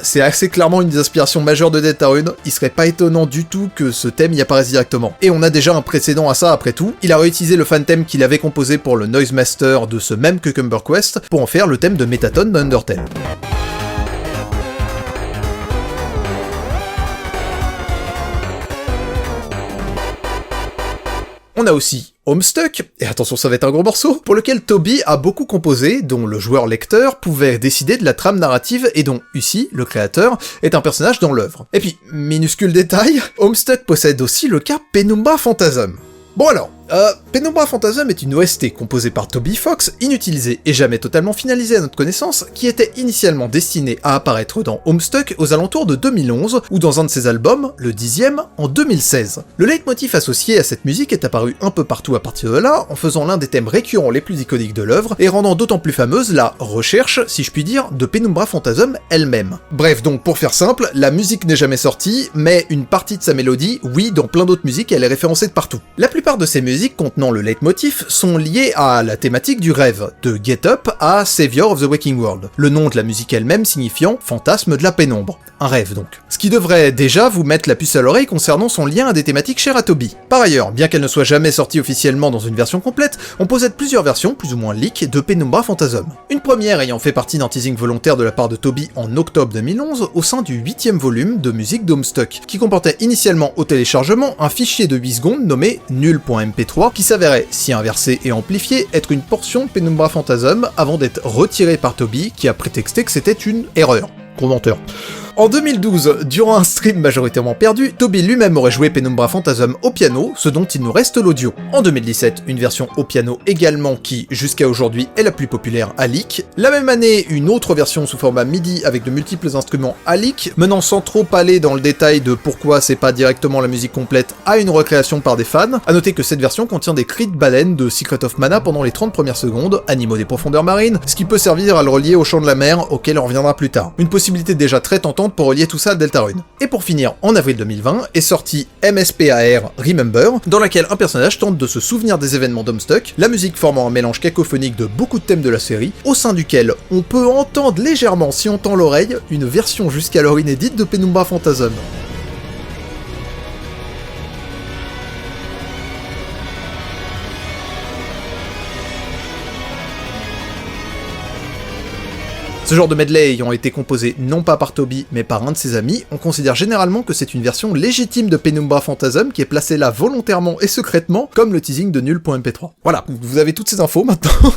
C'est assez clairement une des inspirations majeures de Deltarune, il serait pas étonnant du tout que ce thème y apparaisse directement. Et on a déjà un précédent à ça après tout, il a réutilisé le fan theme qu'il avait composé pour le Noise Master de ce même Cucumber Quest pour en faire le thème de Metaton d'Undertale. On a aussi Homestuck, et attention ça va être un gros morceau, pour lequel Toby a beaucoup composé, dont le joueur-lecteur pouvait décider de la trame narrative et dont Ussi, le créateur, est un personnage dans l'œuvre. Et puis, minuscule détail, Homestuck possède aussi le cas Penumbra Phantasm. Bon alors, Penumbra Phantasm est une OST composée par Toby Fox, inutilisée et jamais totalement finalisée à notre connaissance, qui était initialement destinée à apparaître dans Homestuck aux alentours de 2011, ou dans un de ses albums, le 10e, en 2016. Le leitmotiv associé à cette musique est apparu un peu partout à partir de là, en faisant l'un des thèmes récurrents les plus iconiques de l'œuvre, et rendant d'autant plus fameuse la recherche, si je puis dire, de Penumbra Phantasm elle-même. Bref, donc pour faire simple, la musique n'est jamais sortie, mais une partie de sa mélodie, oui, dans plein d'autres musiques, elle est référencée de partout. La plupart de ces musiques musiques contenant le leitmotiv sont liées à la thématique du rêve, de Get Up à Savior of the Waking World, le nom de la musique elle-même signifiant fantasme de la pénombre. Un rêve donc. Ce qui devrait déjà vous mettre la puce à l'oreille concernant son lien à des thématiques chères à Toby. Par ailleurs, bien qu'elle ne soit jamais sortie officiellement dans une version complète, on possède plusieurs versions, plus ou moins leak, de Penumbra Phantasm. Une première ayant fait partie d'un teasing volontaire de la part de Toby en octobre 2011 au sein du 8e volume de musique d'Homestuck, qui comportait initialement au téléchargement un fichier de 8 secondes nommé nul.mp3 qui s'avérait, si inversé et amplifié, être une portion de Penumbra Phantasm avant d'être retiré par Toby qui a prétexté que c'était une erreur. Gros menteur. En 2012, durant un stream majoritairement perdu, Toby lui-même aurait joué Penumbra Phantasm au piano, ce dont il nous reste l'audio. En 2017, une version au piano également qui, jusqu'à aujourd'hui, est la plus populaire à leak. La même année, une autre version sous format MIDI avec de multiples instruments à leak, menant sans trop aller dans le détail de pourquoi c'est pas directement la musique complète à une recréation par des fans. À noter que cette version contient des cris de baleine de Secret of Mana pendant les 30 premières secondes, animaux des profondeurs marines, ce qui peut servir à le relier au chant de la mer, auquel on reviendra plus tard. Une possibilité déjà très tentante pour relier tout ça à Deltarune. Et pour finir, en avril 2020, est sorti MSPAR Remember, dans laquelle un personnage tente de se souvenir des événements d'Homestuck, la musique formant un mélange cacophonique de beaucoup de thèmes de la série, au sein duquel on peut entendre légèrement, si on tend l'oreille, une version jusqu'alors inédite de Penumbra Phantasm. Ce genre de medley ayant été composé non pas par Toby, mais par un de ses amis, on considère généralement que c'est une version légitime de Penumbra Phantasm qui est placée là volontairement et secrètement, comme le teasing de nul.mp3. Voilà, vous avez toutes ces infos maintenant.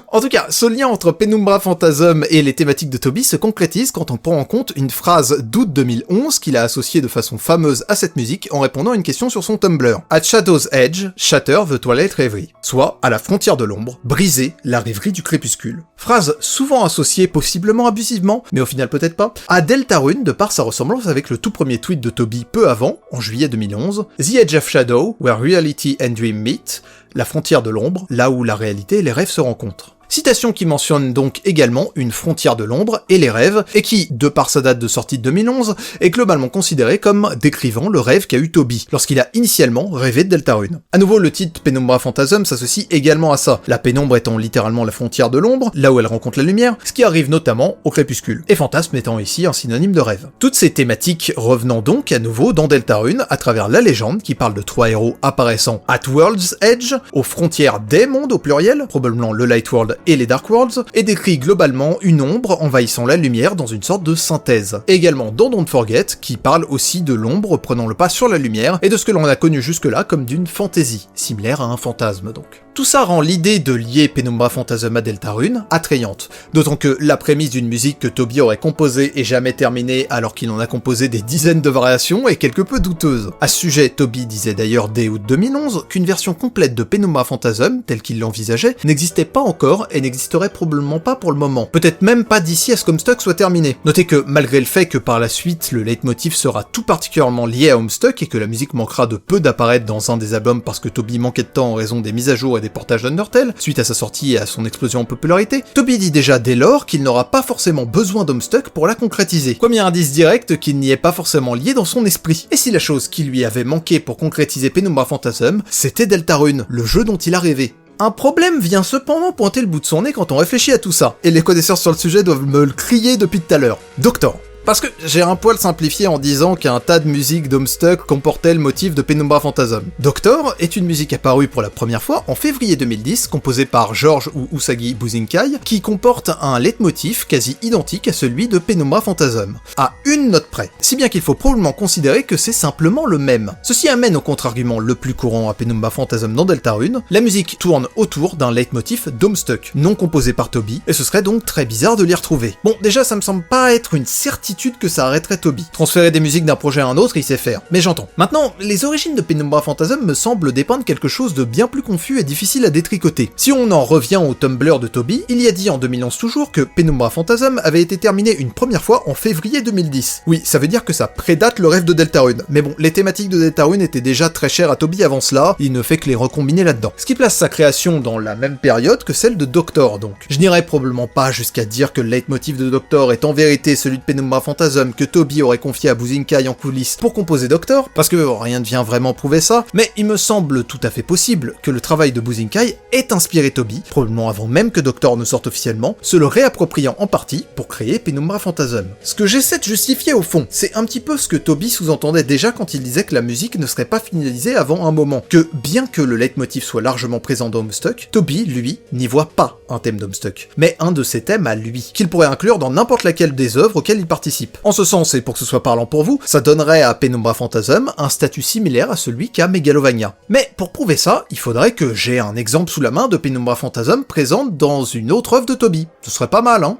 En tout cas, ce lien entre Penumbra Phantasm et les thématiques de Toby se concrétise quand on prend en compte une phrase d'août 2011 qu'il a associée de façon fameuse à cette musique en répondant à une question sur son Tumblr. At Shadow's Edge, shatter the Twilight Reverie. Soit, à la frontière de l'ombre, briser la rêverie du crépuscule. Phrase souvent associée possiblement abusivement, mais au final peut-être pas, à Deltarune de par sa ressemblance avec le tout premier tweet de Toby peu avant, en juillet 2011, The Edge of Shadow, where reality and dream meet, la frontière de l'ombre, là où la réalité et les rêves se rencontrent. Citation qui mentionne donc également une frontière de l'ombre et les rêves, et qui, de par sa date de sortie de 2011, est globalement considérée comme décrivant le rêve qu'a eu Toby, lorsqu'il a initialement rêvé de Deltarune. À nouveau, le titre Penumbra Phantasm s'associe également à ça, la pénombre étant littéralement la frontière de l'ombre, là où elle rencontre la lumière, ce qui arrive notamment au crépuscule, et fantasme étant ici un synonyme de rêve. Toutes ces thématiques revenant donc à nouveau dans Deltarune à travers la légende qui parle de 3 héros apparaissant at World's Edge, aux frontières des mondes au pluriel, probablement le Light World et les Dark Worlds, et décrit globalement une ombre envahissant la lumière dans une sorte de synthèse. Et également dans Don't Forget, qui parle aussi de l'ombre prenant le pas sur la lumière, et de ce que l'on a connu jusque-là comme d'une fantaisie, similaire à un fantasme donc. Tout ça rend l'idée de lier Penumbra Phantasm à Deltarune attrayante, d'autant que la prémisse d'une musique que Toby aurait composée et jamais terminée alors qu'il en a composé des dizaines de variations est quelque peu douteuse. À ce sujet, Toby disait d'ailleurs dès août 2011 qu'une version complète de Penumbra Phantasm, telle qu'il l'envisageait, n'existait pas encore et n'existerait probablement pas pour le moment. Peut-être même pas d'ici à ce qu'Homestuck soit terminé. Notez que malgré le fait que par la suite le leitmotiv sera tout particulièrement lié à Homestuck et que la musique manquera de peu d'apparaître dans un des albums parce que Toby manquait de temps en raison des mises à jour et des portages d'Undertale, suite à sa sortie et à son explosion en popularité, Toby dit déjà dès lors qu'il n'aura pas forcément besoin d'Homestuck pour la concrétiser. Premier indice direct qu'il n'y est pas forcément lié dans son esprit. Et si la chose qui lui avait manqué pour concrétiser Penumbra Phantasm, c'était Deltarune, le jeu dont il a rêvé. Un problème vient cependant pointer le bout de son nez quand on réfléchit à tout ça, et les connaisseurs sur le sujet doivent me le crier depuis tout à l'heure. Doctor. Parce que j'ai un poil simplifié en disant qu'un tas de musiques d'Homestuck comportait le motif de Penumbra Phantasm. Doctor est une musique apparue pour la première fois en février 2010, composée par George ou Usagi Buzinkai, qui comporte un leitmotiv quasi identique à celui de Penumbra Phantasm, à une note près, si bien qu'il faut probablement considérer que c'est simplement le même. Ceci amène au contre-argument le plus courant à Penumbra Phantasm dans Deltarune, la musique tourne autour d'un leitmotiv d'Homestuck, non composé par Toby, et ce serait donc très bizarre de l'y retrouver. Bon, déjà ça me semble pas être une certitude que ça arrêterait Toby. Transférer des musiques d'un projet à un autre, il sait faire. Mais j'entends. Maintenant, les origines de Penumbra Phantasm me semblent dépeindre quelque chose de bien plus confus et difficile à détricoter. Si on en revient au Tumblr de Toby, il y a dit en 2011 toujours que Penumbra Phantasm avait été terminé une première fois en février 2010. Oui, ça veut dire que ça prédate le rêve de Deltarune. Mais bon, les thématiques de Deltarune étaient déjà très chères à Toby avant cela, il ne fait que les recombiner là-dedans. Ce qui place sa création dans la même période que celle de Doctor donc. Je n'irai probablement pas jusqu'à dire que le leitmotiv de Doctor est en vérité celui de Penumbra Penumbra Phantasm que Toby aurait confié à Buzinkai en coulisses pour composer Doctor, parce que rien ne vient vraiment prouver ça, mais il me semble tout à fait possible que le travail de Buzinkai ait inspiré Toby, probablement avant même que Doctor ne sorte officiellement, se le réappropriant en partie pour créer Penumbra Phantasm. Ce que j'essaie de justifier au fond, c'est un petit peu ce que Toby sous-entendait déjà quand il disait que la musique ne serait pas finalisée avant un moment, que bien que le leitmotiv soit largement présent dans Homestuck, Toby, lui, n'y voit pas un thème d'Homestuck, mais un de ses thèmes à lui, qu'il pourrait inclure dans n'importe laquelle des œuvres auxquelles il participe. En ce sens, et pour que ce soit parlant pour vous, ça donnerait à Penumbra Phantasm un statut similaire à celui qu'a Megalovania. Mais pour prouver ça, il faudrait que j'ai un exemple sous la main de Penumbra Phantasm présente dans une autre œuvre de Toby. Ce serait pas mal, hein?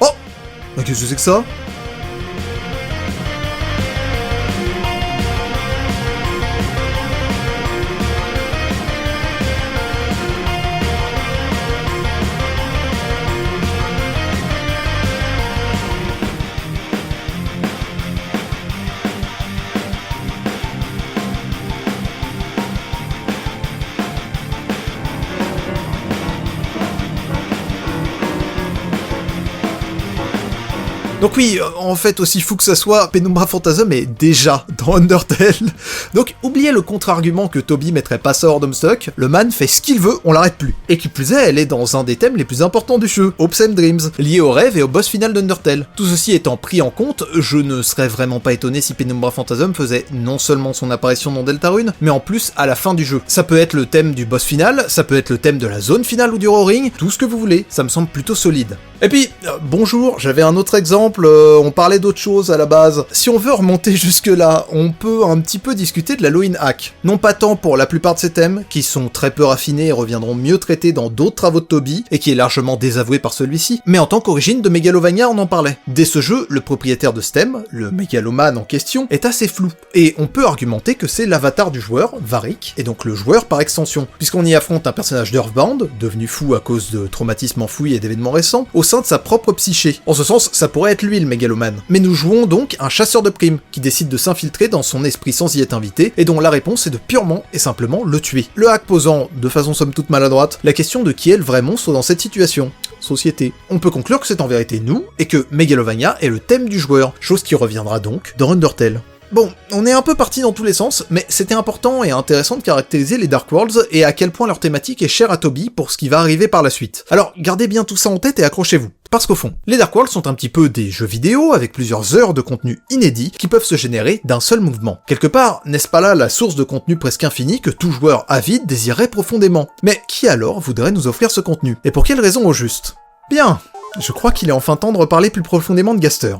Oh! Mais qu'est-ce que c'est que ça? Donc oui, en fait, aussi fou que ça soit, Penumbra Phantasm est déjà dans Undertale. Donc oubliez le contre-argument que Toby mettrait pas ça hors d'Homestuck, le man fait ce qu'il veut, on l'arrête plus. Et qui plus est, elle est dans un des thèmes les plus importants du jeu, Hopes and Dreams, lié au rêve et au boss final d'Undertale. Tout ceci étant pris en compte, je ne serais vraiment pas étonné si Penumbra Phantasm faisait non seulement son apparition dans Deltarune, mais en plus à la fin du jeu. Ça peut être le thème du boss final, ça peut être le thème de la zone finale ou du roaring, tout ce que vous voulez, ça me semble plutôt solide. Et puis, bonjour, j'avais un autre exemple, on parlait d'autre chose à la base. Si on veut remonter jusque-là, on peut un petit peu discuter de l'Halloween Hack. Non pas tant pour la plupart de ces thèmes, qui sont très peu raffinés et reviendront mieux traités dans d'autres travaux de Toby, et qui est largement désavoué par celui-ci, mais en tant qu'origine de Megalovania, on en parlait. Dès ce jeu, le propriétaire de ce thème, le mégalomane en question, est assez flou, et on peut argumenter que c'est l'avatar du joueur, Varric, et donc le joueur par extension, puisqu'on y affronte un personnage d'Earthbound, devenu fou à cause de traumatismes enfouis et d'événements récents, au sein de sa propre psyché. En ce sens, ça pourrait être lui le mégalomane. Mais nous jouons donc un chasseur de primes, qui décide de s'infiltrer dans son esprit sans y être invité, et dont la réponse est de purement et simplement le tuer. Le hack posant, de façon somme toute maladroite, la question de qui est le vrai monstre dans cette situation. Société. On peut conclure que c'est en vérité nous, et que Megalovania est le thème du joueur, chose qui reviendra donc dans Undertale. Bon, on est un peu parti dans tous les sens, mais c'était important et intéressant de caractériser les Dark Worlds et à quel point leur thématique est chère à Toby pour ce qui va arriver par la suite. Alors, gardez bien tout ça en tête et accrochez-vous. Parce qu'au fond, les Dark Worlds sont un petit peu des jeux vidéo avec plusieurs heures de contenu inédit qui peuvent se générer d'un seul mouvement. Quelque part, n'est-ce pas là la source de contenu presque infini que tout joueur avide désirait profondément? Mais qui alors voudrait nous offrir ce contenu? Et pour quelle raison au juste? Bien, je crois qu'il est enfin temps de reparler plus profondément de Gaster.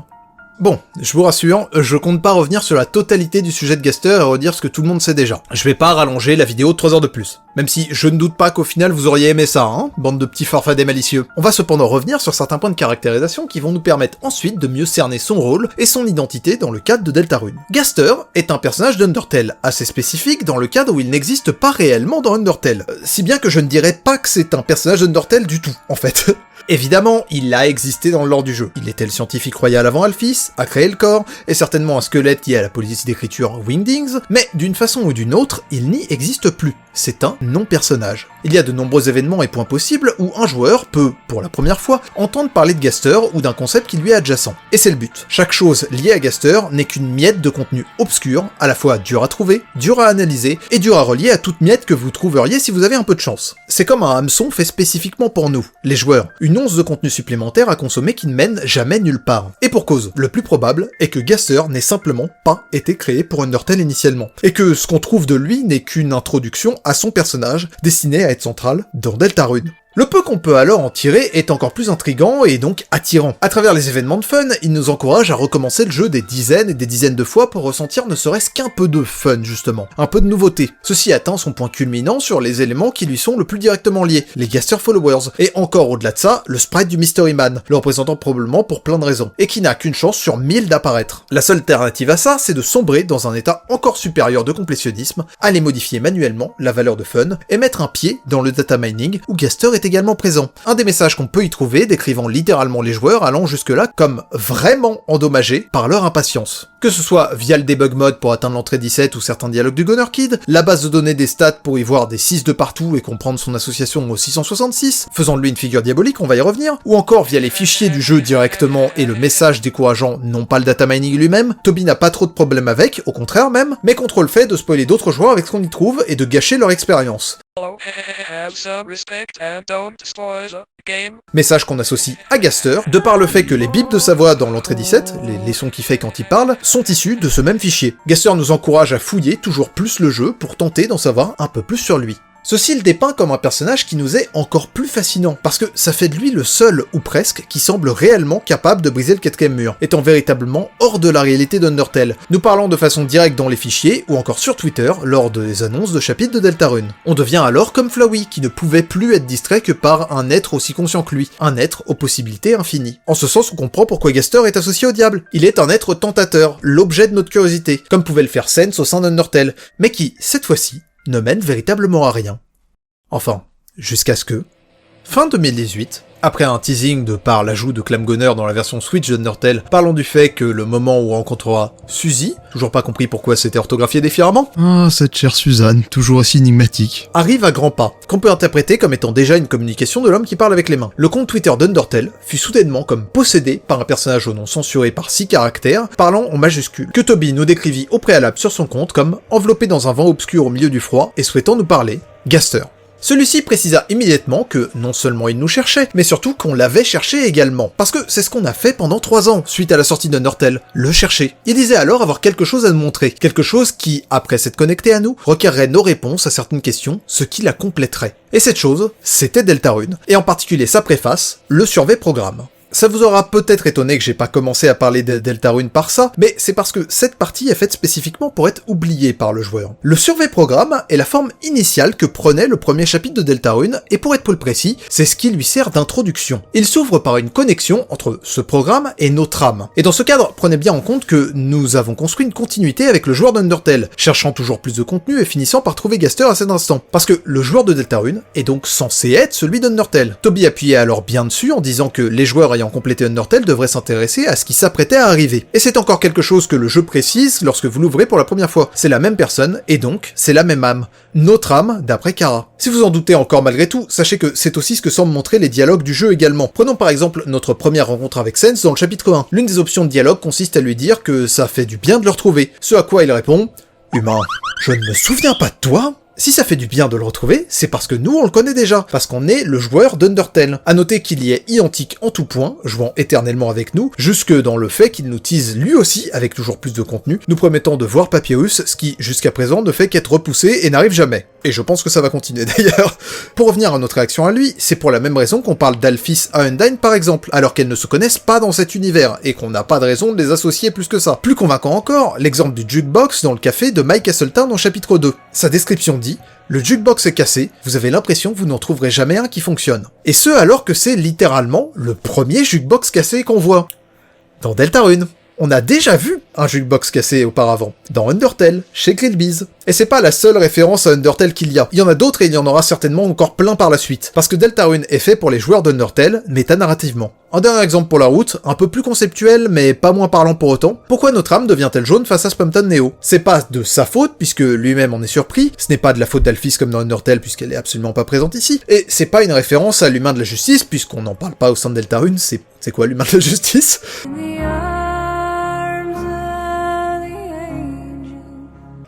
Bon, je vous rassure, je compte pas revenir sur la totalité du sujet de Gaster et redire ce que tout le monde sait déjà. Je vais pas rallonger la vidéo de 3 heures de plus. Même si je ne doute pas qu'au final vous auriez aimé ça, hein, bande de petits farfadets malicieux. On va cependant revenir sur certains points de caractérisation qui vont nous permettre ensuite de mieux cerner son rôle et son identité dans le cadre de Deltarune. Gaster est un personnage d'Undertale, assez spécifique dans le cadre où il n'existe pas réellement dans Undertale. Si bien que je ne dirais pas que c'est un personnage d'Undertale du tout, en fait. Évidemment, il a existé dans le lore du jeu. Il était le scientifique royal avant Alphys, a créé le corps, et certainement un squelette lié à la police d'écriture Wingdings, mais d'une façon ou d'une autre, il n'y existe plus. C'est un non-personnage. Il y a de nombreux événements et points possibles où un joueur peut, pour la première fois, entendre parler de Gaster ou d'un concept qui lui est adjacent. Et c'est le but. Chaque chose liée à Gaster n'est qu'une miette de contenu obscur, à la fois dur à trouver, dur à analyser, et dur à relier à toute miette que vous trouveriez si vous avez un peu de chance. C'est comme un hameçon fait spécifiquement pour nous, les joueurs. Une once de contenu supplémentaire à consommer qui ne mène jamais nulle part. Et pour cause, le plus probable est que Gaster n'ait simplement pas été créé pour Undertale initialement, et que ce qu'on trouve de lui n'est qu'une introduction à son personnage, destiné à être central dans Deltarune. Le peu qu'on peut alors en tirer est encore plus intriguant et donc attirant. À travers les événements de fun, il nous encourage à recommencer le jeu des dizaines et des dizaines de fois pour ressentir ne serait-ce qu'un peu de fun justement, un peu de nouveauté. Ceci atteint son point culminant sur les éléments qui lui sont le plus directement liés, les Gaster Followers, et encore au-delà de ça, le sprite du Mystery Man, le représentant probablement pour plein de raisons, et qui n'a qu'une chance sur 1000 d'apparaître. La seule alternative à ça, c'est de sombrer dans un état encore supérieur de complétionnisme, aller modifier manuellement la valeur de fun, et mettre un pied dans le data mining où Gaster est également présent. Un des messages qu'on peut y trouver décrivant littéralement les joueurs allant jusque-là comme vraiment endommagés par leur impatience. Que ce soit via le debug mode pour atteindre l'entrée 17 ou certains dialogues du Gunner Kid, la base de données des stats pour y voir des 6 de partout et comprendre son association au 666, faisant de lui une figure diabolique, on va y revenir, ou encore via les fichiers du jeu directement et le message décourageant non pas le data mining lui-même, Toby n'a pas trop de problème avec, au contraire même, mais contre le fait de spoiler d'autres joueurs avec ce qu'on y trouve et de gâcher leur expérience. Have some respect and don't spoil the game. Message qu'on associe à Gaster, de par le fait que les bips de sa voix dans l'entrée 17, les sons qu'il fait quand il parle, sont issus de ce même fichier. Gaster nous encourage à fouiller toujours plus le jeu pour tenter d'en savoir un peu plus sur lui. Ceci le dépeint comme un personnage qui nous est encore plus fascinant, parce que ça fait de lui le seul, ou presque, qui semble réellement capable de briser le 4ème mur, étant véritablement hors de la réalité d'Undertale, nous parlant de façon directe dans les fichiers, ou encore sur Twitter, lors des annonces de chapitres de Deltarune. On devient alors comme Flowey, qui ne pouvait plus être distrait que par un être aussi conscient que lui, un être aux possibilités infinies. En ce sens, on comprend pourquoi Gaster est associé au diable. Il est un être tentateur, l'objet de notre curiosité, comme pouvait le faire Sense au sein d'Undertale, mais qui, cette fois-ci, ne mène véritablement à rien. Enfin, jusqu'à ce que... Fin 2018, après un teasing de par l'ajout de Clamgunner dans la version Switch d'Undertale, parlant du fait que le moment où on rencontrera Suzy, toujours pas compris pourquoi c'était orthographié différemment, Ah, cette chère Suzanne, toujours aussi énigmatique. arrive à grands pas, qu'on peut interpréter comme étant déjà une communication de l'homme qui parle avec les mains. Le compte Twitter d'Undertale fut soudainement comme possédé par un personnage au nom censuré par 6 caractères, parlant en majuscules, que Toby nous décrivit au préalable sur son compte comme enveloppé dans un vent obscur au milieu du froid et souhaitant nous parler, Gaster. Celui-ci précisa immédiatement que non seulement il nous cherchait, mais surtout qu'on l'avait cherché également. Parce que c'est ce qu'on a fait pendant 3 ans, suite à la sortie d'Undertale, le chercher. Il disait alors avoir quelque chose à nous montrer, quelque chose qui, après s'être connecté à nous, requerrait nos réponses à certaines questions, ce qui la compléterait. Et cette chose, c'était Deltarune, et en particulier sa préface, le survey programme. Ça vous aura peut-être étonné que j'ai pas commencé à parler de Deltarune par ça, mais c'est parce que cette partie est faite spécifiquement pour être oubliée par le joueur. Le survey programme est la forme initiale que prenait le premier chapitre de Deltarune, et pour être plus précis, c'est ce qui lui sert d'introduction. Il s'ouvre par une connexion entre ce programme et notre âme. Et dans ce cadre, prenez bien en compte que nous avons construit une continuité avec le joueur d'Undertale, cherchant toujours plus de contenu et finissant par trouver Gaster à cet instant. Parce que le joueur de Deltarune est donc censé être celui d'Undertale. Toby appuyait alors bien dessus en disant que les joueurs ayant complété Undertale devrait s'intéresser à ce qui s'apprêtait à arriver. Et c'est encore quelque chose que le jeu précise lorsque vous l'ouvrez pour la première fois. C'est la même personne, et donc, c'est la même âme. Notre âme, d'après Kara. Si vous en doutez encore malgré tout, sachez que c'est aussi ce que semblent montrer les dialogues du jeu également. Prenons par exemple notre première rencontre avec Sense dans le chapitre 1. L'une des options de dialogue consiste à lui dire que ça fait du bien de le retrouver. Ce à quoi il répond « Humain, je ne me souviens pas de toi ?» Si ça fait du bien de le retrouver, c'est parce que nous on le connaît déjà, parce qu'on est le joueur d'Undertale. À noter qu'il y est identique en tout point, jouant éternellement avec nous, jusque dans le fait qu'il nous tease lui aussi avec toujours plus de contenu, nous promettant de voir Papyrus, ce qui jusqu'à présent ne fait qu'être repoussé et n'arrive jamais. Et je pense que ça va continuer d'ailleurs. Pour revenir à notre réaction à lui, c'est pour la même raison qu'on parle d'Alphys à Undyne par exemple, alors qu'elles ne se connaissent pas dans cet univers, et qu'on n'a pas de raison de les associer plus que ça. Plus convaincant encore, l'exemple du jukebox dans le café de Mike Hasseltine dans chapitre 2. Sa description dit « Le jukebox est cassé, vous avez l'impression que vous n'en trouverez jamais un qui fonctionne. » Et ce alors que c'est littéralement le premier jukebox cassé qu'on voit. Dans Deltarune. On a déjà vu un jukebox cassé auparavant, dans Undertale, chez Grillbiz. Et c'est pas la seule référence à Undertale qu'il y a. Il y en a d'autres et il y en aura certainement encore plein par la suite, parce que Deltarune est fait pour les joueurs d'Undertale, métanarrativement. Un dernier exemple pour la route, un peu plus conceptuel, mais pas moins parlant pour autant. Pourquoi notre âme devient-elle jaune face à Spamton Neo? C'est pas de sa faute, puisque lui-même en est surpris, ce n'est pas de la faute d'Alphys comme dans Undertale, puisqu'elle est absolument pas présente ici, et c'est pas une référence à l'humain de la justice, puisqu'on n'en parle pas au sein de Deltarune, c'est quoi l'humain de la justice?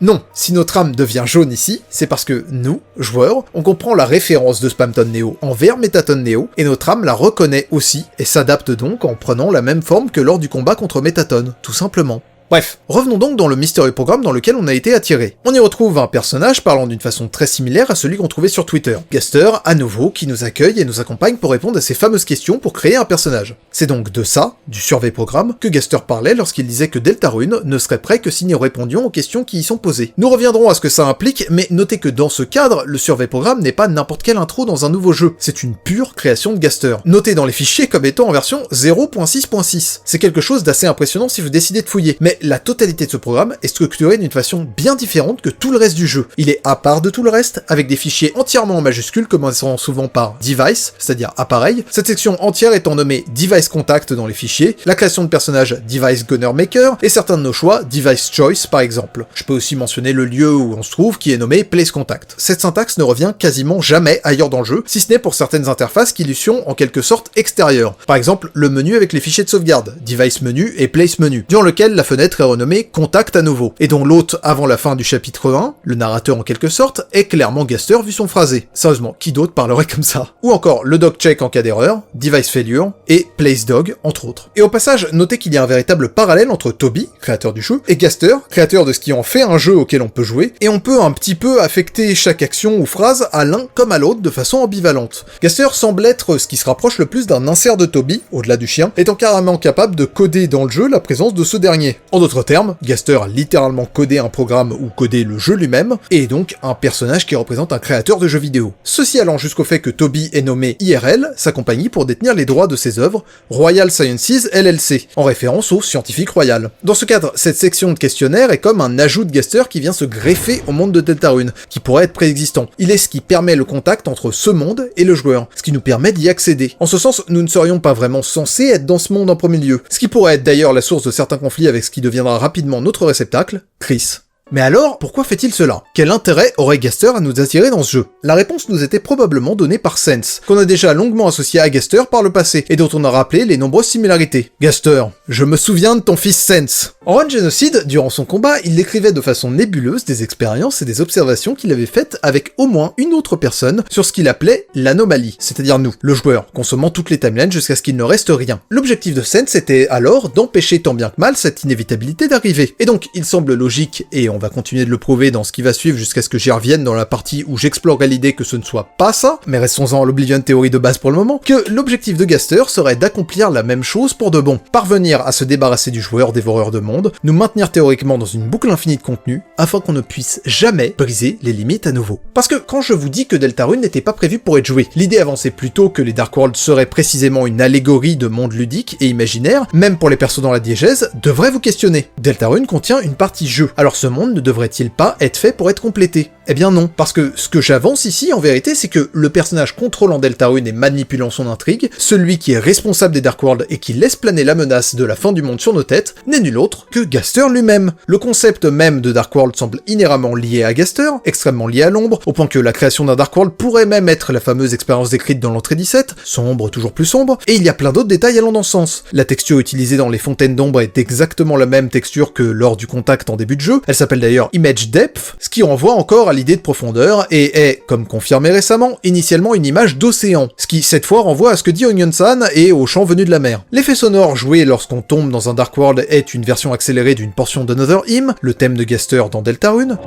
Non, si notre âme devient jaune ici, c'est parce que nous, joueurs, on comprend la référence de Spamton Neo envers Metaton Neo, et notre âme la reconnaît aussi, et s'adapte donc en prenant la même forme que lors du combat contre Metaton, tout simplement. Bref, revenons donc dans le mystérieux programme dans lequel on a été attiré. On y retrouve un personnage parlant d'une façon très similaire à celui qu'on trouvait sur Twitter. Gaster, à nouveau, qui nous accueille et nous accompagne pour répondre à ces fameuses questions pour créer un personnage. C'est donc de ça, du survey programme, que Gaster parlait lorsqu'il disait que Deltarune ne serait prêt que si nous répondions aux questions qui y sont posées. Nous reviendrons à ce que ça implique, mais notez que dans ce cadre, le survey programme n'est pas n'importe quelle intro dans un nouveau jeu. C'est une pure création de Gaster, notée dans les fichiers comme étant en version 0.6.6. C'est quelque chose d'assez impressionnant si vous décidez de fouiller, mais la totalité de ce programme est structurée d'une façon bien différente que tout le reste du jeu. Il est à part de tout le reste, avec des fichiers entièrement en majuscules commençant souvent par device, c'est-à-dire appareil, cette section entière étant nommée device contact dans les fichiers, la création de personnages device gunner maker, et certains de nos choix device choice par exemple. Je peux aussi mentionner le lieu où on se trouve qui est nommé place contact. Cette syntaxe ne revient quasiment jamais ailleurs dans le jeu, si ce n'est pour certaines interfaces qui lui sont en quelque sorte extérieures. Par exemple, le menu avec les fichiers de sauvegarde, device menu et place menu, durant lequel la fenêtre est renommée contact à nouveau, et dont l'hôte avant la fin du chapitre 1, le narrateur en quelque sorte, est clairement Gaster vu son phrasé. Sérieusement, qui d'autre parlerait comme ça? Ou encore le dog check en cas d'erreur, device failure, et place dog, entre autres. Et au passage, notez qu'il y a un véritable parallèle entre Toby, créateur du jeu, et Gaster, créateur de ce qui en fait un jeu auquel on peut jouer, et on peut un petit peu affecter chaque action ou phrase à l'un comme à l'autre de façon ambivalente. Gaster semble être ce qui se rapproche le plus d'un insert de Toby, au-delà du chien, étant carrément capable de coder dans le jeu la présence de ce dernier. En d'autres termes, Gaster a littéralement codé un programme ou codé le jeu lui-même, et est donc un personnage qui représente un créateur de jeux vidéo. Ceci allant jusqu'au fait que Toby est nommé IRL, sa compagnie pour détenir les droits de ses œuvres, Royal Sciences LLC, en référence au scientifique royal. Dans ce cadre, cette section de questionnaire est comme un ajout de Gaster qui vient se greffer au monde de Deltarune, qui pourrait être préexistant. Il est ce qui permet le contact entre ce monde et le joueur, ce qui nous permet d'y accéder. En ce sens, nous ne serions pas vraiment censés être dans ce monde en premier lieu, ce qui pourrait être d'ailleurs la source de certains conflits avec ce qui deviendra rapidement notre réceptacle, Chris. Mais alors, pourquoi fait-il cela? Quel intérêt aurait Gaster à nous attirer dans ce jeu? La réponse nous était probablement donnée par Sense, qu'on a déjà longuement associé à Gaster par le passé, et dont on a rappelé les nombreuses similarités. Gaster, je me souviens de ton fils Sense. En Run Genocide, durant son combat, il décrivait de façon nébuleuse des expériences et des observations qu'il avait faites avec au moins une autre personne sur ce qu'il appelait l'anomalie, c'est-à-dire nous, le joueur, consommant toutes les timelines jusqu'à ce qu'il ne reste rien. L'objectif de Sense était alors d'empêcher tant bien que mal cette inévitabilité d'arriver. Et donc, il semble logique, et on va continuer de le prouver dans ce qui va suivre jusqu'à ce que j'y revienne dans la partie où j'explorerai l'idée que ce ne soit pas ça, mais restons-en à l'Oblivion théorie de base pour le moment, que l'objectif de Gaster serait d'accomplir la même chose pour de bon. Parvenir à se débarrasser du joueur dévoreur de monde, nous maintenir théoriquement dans une boucle infinie de contenu, afin qu'on ne puisse jamais briser les limites à nouveau. Parce que quand je vous dis que Deltarune n'était pas prévu pour être joué, l'idée avançait plutôt que les Dark Worlds seraient précisément une allégorie de monde ludique et imaginaire, même pour les persos dans la diégèse, devrait vous questionner. Deltarune contient une partie jeu, alors ce monde ne devrait-il pas être fait pour être complété? Eh bien non, parce que ce que j'avance ici en vérité c'est que le personnage contrôlant Deltarune et manipulant son intrigue, celui qui est responsable des Dark Worlds et qui laisse planer la menace de la fin du monde sur nos têtes, n'est nul autre que Gaster lui-même. Le concept même de Dark World semble inhéremment lié à Gaster, extrêmement lié à l'ombre, au point que la création d'un Dark World pourrait même être la fameuse expérience décrite dans l'entrée 17, sombre, toujours plus sombre, et il y a plein d'autres détails allant dans ce sens. La texture utilisée dans les fontaines d'ombre est exactement la même texture que lors du contact en début de jeu, elle s'appelle d'ailleurs Image Depth, ce qui renvoie encore à l'idée de profondeur, et est, comme confirmé récemment, initialement une image d'océan, ce qui cette fois renvoie à ce que dit Onion-san et au chant venu de la mer. L'effet sonore joué lorsqu'on tombe dans un Dark World est une version accélérée d'une portion d'Another Hymn, le thème de Gaster dans Deltarune.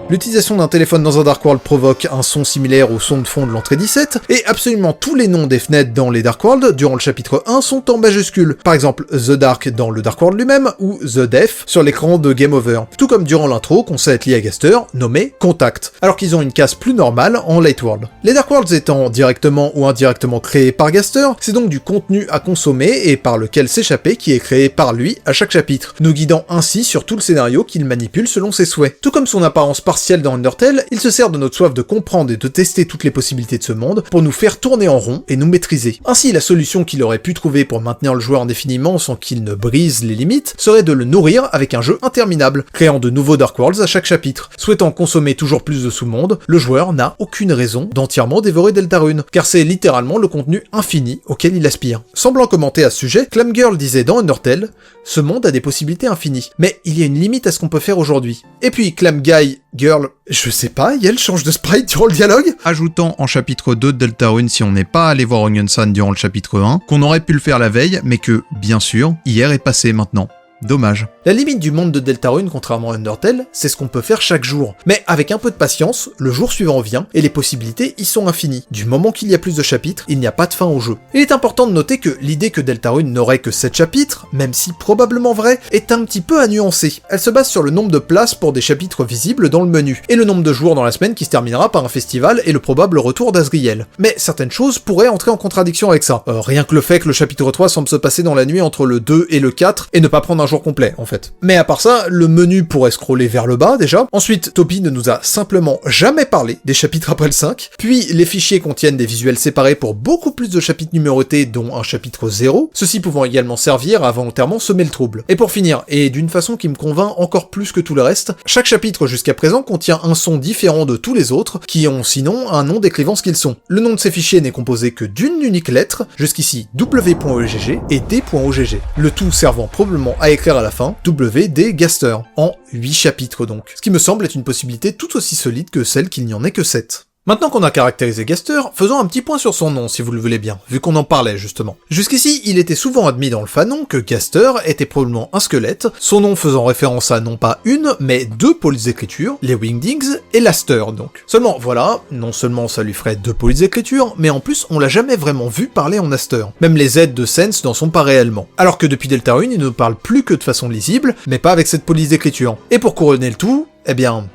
L'utilisation d'un téléphone dans un Dark World provoque un son similaire au son de fond de l'entrée 17, et absolument tous les noms des fenêtres dans les Dark World durant le chapitre 1 sont en majuscules, par exemple The Dark dans le Dark World lui-même, ou The Def sur l'écran de Game Over, tout comme durant l'intro qu'on sait être lié à Gaster, nommé Contact, alors qu'ils ont une case plus normale en Light World. Les Dark Worlds étant directement ou indirectement créés par Gaster, c'est donc du contenu à consommer et par lequel s'échapper qui est créé par lui à chaque chapitre, nous guidant ainsi sur tout le scénario qu'il manipule selon ses souhaits. Tout comme son apparence partielle dans Undertale, il se sert de notre soif de comprendre et de tester toutes les possibilités de ce monde pour nous faire tourner en rond et nous maîtriser. Ainsi, la solution qu'il aurait pu trouver pour maintenir le joueur indéfiniment sans qu'il ne brise les limites serait de le nourrir avec un jeu interminable, créant de nouveaux Dark Worlds à chaque chapitre. Souhaitant consommer toujours plus de sous-monde, le joueur n'a aucune raison d'entièrement dévorer Deltarune, car c'est littéralement le contenu infini auquel il aspire. Semblant commenter à ce sujet, Clamgirl disait dans Undertale « Ce monde a des possibilités infinies, mais il y a une limite à ce qu'on peut faire aujourd'hui. » Et puis Clamguy Girl, je sais pas, elle change de sprite durant le dialogue, ajoutant en chapitre 2 de Deltarune, si on n'est pas allé voir Onion-san durant le chapitre 1, qu'on aurait pu le faire la veille, mais que, bien sûr, hier est passé maintenant. Dommage. La limite du monde de Deltarune, contrairement à Undertale, c'est ce qu'on peut faire chaque jour. Mais avec un peu de patience, le jour suivant vient, et les possibilités y sont infinies. Du moment qu'il y a plus de chapitres, il n'y a pas de fin au jeu. Il est important de noter que l'idée que Deltarune n'aurait que 7 chapitres, même si probablement vrai, est un petit peu à nuancer. Elle se base sur le nombre de places pour des chapitres visibles dans le menu, et le nombre de jours dans la semaine qui se terminera par un festival et le probable retour d'Asriel. Mais certaines choses pourraient entrer en contradiction avec ça. Rien que le fait que le chapitre 3 semble se passer dans la nuit entre le 2 et le 4, et ne pas prendre un jour jour complet, en fait. Mais à part ça, le menu pourrait scroller vers le bas, déjà. Ensuite, Toby ne nous a simplement jamais parlé des chapitres après le 5. Puis, les fichiers contiennent des visuels séparés pour beaucoup plus de chapitres numérotés, dont un chapitre 0, ceci pouvant également servir à volontairement semer le trouble. Et pour finir, et d'une façon qui me convainc encore plus que tout le reste, chaque chapitre jusqu'à présent contient un son différent de tous les autres, qui ont sinon un nom décrivant ce qu'ils sont. Le nom de ces fichiers n'est composé que d'une unique lettre, jusqu'ici w.ogg et d.ogg, le tout servant probablement à écrire à la fin WD Gaster, en 8 chapitres donc, ce qui me semble être une possibilité tout aussi solide que celle qu'il n'y en ait que 7. Maintenant qu'on a caractérisé Gaster, faisons un petit point sur son nom si vous le voulez bien, vu qu'on en parlait justement. Jusqu'ici, il était souvent admis dans le fanon que Gaster était probablement un squelette, son nom faisant référence à non pas une, mais 2 polices d'écriture, les Wingdings et l'Aster donc. Seulement voilà, non seulement ça lui ferait 2 polices d'écriture, mais en plus on l'a jamais vraiment vu parler en Aster. Même les aides de Sense n'en sont pas réellement. Alors que depuis Deltarune, il ne parle plus que de façon lisible, mais pas avec cette police d'écriture. Et pour couronner le tout, eh bien...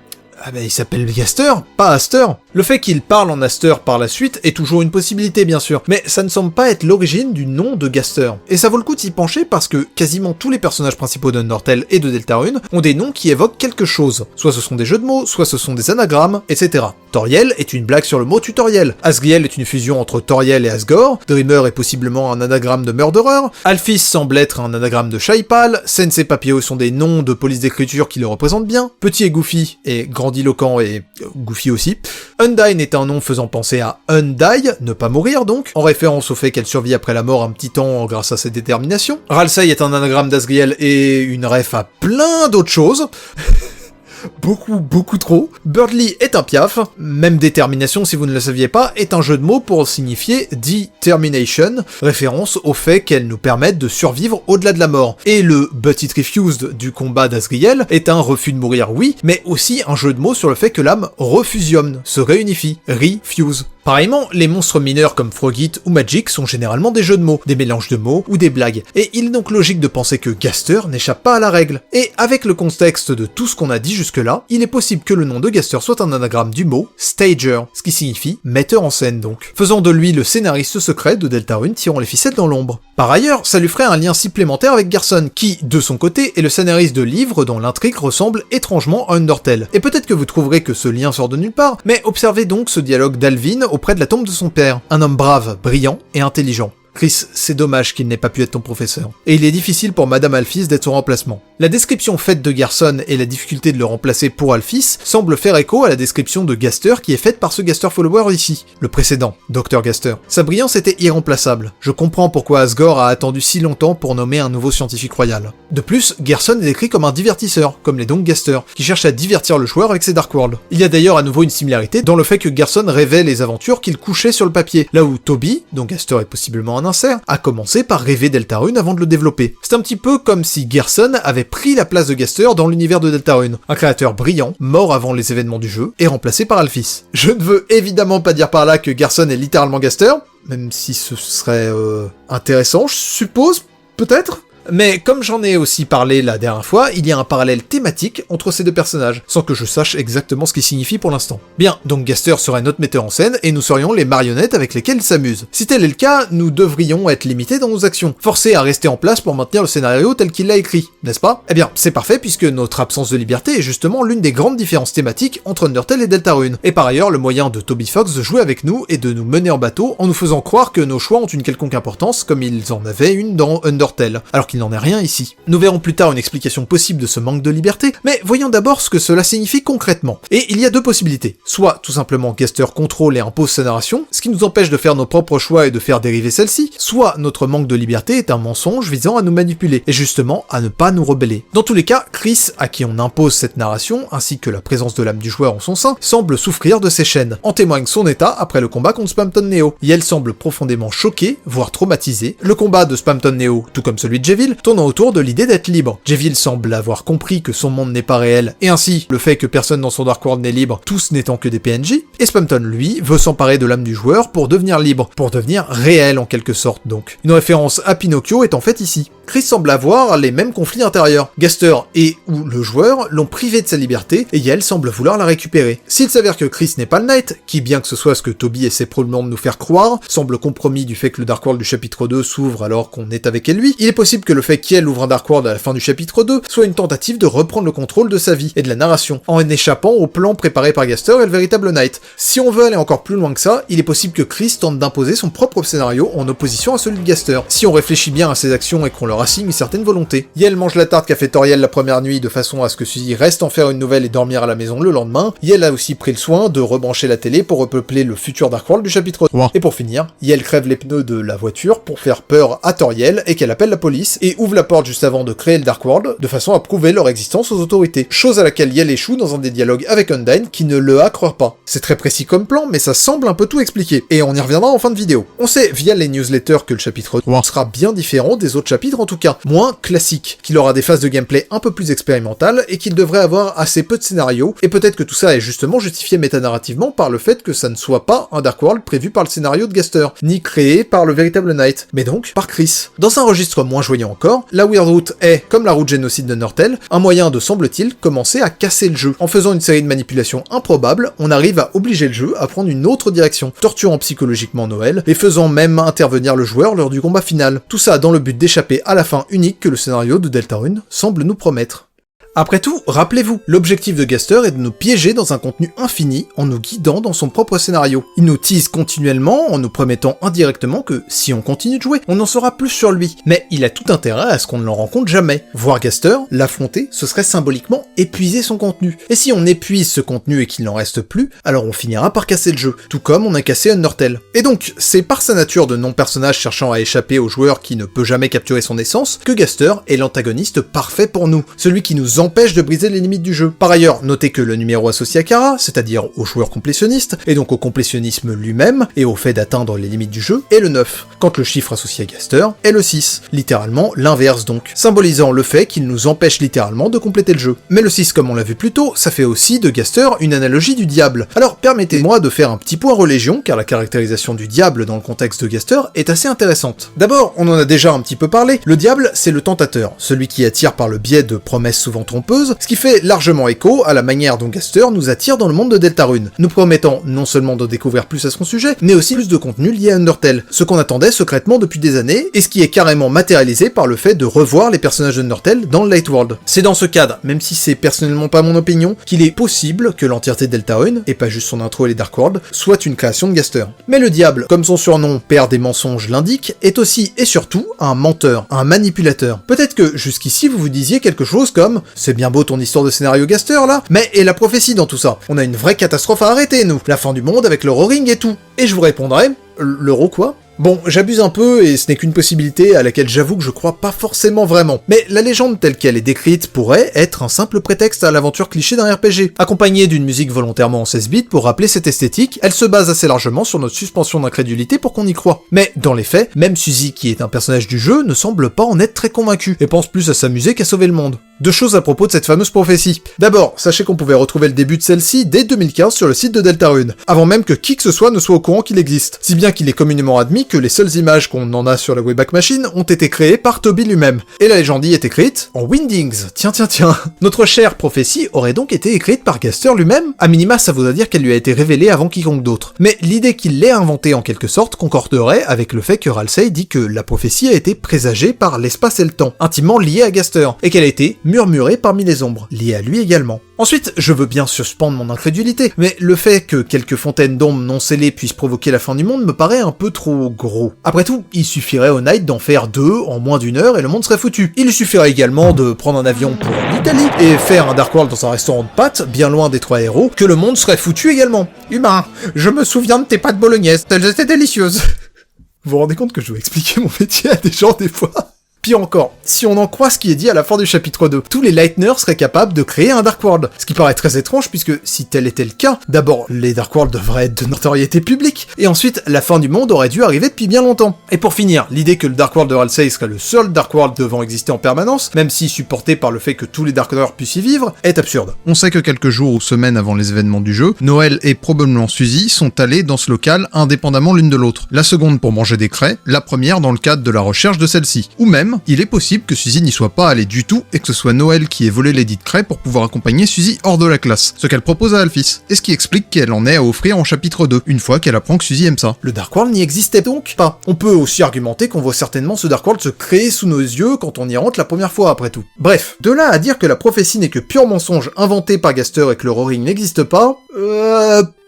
il s'appelle Gaster, pas Aster. Le fait qu'il parle en Aster par la suite est toujours une possibilité bien sûr, mais ça ne semble pas être l'origine du nom de Gaster. Et ça vaut le coup d'y pencher parce que quasiment tous les personnages principaux d'Undertale et de Deltarune ont des noms qui évoquent quelque chose. Soit ce sont des jeux de mots, soit ce sont des anagrammes, etc. Toriel est une blague sur le mot tutoriel. Asriel est une fusion entre Toriel et Asgore. Dreamer est possiblement un anagramme de Murderer. Alphys semble être un anagramme de Shaipal. Sense et Papio sont des noms de police d'écriture qui le représentent bien. Petit et Goofy est grandiloquent et Goofy aussi. Undyne est un nom faisant penser à Undie, ne pas mourir donc, en référence au fait qu'elle survit après la mort un petit temps grâce à sa détermination. Ralsei est un anagramme d'Asriel et une ref à plein d'autres choses. Beaucoup trop. Birdly est un piaf, même détermination si vous ne le saviez pas, est un jeu de mots pour signifier determination, référence au fait qu'elle nous permette de survivre au-delà de la mort. Et le but it refused du combat d'Asriel est un refus de mourir oui, mais aussi un jeu de mots sur le fait que l'âme refusionne, se réunifie, refuse. Pareillement, les monstres mineurs comme Frogit ou Magic sont généralement des jeux de mots, des mélanges de mots ou des blagues, et il est donc logique de penser que Gaster n'échappe pas à la règle. Et avec le contexte de tout ce qu'on a dit jusque-là, il est possible que le nom de Gaster soit un anagramme du mot Stager, ce qui signifie metteur en scène donc, faisant de lui le scénariste secret de Deltarune tirant les ficelles dans l'ombre. Par ailleurs, ça lui ferait un lien supplémentaire avec Garson, qui, de son côté, est le scénariste de livres dont l'intrigue ressemble étrangement à Undertale. Et peut-être que vous trouverez que ce lien sort de nulle part, mais observez donc ce dialogue d'Alvin auprès de la tombe de son père, un homme brave, brillant et intelligent. Chris, c'est dommage qu'il n'ait pas pu être ton professeur. Et il est difficile pour Madame Alphys d'être son remplacement. La description faite de Garson et la difficulté de le remplacer pour Alphys semble faire écho à la description de Gaster qui est faite par ce Gaster follower ici, le précédent, Dr Gaster. Sa brillance était irremplaçable. Je comprends pourquoi Asgore a attendu si longtemps pour nommer un nouveau scientifique royal. De plus, Garson est décrit comme un divertisseur, comme les donc Gaster, qui cherche à divertir le joueur avec ses Dark World. Il y a d'ailleurs à nouveau une similarité dans le fait que Garson rêvait les aventures qu'il couchait sur le papier, là où Toby, dont Gaster est possiblement un insert, a commencé par rêver Deltarune avant de le développer. C'est un petit peu comme si Garson avait pris la place de Gaster dans l'univers de Deltarune, un créateur brillant, mort avant les événements du jeu, et remplacé par Alphys. Je ne veux évidemment pas dire par là que Garson est littéralement Gaster, même si ce serait intéressant, je suppose, peut-être. Mais comme j'en ai aussi parlé la dernière fois, il y a un parallèle thématique entre ces deux personnages, sans que je sache exactement ce qu'il signifie pour l'instant. Bien, donc Gaster serait notre metteur en scène, et nous serions les marionnettes avec lesquelles il s'amuse. Si tel est le cas, nous devrions être limités dans nos actions, forcés à rester en place pour maintenir le scénario tel qu'il l'a écrit, n'est-ce pas? Eh bien, c'est parfait puisque notre absence de liberté est justement l'une des grandes différences thématiques entre Undertale et Deltarune, et par ailleurs le moyen de Toby Fox de jouer avec nous et de nous mener en bateau en nous faisant croire que nos choix ont une quelconque importance comme ils en avaient une dans Undertale, alors qu'il n'en est rien ici. Nous verrons plus tard une explication possible de ce manque de liberté, mais voyons d'abord ce que cela signifie concrètement. Et il y a deux possibilités. Soit, tout simplement, Gaster contrôle et impose sa narration, ce qui nous empêche de faire nos propres choix et de faire dériver celle-ci, soit notre manque de liberté est un mensonge visant à nous manipuler, et justement à ne pas nous rebeller. Dans tous les cas, Chris, à qui on impose cette narration, ainsi que la présence de l'âme du joueur en son sein, semble souffrir de ses chaînes. En témoigne son état après le combat contre Spamton Neo. Yell semble profondément choquée, voire traumatisée. Le combat de Spamton Neo, tout comme celui de Jevil, tourne autour de l'idée d'être libre. Jevil semble avoir compris que son monde n'est pas réel, et ainsi le fait que personne dans son Dark World n'est libre, tous n'étant que des PNJ, et Spamton, lui, veut s'emparer de l'âme du joueur pour devenir libre, pour devenir réel en quelque sorte donc. Une référence à Pinocchio est en fait ici. Chris semble avoir les mêmes conflits intérieurs. Gaster et ou le joueur l'ont privé de sa liberté, et Yell semble vouloir la récupérer. S'il s'avère que Chris n'est pas le Knight, qui bien que ce soit ce que Toby essaie probablement de nous faire croire, semble compromis du fait que le Dark World du chapitre 2 s'ouvre alors qu'on est avec lui, il est possible que le fait qu'elle ouvre un Dark World à la fin du chapitre 2 soit une tentative de reprendre le contrôle de sa vie et de la narration, en échappant au plan préparé par Gaster et le véritable Knight. Si on veut aller encore plus loin que ça, il est possible que Chris tente d'imposer son propre scénario en opposition à celui de Gaster, si on réfléchit bien à ses actions et qu'on leur assigne une certaine volonté. Yael mange la tarte qu'a fait Toriel la première nuit de façon à ce que Suzy reste en faire une nouvelle et dormir à la maison le lendemain. Yael a aussi pris le soin de rebrancher la télé pour repeupler le futur Dark World du chapitre 3. Et pour finir, Yael crève les pneus de la voiture pour faire peur à Toriel et qu'elle appelle la police et ouvre la porte juste avant de créer le Dark World de façon à prouver leur existence aux autorités. Chose à laquelle Yael échoue dans un des dialogues avec Undyne qui ne le accroit pas. C'est très précis comme plan, mais ça semble un peu tout expliquer. Et on y reviendra en fin de vidéo. On sait via les newsletters que le chapitre 3 sera bien différent des autres chapitres en tout cas, moins classique, qu'il aura des phases de gameplay un peu plus expérimentales et qu'il devrait avoir assez peu de scénarios, et peut-être que tout ça est justement justifié métanarrativement par le fait que ça ne soit pas un Dark World prévu par le scénario de Gaster, ni créé par le véritable Knight, mais donc par Chris. Dans un registre moins joyeux encore, la Weird Route est, comme la route génocide de Nortel, un moyen de, semble-t-il, commencer à casser le jeu. En faisant une série de manipulations improbables, on arrive à obliger le jeu à prendre une autre direction, torturant psychologiquement Noël, et faisant même intervenir le joueur lors du combat final. Tout ça dans le but d'échapper à la fin unique que le scénario de Deltarune semble nous promettre. Après tout, rappelez-vous, l'objectif de Gaster est de nous piéger dans un contenu infini en nous guidant dans son propre scénario. Il nous tease continuellement en nous promettant indirectement que, si on continue de jouer, on en saura plus sur lui. Mais il a tout intérêt à ce qu'on ne l'en rencontre jamais. Voir Gaster, l'affronter, ce serait symboliquement épuiser son contenu. Et si on épuise ce contenu et qu'il n'en reste plus, alors on finira par casser le jeu, tout comme on a cassé Undertale. Et donc, c'est par sa nature de non-personnage cherchant à échapper au joueur qui ne peut jamais capturer son essence, que Gaster est l'antagoniste parfait pour nous, celui qui nous empêche de briser les limites du jeu. Par ailleurs, notez que le numéro associé à Kara, c'est-à-dire au joueur complétionniste, et donc au complétionnisme lui-même, et au fait d'atteindre les limites du jeu, est le 9, quand le chiffre associé à Gaster est le 6, littéralement l'inverse donc, symbolisant le fait qu'il nous empêche littéralement de compléter le jeu. Mais le 6, comme on l'a vu plus tôt, ça fait aussi de Gaster une analogie du diable. Alors permettez-moi de faire un petit point religion, car la caractérisation du diable dans le contexte de Gaster est assez intéressante. D'abord, on en a déjà un petit peu parlé, le diable c'est le tentateur, celui qui attire par le biais de promesses souvent trompeuses, ce qui fait largement écho à la manière dont Gaster nous attire dans le monde de Deltarune, nous promettant non seulement de découvrir plus à son sujet, mais aussi plus de contenu lié à Undertale, ce qu'on attendait secrètement depuis des années, et ce qui est carrément matérialisé par le fait de revoir les personnages de Undertale dans le Light World. C'est dans ce cadre, même si c'est personnellement pas mon opinion, qu'il est possible que l'entièreté de Deltarune, et pas juste son intro et les Dark World, soit une création de Gaster. Mais le diable, comme son surnom, père des mensonges l'indique, est aussi et surtout un menteur, un manipulateur. Peut-être que jusqu'ici vous vous disiez quelque chose comme « c'est bien beau ton histoire de scénario Gaster là, mais et la prophétie dans tout ça? On a une vraie catastrophe à arrêter nous, la fin du monde avec l'Euroring et tout. » Et je vous répondrai « l'euro quoi ?» Bon, j'abuse un peu et ce n'est qu'une possibilité à laquelle j'avoue que je crois pas forcément vraiment. Mais la légende telle qu'elle est décrite pourrait être un simple prétexte à l'aventure cliché d'un RPG. Accompagnée d'une musique volontairement en 16 bits pour rappeler cette esthétique, elle se base assez largement sur notre suspension d'incrédulité pour qu'on y croie. Mais dans les faits, même Suzy, qui est un personnage du jeu, ne semble pas en être très convaincue et pense plus à s'amuser qu'à sauver le monde. Deux choses à propos de cette fameuse prophétie. D'abord, sachez qu'on pouvait retrouver le début de celle-ci dès 2015 sur le site de Deltarune, avant même que qui que ce soit ne soit au courant qu'il existe, si bien qu'il est communément admis que les seules images qu'on en a sur la Wayback Machine ont été créées par Toby lui-même. Et la légende y est écrite en Windings. Tiens. Notre chère prophétie aurait donc été écrite par Gaster lui-même. A minima, ça voudrait dire qu'elle lui a été révélée avant quiconque d'autre. Mais l'idée qu'il l'ait inventée en quelque sorte concorderait avec le fait que Ralsei dit que la prophétie a été présagée par l'espace et le temps, intimement liée à Gaster, et qu'elle a été murmurée parmi les ombres, liée à lui également. Ensuite, je veux bien suspendre mon incrédulité, mais le fait que quelques fontaines d'ombres non scellées puissent provoquer la fin du monde me paraît un peu trop gros. Après tout, il suffirait au Knight d'en faire 2 en moins d'1 heure et le monde serait foutu. Il suffirait également de prendre un avion pour l'Italie et faire un Dark World dans un restaurant de pâtes, bien loin des 3 héros, que le monde serait foutu également. Humain, je me souviens de tes pâtes bolognaises, elles étaient délicieuses. Vous vous rendez compte que je dois expliquer mon métier à des gens des fois ? Pire encore, si on en croit ce qui est dit à la fin du chapitre 2, tous les Lightners seraient capables de créer un Dark World, ce qui paraît très étrange puisque si tel était le cas, d'abord les Dark World devraient être de notoriété publique, et ensuite la fin du monde aurait dû arriver depuis bien longtemps. Et pour finir, l'idée que le Dark World de Ralsei serait le seul Dark World devant exister en permanence, même si supporté par le fait que tous les Darkners puissent y vivre, est absurde. On sait que quelques jours ou semaines avant les événements du jeu, Noël et probablement Suzy sont allés dans ce local indépendamment l'une de l'autre. La seconde pour manger des craies, la première dans le cadre de la recherche de celle-ci. Ou même même, il est possible que Suzy n'y soit pas allée du tout et que ce soit Noël qui ait volé l'édit de Cray pour pouvoir accompagner Suzy hors de la classe, ce qu'elle propose à Alphys, et ce qui explique qu'elle en est à offrir en chapitre 2, une fois qu'elle apprend que Suzy aime ça. Le Dark World n'y existait donc pas. On peut aussi argumenter qu'on voit certainement ce Dark World se créer sous nos yeux quand on y rentre la première fois après tout. Bref, de là à dire que la prophétie n'est que pur mensonge inventé par Gaster et que le Roaring n'existe pas,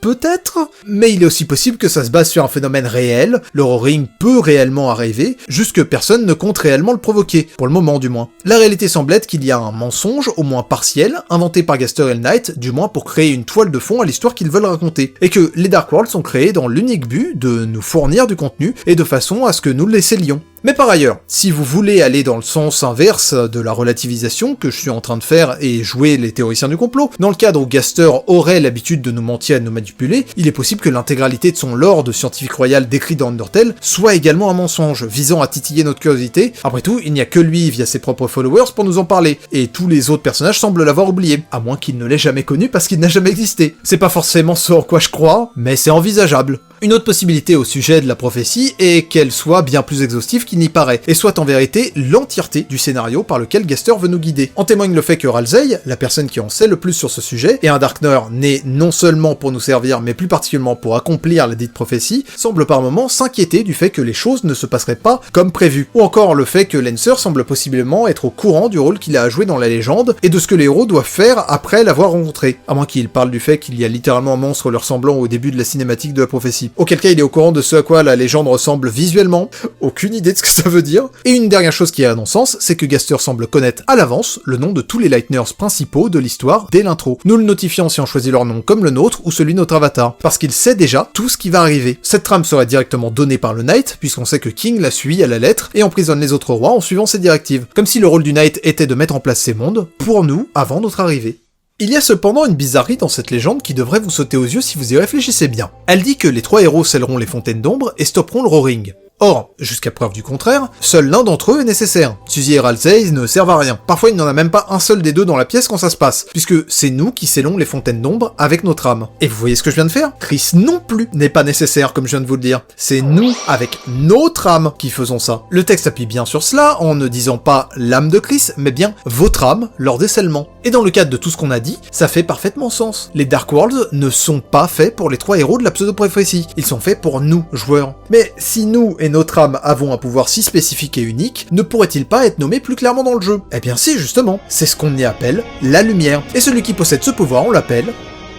peut-être, mais il est aussi possible que ça se base sur un phénomène réel, le Roaring peut réellement arriver, juste que personne ne compte réellement le provoquer, pour le moment du moins. La réalité semble être qu'il y a un mensonge, au moins partiel, inventé par Gaster et le Knight, du moins pour créer une toile de fond à l'histoire qu'ils veulent raconter, et que les Dark Worlds sont créés dans l'unique but de nous fournir du contenu, et de façon à ce que nous le laisselions. Mais par ailleurs, si vous voulez aller dans le sens inverse de la relativisation que je suis en train de faire et jouer les théoriciens du complot, dans le cadre où Gaster aurait l'habitude de nous mentir et de nous manipuler, il est possible que l'intégralité de son lore de scientifique royal décrit dans Undertale soit également un mensonge, visant à titiller notre curiosité. Après tout, il n'y a que lui via ses propres followers pour nous en parler, et tous les autres personnages semblent l'avoir oublié, à moins qu'il ne l'ait jamais connu parce qu'il n'a jamais existé. C'est pas forcément ce en quoi je crois, mais c'est envisageable. Une autre possibilité au sujet de la prophétie est qu'elle soit bien plus exhaustive qu'il n'y paraît, et soit en vérité l'entièreté du scénario par lequel Gaster veut nous guider. En témoigne le fait que Ralsei, la personne qui en sait le plus sur ce sujet, et un Darkner né non seulement pour nous servir, mais plus particulièrement pour accomplir la dite prophétie, semble par moments s'inquiéter du fait que les choses ne se passeraient pas comme prévu. Ou encore le fait que Lancer semble possiblement être au courant du rôle qu'il a à jouer dans la légende, et de ce que les héros doivent faire après l'avoir rencontré. À moins qu'il parle du fait qu'il y a littéralement un monstre leur semblant au début de la cinématique de la prophétie. Auquel cas il est au courant de ce à quoi la légende ressemble visuellement, aucune idée de ce que ça veut dire. Et une dernière chose qui a un non-sens, c'est que Gaster semble connaître à l'avance le nom de tous les Lightners principaux de l'histoire dès l'intro, nous le notifiant si on choisit leur nom comme le nôtre ou celui de notre avatar, parce qu'il sait déjà tout ce qui va arriver. Cette trame serait directement donnée par le Knight, puisqu'on sait que King la suit à la lettre et emprisonne les autres rois en suivant ses directives, comme si le rôle du Knight était de mettre en place ces mondes, pour nous, avant notre arrivée. Il y a cependant une bizarrerie dans cette légende qui devrait vous sauter aux yeux si vous y réfléchissez bien. Elle dit que les 3 héros scelleront les fontaines d'ombre et stopperont le Roaring. Or, jusqu'à preuve du contraire, seul l'un d'entre eux est nécessaire. Suzy et Ralsei ne servent à rien. Parfois il n'y en a même pas un seul des deux dans la pièce quand ça se passe, puisque c'est nous qui scellons les fontaines d'ombre avec notre âme. Et vous voyez ce que je viens de faire ? Chris non plus n'est pas nécessaire comme je viens de vous le dire. C'est nous, avec notre âme, qui faisons ça. Le texte appuie bien sur cela en ne disant pas l'âme de Chris, mais bien votre âme lors des scellements. Et dans le cadre de tout ce qu'on a dit, ça fait parfaitement sens. Les Dark Worlds ne sont pas faits pour les 3 héros de la pseudo-prophétie. Ils sont faits pour nous, joueurs. Mais si nous et notre âme avons un pouvoir si spécifique et unique, ne pourrait-il pas être nommé plus clairement dans le jeu ? Eh bien si, justement. C'est ce qu'on y appelle la lumière. Et celui qui possède ce pouvoir, on l'appelle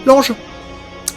l'ange.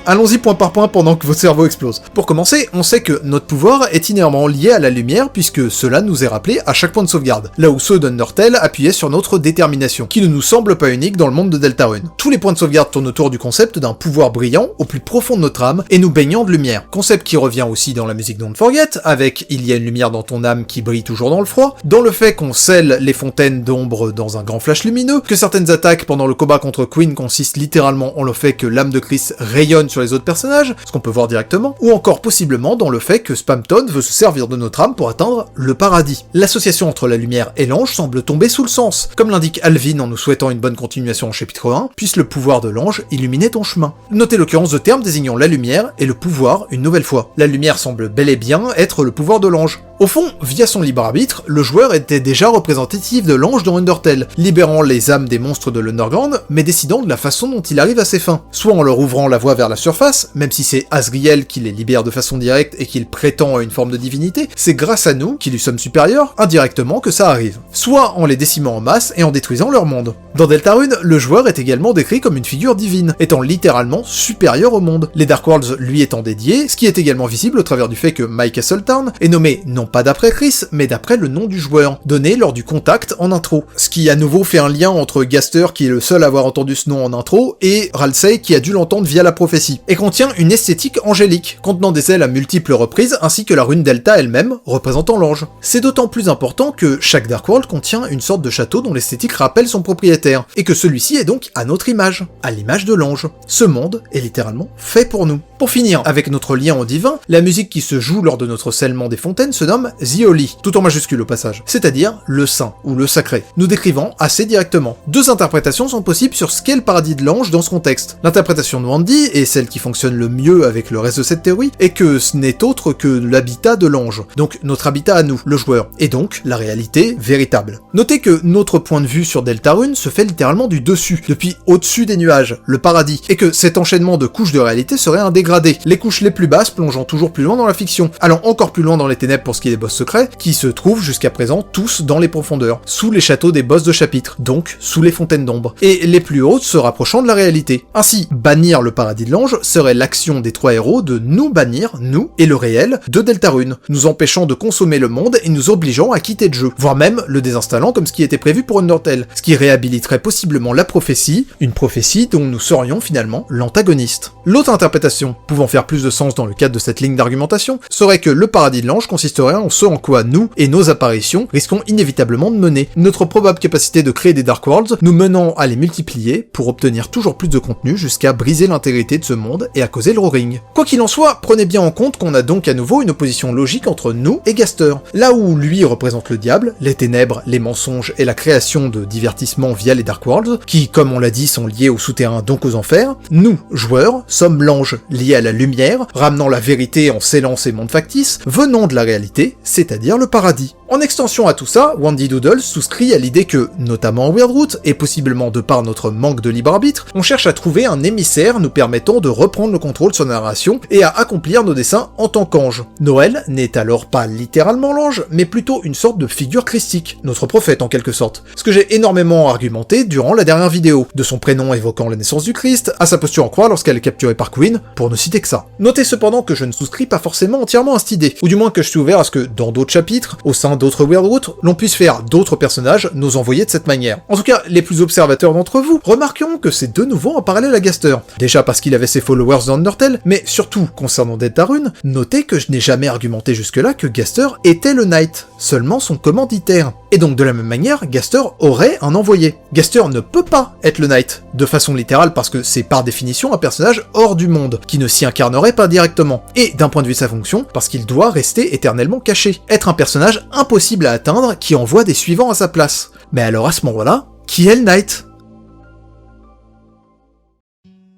Allons-y point par point pendant que votre cerveau explose. Pour commencer, on sait que notre pouvoir est inhéremment lié à la lumière puisque cela nous est rappelé à chaque point de sauvegarde, là où ceux d'Undertale appuyaient sur notre détermination, qui ne nous semble pas unique dans le monde de Deltarune. Tous les points de sauvegarde tournent autour du concept d'un pouvoir brillant au plus profond de notre âme et nous baignant de lumière. Concept qui revient aussi dans la musique Don't Forget, avec il y a une lumière dans ton âme qui brille toujours dans le froid, dans le fait qu'on scelle les fontaines d'ombre dans un grand flash lumineux, que certaines attaques pendant le combat contre Queen consistent littéralement en le fait que l'âme de Chris rayonne sur les autres personnages, ce qu'on peut voir directement, ou encore possiblement dans le fait que Spamton veut se servir de notre âme pour atteindre le paradis. L'association entre la lumière et l'ange semble tomber sous le sens, comme l'indique Alvin en nous souhaitant une bonne continuation au chapitre 1, puisse le pouvoir de l'ange illuminer ton chemin. Notez l'occurrence de termes désignant la lumière et le pouvoir une nouvelle fois. La lumière semble bel et bien être le pouvoir de l'ange. Au fond, via son libre arbitre, le joueur était déjà représentatif de l'ange dans Undertale, libérant les âmes des monstres de l'Underground, mais décidant de la façon dont il arrive à ses fins. Soit en leur ouvrant la voie vers la surface, même si c'est Asriel qui les libère de façon directe et qu'il prétend à une forme de divinité, c'est grâce à nous, qui lui sommes supérieurs, indirectement que ça arrive. Soit en les décimant en masse et en détruisant leur monde. Dans Deltarune, le joueur est également décrit comme une figure divine, étant littéralement supérieur au monde, les Dark Worlds lui étant dédiés, ce qui est également visible au travers du fait que My Castle Town est nommé non pas d'après Chris, mais d'après le nom du joueur, donné lors du contact en intro. Ce qui à nouveau fait un lien entre Gaster, qui est le seul à avoir entendu ce nom en intro, et Ralsei, qui a dû l'entendre via la prophétie, et contient une esthétique angélique, contenant des ailes à multiples reprises, ainsi que la rune Delta elle-même, représentant l'ange. C'est d'autant plus important que chaque Dark World contient une sorte de château dont l'esthétique rappelle son propriétaire, et que celui-ci est donc à notre image, à l'image de l'ange. Ce monde est littéralement fait pour nous. Pour finir, avec notre lien au divin, la musique qui se joue lors de notre scellement des fontaines se nomme The Holy, tout en majuscule au passage, c'est-à-dire le saint, ou le sacré, nous décrivant assez directement. Deux interprétations sont possibles sur ce qu'est le paradis de l'ange dans ce contexte. L'interprétation de Wendy, et celle celle qui fonctionne le mieux avec le reste de cette théorie, et que ce n'est autre que l'habitat de l'ange, donc notre habitat à nous, le joueur, et donc la réalité véritable. Notez que notre point de vue sur Deltarune se fait littéralement du dessus, depuis au-dessus des nuages, le paradis, et que cet enchaînement de couches de réalité serait un dégradé, les couches les plus basses plongeant toujours plus loin dans la fiction, allant encore plus loin dans les ténèbres pour ce qui est des boss secrets, qui se trouvent jusqu'à présent tous dans les profondeurs, sous les châteaux des boss de chapitre, donc sous les fontaines d'ombre, et les plus hautes se rapprochant de la réalité. Ainsi, bannir le paradis de l'ange serait l'action des trois héros de nous bannir, nous, et le réel, de Deltarune, nous empêchant de consommer le monde et nous obligeant à quitter le jeu, voire même le désinstallant comme ce qui était prévu pour Undertale, ce qui réhabiliterait possiblement la prophétie, une prophétie dont nous serions finalement l'antagoniste. L'autre interprétation, pouvant faire plus de sens dans le cadre de cette ligne d'argumentation, serait que le paradis de l'ange consisterait en ce en quoi nous et nos apparitions risquons inévitablement de mener, notre probable capacité de créer des Dark Worlds nous menant à les multiplier pour obtenir toujours plus de contenu jusqu'à briser l'intégrité de ce monde et à causer le roaring. Quoi qu'il en soit, prenez bien en compte qu'on a donc à nouveau une opposition logique entre nous et Gaster. Là où lui représente le diable, les ténèbres, les mensonges et la création de divertissements via les Dark Worlds, qui, comme on l'a dit, sont liés au souterrain donc aux enfers, nous, joueurs, sommes l'ange lié à la lumière, ramenant la vérité en scellant ces mondes factices, venant de la réalité, c'est-à-dire le paradis. En extension à tout ça, Wandy Doodle souscrit à l'idée que, notamment en Weirdroot, et possiblement de par notre manque de libre arbitre, on cherche à trouver un émissaire nous permettant de reprendre le contrôle sur la narration et à accomplir nos desseins en tant qu'ange. Noël n'est alors pas littéralement l'ange, mais plutôt une sorte de figure christique, notre prophète en quelque sorte. Ce que j'ai énormément argumenté durant la dernière vidéo, de son prénom évoquant la naissance du Christ, à sa posture en croix lorsqu'elle est capturée par Queen, pour ne citer que ça. Notez cependant que je ne souscris pas forcément entièrement à cette idée, ou du moins que je suis ouvert à ce que, dans d'autres chapitres, au sein d'autres Weirdroot, l'on puisse faire d'autres personnages nous envoyer de cette manière. En tout cas, les plus observateurs d'entre vous remarqueront que c'est de nouveau un parallèle à Gaster. Déjà parce qu'il avait ses followers dans Undertale, mais surtout, concernant Deltarune, notez que je n'ai jamais argumenté jusque-là que Gaster était le Knight, seulement son commanditaire. Et donc de la même manière, Gaster aurait un envoyé. Gaster ne peut pas être le Knight, de façon littérale parce que c'est par définition un personnage hors du monde, qui ne s'y incarnerait pas directement. Et d'un point de vue de sa fonction, parce qu'il doit rester éternellement caché. Être un personnage impossible à atteindre qui envoie des suivants à sa place. Mais alors à ce moment-là, qui est le Knight ?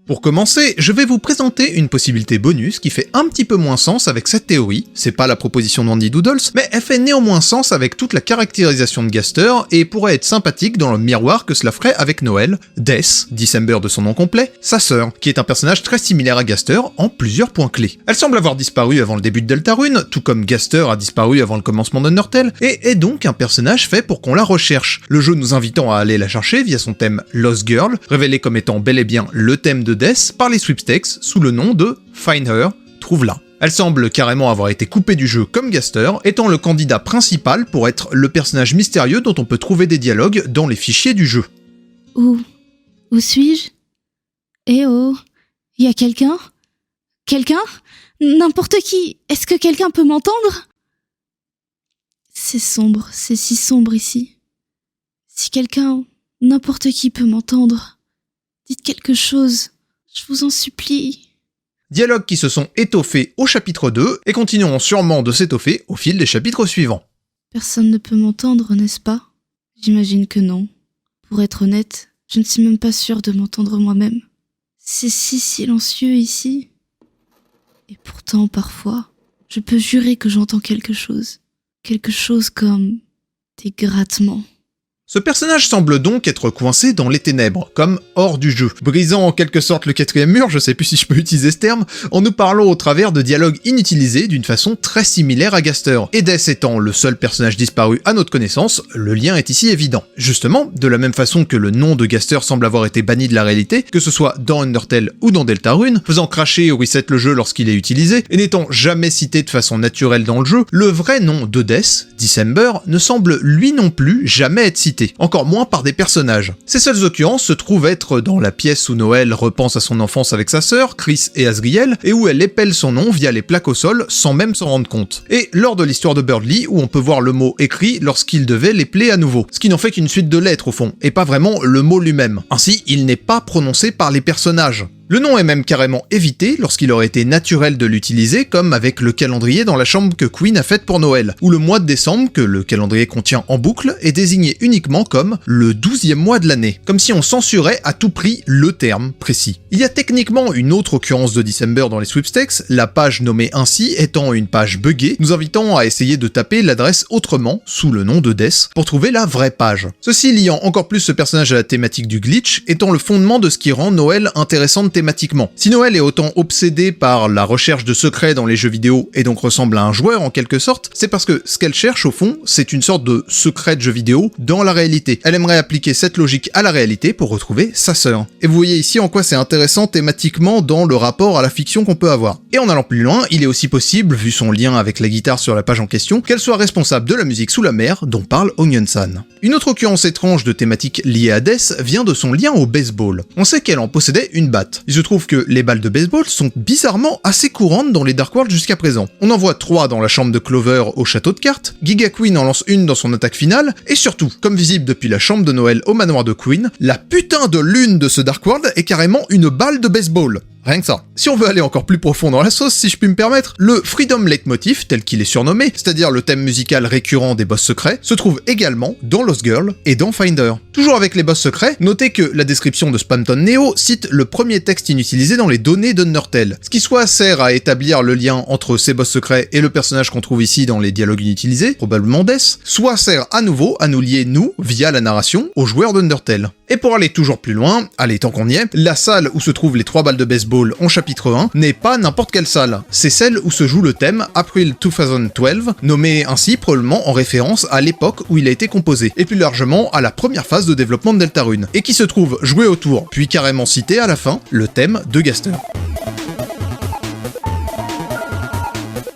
Pour commencer, je vais vous présenter une possibilité bonus qui fait un petit peu moins sens avec cette théorie, c'est pas la proposition de Wandy Doodles, mais elle fait néanmoins sens avec toute la caractérisation de Gaster et pourrait être sympathique dans le miroir que cela ferait avec Noël, Death, December de son nom complet, sa sœur, qui est un personnage très similaire à Gaster en plusieurs points clés. Elle semble avoir disparu avant le début de Deltarune, tout comme Gaster a disparu avant le commencement d'Undertale, et est donc un personnage fait pour qu'on la recherche, le jeu nous invitant à aller la chercher via son thème Lost Girl, révélé comme étant bel et bien le thème de Death par les sweepstakes sous le nom de Find Her, trouve-la. Elle semble carrément avoir été coupée du jeu comme Gaster, étant le candidat principal pour être le personnage mystérieux dont on peut trouver des dialogues dans les fichiers du jeu. Où suis-je ? Eh oh, y a quelqu'un ? Quelqu'un ? N'importe qui. Est-ce que quelqu'un peut m'entendre ? C'est sombre, c'est si sombre ici. Si quelqu'un, n'importe qui peut m'entendre, dites quelque chose, je vous en supplie. Dialogues qui se sont étoffés au chapitre 2 et continueront sûrement de s'étoffer au fil des chapitres suivants. Personne ne peut m'entendre, n'est-ce pas ? J'imagine que non. Pour être honnête, je ne suis même pas sûre de m'entendre moi-même. C'est si silencieux ici. Et pourtant, parfois, je peux jurer que j'entends quelque chose. Quelque chose comme des grattements. Ce personnage semble donc être coincé dans les ténèbres, comme hors du jeu, brisant en quelque sorte le quatrième mur, je sais plus si je peux utiliser ce terme, en nous parlant au travers de dialogues inutilisés d'une façon très similaire à Gaster. Et Death étant le seul personnage disparu à notre connaissance, le lien est ici évident. Justement, de la même façon que le nom de Gaster semble avoir été banni de la réalité, que ce soit dans Undertale ou dans Deltarune, faisant cracher ou reset le jeu lorsqu'il est utilisé, et n'étant jamais cité de façon naturelle dans le jeu, le vrai nom de Death, December, ne semble lui non plus jamais être cité. Encore moins par des personnages. Ces seules occurrences se trouvent être dans la pièce où Noël repense à son enfance avec sa sœur, Chris et Asriel, et où elle épelle son nom via les plaques au sol sans même s'en rendre compte. Et lors de l'histoire de Birdly, où on peut voir le mot écrit lorsqu'il devait l'épeler à nouveau, ce qui n'en fait qu'une suite de lettres au fond, et pas vraiment le mot lui-même. Ainsi, il n'est pas prononcé par les personnages. Le nom est même carrément évité lorsqu'il aurait été naturel de l'utiliser, comme avec le calendrier dans la chambre que Queen a faite pour Noël, où le mois de décembre, que le calendrier contient en boucle, est désigné uniquement comme le 12e mois de l'année, comme si on censurait à tout prix le terme précis. Il y a techniquement une autre occurrence de December dans les sweepstakes, la page nommée ainsi étant une page buggée, nous invitant à essayer de taper l'adresse autrement, sous le nom de Death, pour trouver la vraie page. Ceci liant encore plus ce personnage à la thématique du glitch, étant le fondement de ce qui rend Noël intéressante thématiquement. Si Noël est autant obsédée par la recherche de secrets dans les jeux vidéo et donc ressemble à un joueur en quelque sorte, c'est parce que ce qu'elle cherche au fond, c'est une sorte de secret de jeu vidéo dans la réalité. Elle aimerait appliquer cette logique à la réalité pour retrouver sa sœur. Et vous voyez ici en quoi c'est intéressant thématiquement dans le rapport à la fiction qu'on peut avoir. Et en allant plus loin, il est aussi possible, vu son lien avec la guitare sur la page en question, qu'elle soit responsable de la musique sous la mer dont parle Onion-san. Une autre occurrence étrange de thématique liée à Death vient de son lien au baseball. On sait qu'elle en possédait une batte. Il se trouve que les balles de baseball sont bizarrement assez courantes dans les Dark World jusqu'à présent. On en voit 3 dans la chambre de Clover au château de cartes, Giga Queen en lance une dans son attaque finale, et surtout, comme visible depuis la chambre de Noël au manoir de Queen, la putain de lune de ce Dark World est carrément une balle de baseball. Rien que ça. Si on veut aller encore plus profond dans la sauce, si je puis me permettre, le Freedom Leitmotiv, tel qu'il est surnommé, c'est-à-dire le thème musical récurrent des boss secrets, se trouve également dans Lost Girl et dans Finder. Toujours avec les boss secrets, notez que la description de Spamton Neo cite le premier texte inutilisé dans les données d'Undertale, ce qui soit sert à établir le lien entre ces boss secrets et le personnage qu'on trouve ici dans les dialogues inutilisés, probablement Death, soit sert à nouveau à nous lier, nous, via la narration, aux joueurs d'Undertale. Et pour aller toujours plus loin, allez tant qu'on y est, la salle où se trouvent les 3 balles de baseball en chapitre 1 n'est pas n'importe quelle salle, c'est celle où se joue le thème April 2012, nommé ainsi probablement en référence à l'époque où il a été composé, et plus largement à la première phase de développement de Deltarune, et qui se trouve joué autour, puis carrément cité à la fin, le thème de Gaster.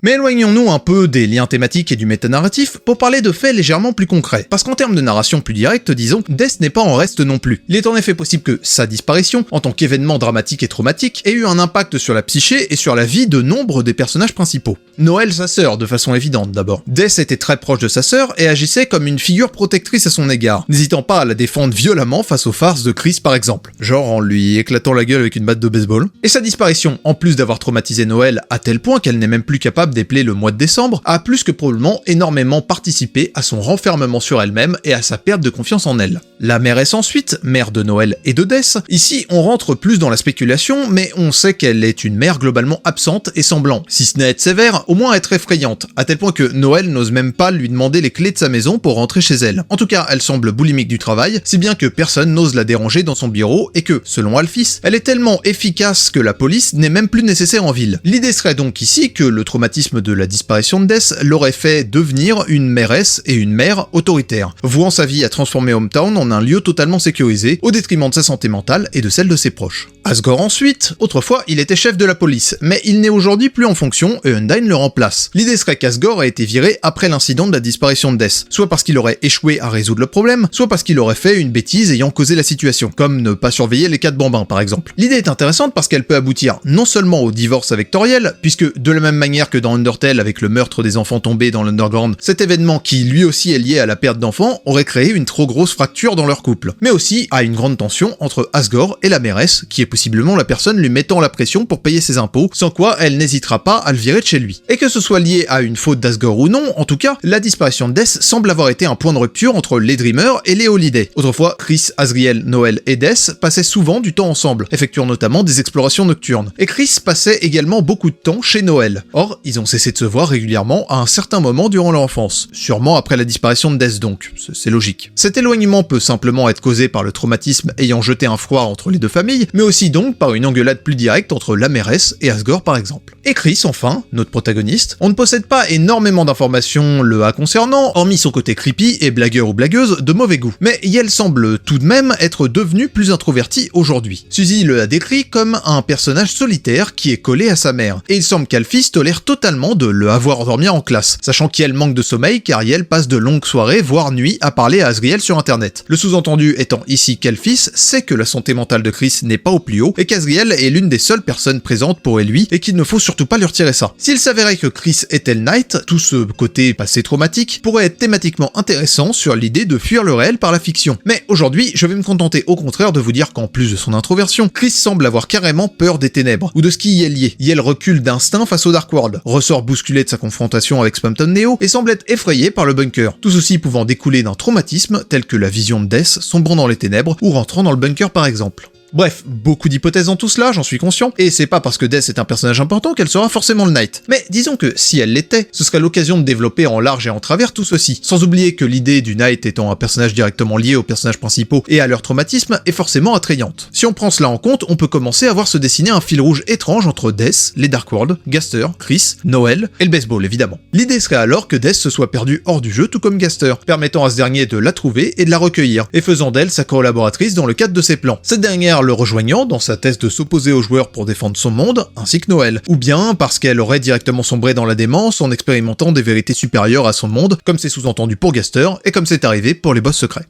Mais éloignons-nous un peu des liens thématiques et du métanarratif pour parler de faits légèrement plus concrets. Parce qu'en termes de narration plus directe, disons, Death n'est pas en reste non plus. Il est en effet possible que sa disparition, en tant qu'événement dramatique et traumatique, ait eu un impact sur la psyché et sur la vie de nombre des personnages principaux. Noël, sa sœur, de façon évidente d'abord. Death était très proche de sa sœur et agissait comme une figure protectrice à son égard, n'hésitant pas à la défendre violemment face aux farces de Chris par exemple, genre en lui éclatant la gueule avec une batte de baseball. Et sa disparition, en plus d'avoir traumatisé Noël à tel point qu'elle n'est même plus capable d'épeler le mois de décembre, a plus que probablement énormément participé à son renfermement sur elle-même et à sa perte de confiance en elle. La mairesse ensuite, mère de Noël et de Death, ici on rentre plus dans la spéculation, mais on sait qu'elle est une mère globalement absente et semblant, si ce n'est être sévère, au moins être effrayante, à tel point que Noël n'ose même pas lui demander les clés de sa maison pour rentrer chez elle. En tout cas, elle semble boulimique du travail, si bien que personne n'ose la déranger dans son bureau et que, selon Alphys, elle est tellement efficace que la police n'est même plus nécessaire en ville. L'idée serait donc ici que le traumatisme de la disparition de Death l'aurait fait devenir une mairesse et une mère autoritaire, vouant sa vie à transformer Hometown en un lieu totalement sécurisé, au détriment de sa santé mentale et de celle de ses proches. Asgore ensuite, autrefois il était chef de la police, mais il n'est aujourd'hui plus en fonction et Undyne le remplace. L'idée serait qu'Asgore a été viré après l'incident de la disparition de Death, soit parce qu'il aurait échoué à résoudre le problème, soit parce qu'il aurait fait une bêtise ayant causé la situation, comme ne pas surveiller les 4 bambins par exemple. L'idée est intéressante parce qu'elle peut aboutir non seulement au divorce avec Toriel, puisque de la même manière que dans Undertale avec le meurtre des enfants tombés dans l'Underground, cet événement qui lui aussi est lié à la perte d'enfants aurait créé une trop grosse fracture dans leur couple, mais aussi à une grande tension entre Asgore et la mairesse, qui est possiblement la personne lui mettant la pression pour payer ses impôts, sans quoi elle n'hésitera pas à le virer de chez lui. Et que ce soit lié à une faute d'Asgore ou non, en tout cas, la disparition de Death semble avoir été un point de rupture entre les Dreamers et les Holiday. Autrefois, Chris, Asriel, Noël et Death passaient souvent du temps ensemble, effectuant notamment des explorations nocturnes. Et Chris passait également beaucoup de temps chez Noël. Or, ils ont cessé de se voir régulièrement à un certain moment durant leur enfance, sûrement après la disparition de Death donc, c'est logique. Cet éloignement peut simplement être causé par le traumatisme ayant jeté un froid entre les deux familles, mais aussi donc par une engueulade plus directe entre la mairesse et Asgore par exemple. Et Chris enfin, notre protagoniste, on ne possède pas énormément d'informations le a concernant, hormis son côté creepy et blagueur ou blagueuse de mauvais goût, mais elle semble tout de même être devenue plus introvertie aujourd'hui. Suzy le a décrit comme un personnage solitaire qui est collé à sa mère, et il semble qu'Alphys tolère totalement de le avoir dormir en classe, sachant qu'elle manque de sommeil car elle passe de longues soirées, voire nuits, à parler à Asriel sur internet. Le sous-entendu étant ici qu'Alphys sait que la santé mentale de Chris n'est pas au plus plus haut, et qu'Azriel est l'une des seules personnes présentes pour lui, et qu'il ne faut surtout pas lui retirer ça. S'il s'avérait que Chris était le Knight, tout ce côté passé traumatique pourrait être thématiquement intéressant sur l'idée de fuir le réel par la fiction. Mais aujourd'hui, je vais me contenter au contraire de vous dire qu'en plus de son introversion, Chris semble avoir carrément peur des ténèbres, ou de ce qui y est lié. Yel recule d'instinct face au Dark World, ressort bousculé de sa confrontation avec Spamton Neo, et semble être effrayé par le bunker. Tout ceci pouvant découler d'un traumatisme tel que la vision de Death sombrant dans les ténèbres ou rentrant dans le bunker par exemple. Bref, beaucoup d'hypothèses en tout cela, j'en suis conscient, et c'est pas parce que Death est un personnage important qu'elle sera forcément le Knight. Mais disons que si elle l'était, ce serait l'occasion de développer en large et en travers tout ceci, sans oublier que l'idée du Knight étant un personnage directement lié aux personnages principaux et à leur traumatisme est forcément attrayante. Si on prend cela en compte, on peut commencer à voir se dessiner un fil rouge étrange entre Death, les Dark World, Gaster, Chris, Noël et le baseball évidemment. L'idée serait alors que Death se soit perdu hors du jeu tout comme Gaster, permettant à ce dernier de la trouver et de la recueillir, et faisant d'elle sa collaboratrice dans le cadre de ses plans. Cette dernière le rejoignant dans sa thèse de s'opposer aux joueurs pour défendre son monde, ainsi que Noël, ou bien parce qu'elle aurait directement sombré dans la démence en expérimentant des vérités supérieures à son monde, comme c'est sous-entendu pour Gaster, et comme c'est arrivé pour les boss secrets.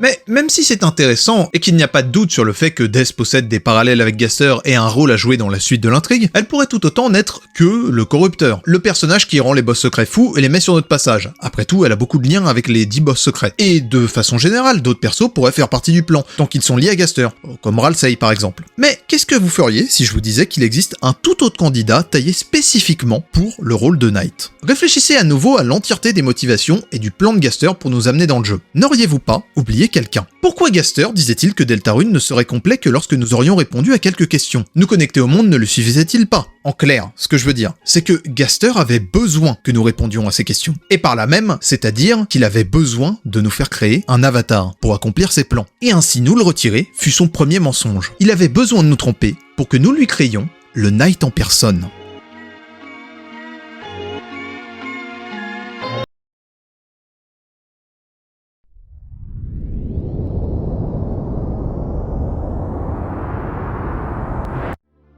Mais même si c'est intéressant, et qu'il n'y a pas de doute sur le fait que Death possède des parallèles avec Gaster et un rôle à jouer dans la suite de l'intrigue, elle pourrait tout autant n'être que le corrupteur, le personnage qui rend les boss secrets fous et les met sur notre passage. Après tout, elle a beaucoup de liens avec les 10 boss secrets. Et de façon générale, d'autres persos pourraient faire partie du plan, tant qu'ils sont liés à Gaster, comme Ralsei par exemple. Mais qu'est-ce que vous feriez si je vous disais qu'il existe un tout autre candidat taillé spécifiquement pour le rôle de Knight? Réfléchissez à nouveau à l'entièreté des motivations et du plan de Gaster pour nous amener dans le jeu. N'auriez-vous pas oublié quelqu'un? Pourquoi Gaster disait-il que Deltarune ne serait complet que lorsque nous aurions répondu à quelques questions? Nous connecter au monde ne le suffisait-il pas? En clair, ce que je veux dire, c'est que Gaster avait besoin que nous répondions à ces questions. Et par là même, c'est-à-dire qu'il avait besoin de nous faire créer un avatar pour accomplir ses plans. Et ainsi nous le retirer fut son premier mensonge. Il avait besoin de nous tromper pour que nous lui créions le Knight en personne.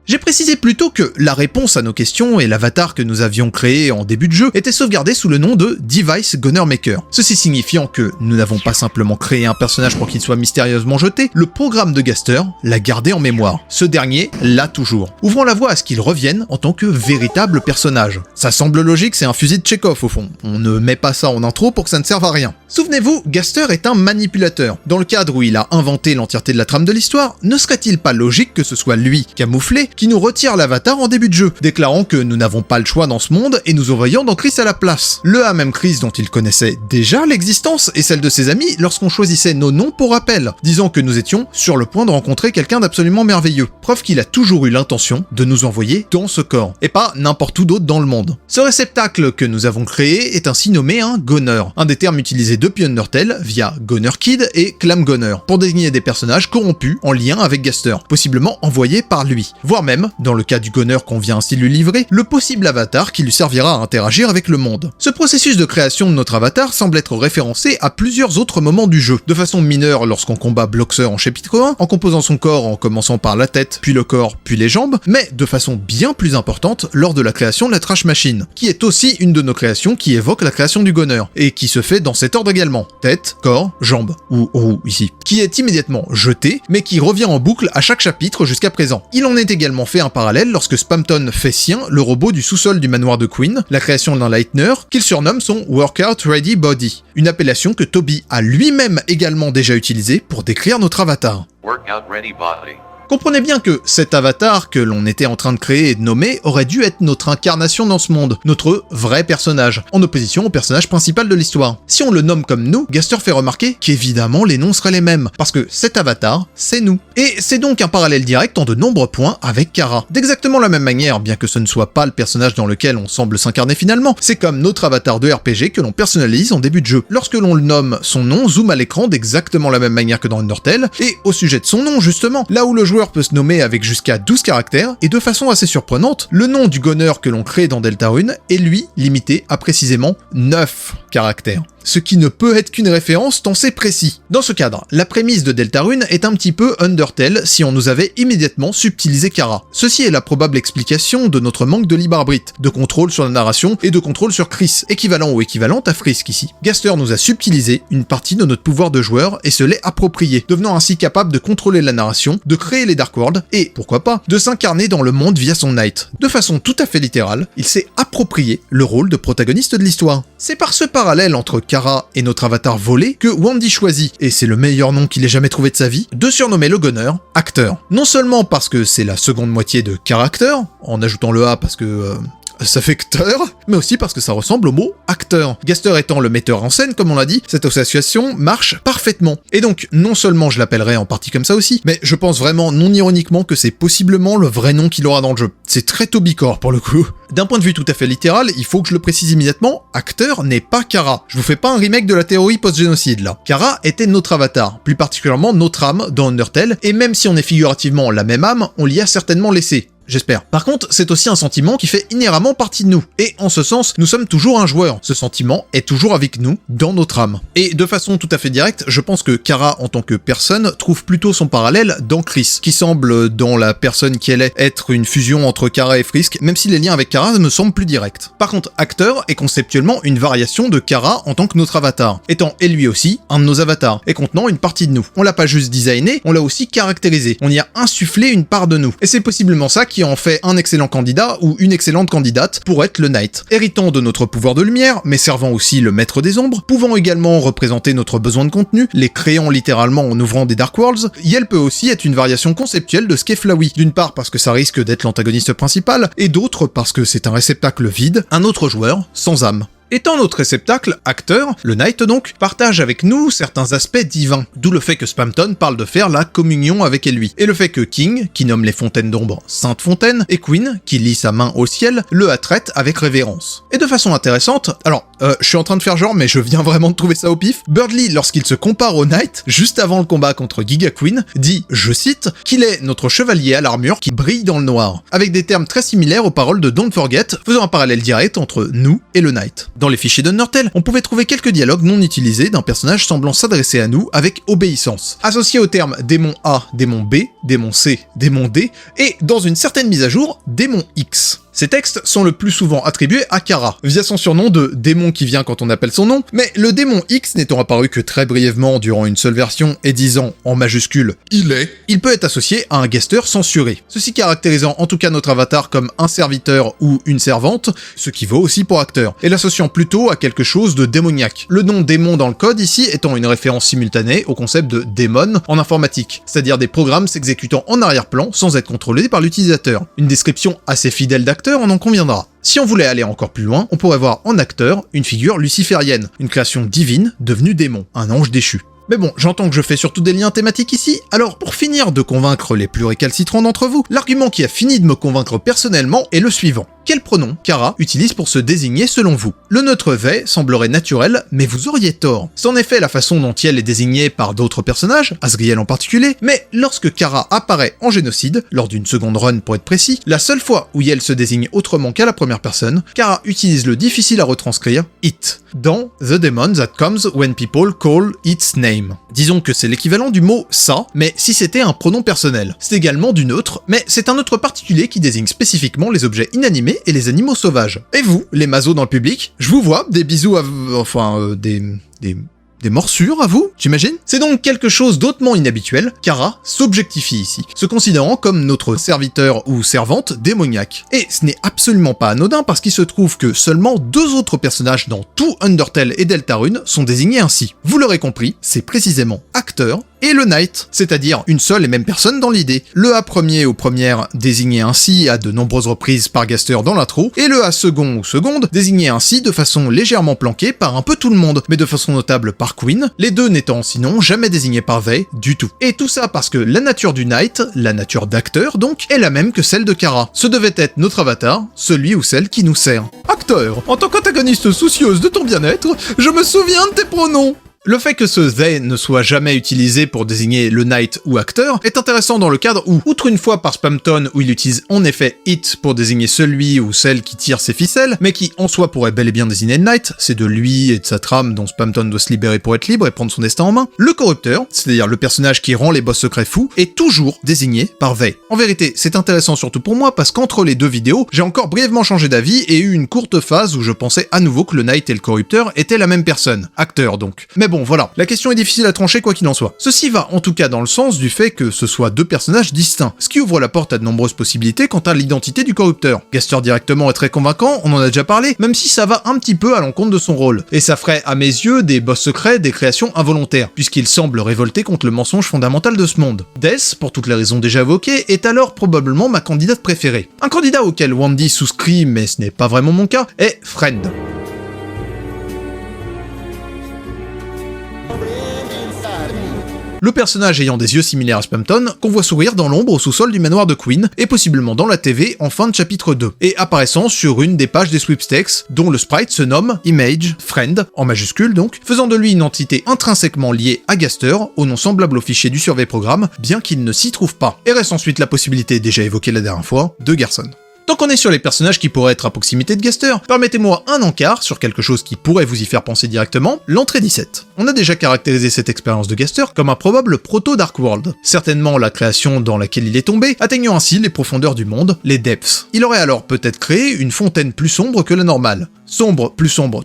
J'ai précisé plutôt que la réponse à nos questions et l'avatar que nous avions créé en début de jeu était sauvegardé sous le nom de Device Gunner Maker. Ceci signifiant que nous n'avons pas simplement créé un personnage pour qu'il soit mystérieusement jeté, le programme de Gaster l'a gardé en mémoire. Ce dernier l'a toujours, ouvrant la voie à ce qu'il revienne en tant que véritable personnage. Ça semble logique, c'est un fusil de Chekhov au fond. On ne met pas ça en intro pour que ça ne serve à rien. Souvenez-vous, Gaster est un manipulateur. Dans le cadre où il a inventé l'entièreté de la trame de l'histoire, ne serait-il pas logique que ce soit lui, camouflé, qui nous retire l'avatar en début de jeu, déclarant que nous n'avons pas le choix dans ce monde et nous envoyant dans Chris à la place. Le même Chris dont il connaissait déjà l'existence et celle de ses amis lorsqu'on choisissait nos noms pour rappel, disant que nous étions sur le point de rencontrer quelqu'un d'absolument merveilleux. Preuve qu'il a toujours eu l'intention de nous envoyer dans ce corps, et pas n'importe où d'autre dans le monde. Ce réceptacle que nous avons créé est ainsi nommé un Goner, un des termes utilisés depuis Undertale via Goner Kid et Clam Goner, pour désigner des personnages corrompus en lien avec Gaster, possiblement envoyés par lui, voire même, dans le cas du Goner qu'on vient ainsi lui livrer, le possible avatar qui lui servira à interagir avec le monde. Ce processus de création de notre avatar semble être référencé à plusieurs autres moments du jeu, de façon mineure lorsqu'on combat Bloxer en chapitre 1, en composant son corps en commençant par la tête, puis le corps, puis les jambes, mais de façon bien plus importante lors de la création de la Trash Machine, qui est aussi une de nos créations qui évoque la création du Goner, et qui se fait dans cet ordre également, tête, corps, jambes, ou roue ici, qui est immédiatement jeté, mais qui revient en boucle à chaque chapitre jusqu'à présent. Il en est également fait un parallèle lorsque Spamton fait sien le robot du sous-sol du manoir de Queen, la création d'un Lightner, qu'il surnomme son Workout Ready Body, une appellation que Toby a lui-même également déjà utilisée pour décrire notre avatar. Workout ready body. Comprenez bien que cet avatar que l'on était en train de créer et de nommer aurait dû être notre incarnation dans ce monde, notre vrai personnage, en opposition au personnage principal de l'histoire. Si on le nomme comme nous, Gaster fait remarquer qu'évidemment les noms seraient les mêmes, parce que cet avatar, c'est nous. Et c'est donc un parallèle direct en de nombreux points avec Kara. D'exactement la même manière, bien que ce ne soit pas le personnage dans lequel on semble s'incarner finalement, c'est comme notre avatar de RPG que l'on personnalise en début de jeu. Lorsque l'on le nomme, son nom zoome à l'écran d'exactement la même manière que dans Undertale, et au sujet de son nom justement, là où le joueur peut se nommer avec jusqu'à 12 caractères, et de façon assez surprenante, le nom du Goner que l'on crée dans Deltarune est lui limité à précisément 9 caractères. ce qui ne peut être qu'une référence tant c'est précis. Dans ce cadre, la prémisse de Deltarune est un petit peu Undertale si on nous avait immédiatement subtilisé Kara. Ceci est la probable explication de notre manque de libre arbitre, de contrôle sur la narration et de contrôle sur Chris, équivalent ou équivalente à Frisk ici. Gaster nous a subtilisé une partie de notre pouvoir de joueur et se l'est approprié, devenant ainsi capable de contrôler la narration, de créer les Dark Worlds et, pourquoi pas, de s'incarner dans le monde via son Knight. De façon tout à fait littérale, il s'est approprié le rôle de protagoniste de l'histoire. C'est par ce parallèle entre Kara et notre avatar volé que Wendy choisit, et c'est le meilleur nom qu'il ait jamais trouvé de sa vie, de surnommer le Gunner acteur. Non seulement parce que c'est la seconde moitié de character, en ajoutant le A parce que ça fait acteur, mais aussi parce que ça ressemble au mot acteur. Gaster étant le metteur en scène, comme on l'a dit, cette association marche parfaitement. Et donc, non seulement je l'appellerai en partie comme ça aussi, mais je pense vraiment, non ironiquement, que c'est possiblement le vrai nom qu'il aura dans le jeu. C'est très Tobicore pour le coup. D'un point de vue tout à fait littéral, il faut que je le précise immédiatement, acteur n'est pas Kara. Je vous fais pas un remake de la théorie post-génocide là. Kara était notre avatar, plus particulièrement notre âme dans Undertale, et même si on est figurativement la même âme, on l'y a certainement laissé. J'espère. Par contre, c'est aussi un sentiment qui fait inhéremment partie de nous. Et en ce sens, nous sommes toujours un joueur. Ce sentiment est toujours avec nous, dans notre âme. Et de façon tout à fait directe, je pense que Kara, en tant que personne, trouve plutôt son parallèle dans Chris, qui semble, dans la personne qu'elle est, être une fusion entre Kara et Frisk, même si les liens avec Kara me semblent plus directs. Par contre, acteur est conceptuellement une variation de Kara en tant que notre avatar, étant et lui aussi un de nos avatars, et contenant une partie de nous. On l'a pas juste designé, on l'a aussi caractérisé. On y a insufflé une part de nous. Et c'est possiblement ça qui en fait un excellent candidat ou une excellente candidate pour être le Knight. Héritant de notre pouvoir de lumière, mais servant aussi le maître des ombres, pouvant également représenter notre besoin de contenu, les créant littéralement en ouvrant des Dark Worlds, Yell peut aussi être une variation conceptuelle de ce qu'est Flowey. D'une part parce que ça risque d'être l'antagoniste principal, et d'autre parce que c'est un réceptacle vide, un autre joueur sans âme. Étant notre réceptacle, acteur, le Knight donc, partage avec nous certains aspects divins, d'où le fait que Spamton parle de faire la communion avec lui, et le fait que King, qui nomme les fontaines d'ombre Sainte Fontaine, et Queen, qui lie sa main au ciel, le traite avec révérence. Et de façon intéressante, alors, je suis en train de faire genre, mais je viens vraiment de trouver ça au pif, Birdly, lorsqu'il se compare au Knight, juste avant le combat contre Giga Queen, dit, je cite, qu'il est notre chevalier à l'armure qui brille dans le noir, avec des termes très similaires aux paroles de Don't Forget, faisant un parallèle direct entre nous et le Knight. Dans les fichiers d'Undertale, on pouvait trouver quelques dialogues non utilisés d'un personnage semblant s'adresser à nous avec obéissance, associés aux termes démon A, démon B, démon C, démon D, et dans une certaine mise à jour, démon X. Ces textes sont le plus souvent attribués à Kara, via son surnom de démon qui vient quand on appelle son nom, mais le démon X n'étant apparu que très brièvement durant une seule version et disant en majuscule « il est », il peut être associé à un Gaster censuré, ceci caractérisant en tout cas notre avatar comme un serviteur ou une servante, ce qui vaut aussi pour acteur, et l'associant plutôt à quelque chose de démoniaque. Le nom démon dans le code ici étant une référence simultanée au concept de démon en informatique, c'est-à-dire des programmes s'exécutant en arrière-plan sans être contrôlés par l'utilisateur. Une description assez fidèle d'acteur, on en conviendra. Si on voulait aller encore plus loin, on pourrait voir en acteur une figure luciférienne, une création divine devenue démon, un ange déchu. Mais bon, j'entends que je fais surtout des liens thématiques ici, alors pour finir de convaincre les plus récalcitrants d'entre vous, l'argument qui a fini de me convaincre personnellement est le suivant. Quel pronom Kara utilise pour se désigner selon vous? Le neutre they semblerait naturel, mais vous auriez tort. C'est en effet la façon dont Yell est désigné par d'autres personnages, Asriel en particulier, mais lorsque Kara apparaît en génocide, lors d'une seconde run pour être précis, la seule fois où Yell se désigne autrement qu'à la première personne, Kara utilise le difficile à retranscrire it, dans The Demon That Comes When People Call Its Name. Disons que c'est l'équivalent du mot ça, mais si c'était un pronom personnel. C'est également du neutre, mais c'est un neutre particulier qui désigne spécifiquement les objets inanimés et les animaux sauvages. Et vous, les mazos dans le public, je vous vois, des bisous à des morsures à vous, j'imagine? C'est donc quelque chose d'autrement inhabituel, Kara s'objectifie ici, se considérant comme notre serviteur ou servante démoniaque. Et ce n'est absolument pas anodin parce qu'il se trouve que seulement 2 autres personnages dans tout Undertale et Deltarune sont désignés ainsi. Vous l'aurez compris, c'est précisément acteur et le Knight, c'est-à-dire une seule et même personne dans l'idée. Le A premier ou première désigné ainsi à de nombreuses reprises par Gaster dans l'intro, et le A second ou seconde désigné ainsi de façon légèrement planquée par un peu tout le monde, mais de façon notable par Queen, les deux n'étant sinon jamais désignés par They du tout. Et tout ça parce que la nature du Knight, la nature d'acteur donc, est la même que celle de Kara. Ce devait être notre avatar, celui ou celle qui nous sert. Acteur, en tant qu'antagoniste soucieuse de ton bien-être, je me souviens de tes pronoms. Le fait que ce they ne soit jamais utilisé pour désigner le knight ou acteur est intéressant dans le cadre où, outre une fois par Spamton où il utilise en effet it pour désigner celui ou celle qui tire ses ficelles, mais qui en soi pourrait bel et bien désigner le knight, c'est de lui et de sa trame dont Spamton doit se libérer pour être libre et prendre son destin en main, le corrupteur, c'est-à-dire le personnage qui rend les boss secrets fous, est toujours désigné par they. En vérité, c'est intéressant surtout pour moi parce qu'entre les deux vidéos, j'ai encore brièvement changé d'avis et eu une courte phase où je pensais à nouveau que le knight et le corrupteur étaient la même personne, acteur donc. Mais bon, voilà, la question est difficile à trancher quoi qu'il en soit. Ceci va en tout cas dans le sens du fait que ce soit deux personnages distincts, ce qui ouvre la porte à de nombreuses possibilités quant à l'identité du corrupteur. Gaster directement est très convaincant, on en a déjà parlé, même si ça va un petit peu à l'encontre de son rôle. Et ça ferait, à mes yeux, des boss secrets des créations involontaires, puisqu'il semble révolter contre le mensonge fondamental de ce monde. Death, pour toutes les raisons déjà évoquées, est alors probablement ma candidate préférée. Un candidat auquel Wendy souscrit, mais ce n'est pas vraiment mon cas, est Friend. Le personnage ayant des yeux similaires à Spamton, qu'on voit sourire dans l'ombre au sous-sol du manoir de Queen, et possiblement dans la TV en fin de chapitre 2, et apparaissant sur une des pages des sweepstakes, dont le sprite se nomme Image Friend, en majuscule donc, faisant de lui une entité intrinsèquement liée à Gaster, au nom semblable au fichier du survey programme, bien qu'il ne s'y trouve pas. Et reste ensuite la possibilité, déjà évoquée la dernière fois, de Garson. Tant qu'on est sur les personnages qui pourraient être à proximité de Gaster, permettez-moi un encart sur quelque chose qui pourrait vous y faire penser directement, l'entrée 17. On a déjà caractérisé cette expérience de Gaster comme un probable proto-Dark World, certainement la création dans laquelle il est tombé, atteignant ainsi les profondeurs du monde, les depths. Il aurait alors peut-être créé une fontaine plus sombre que la normale. Sombre,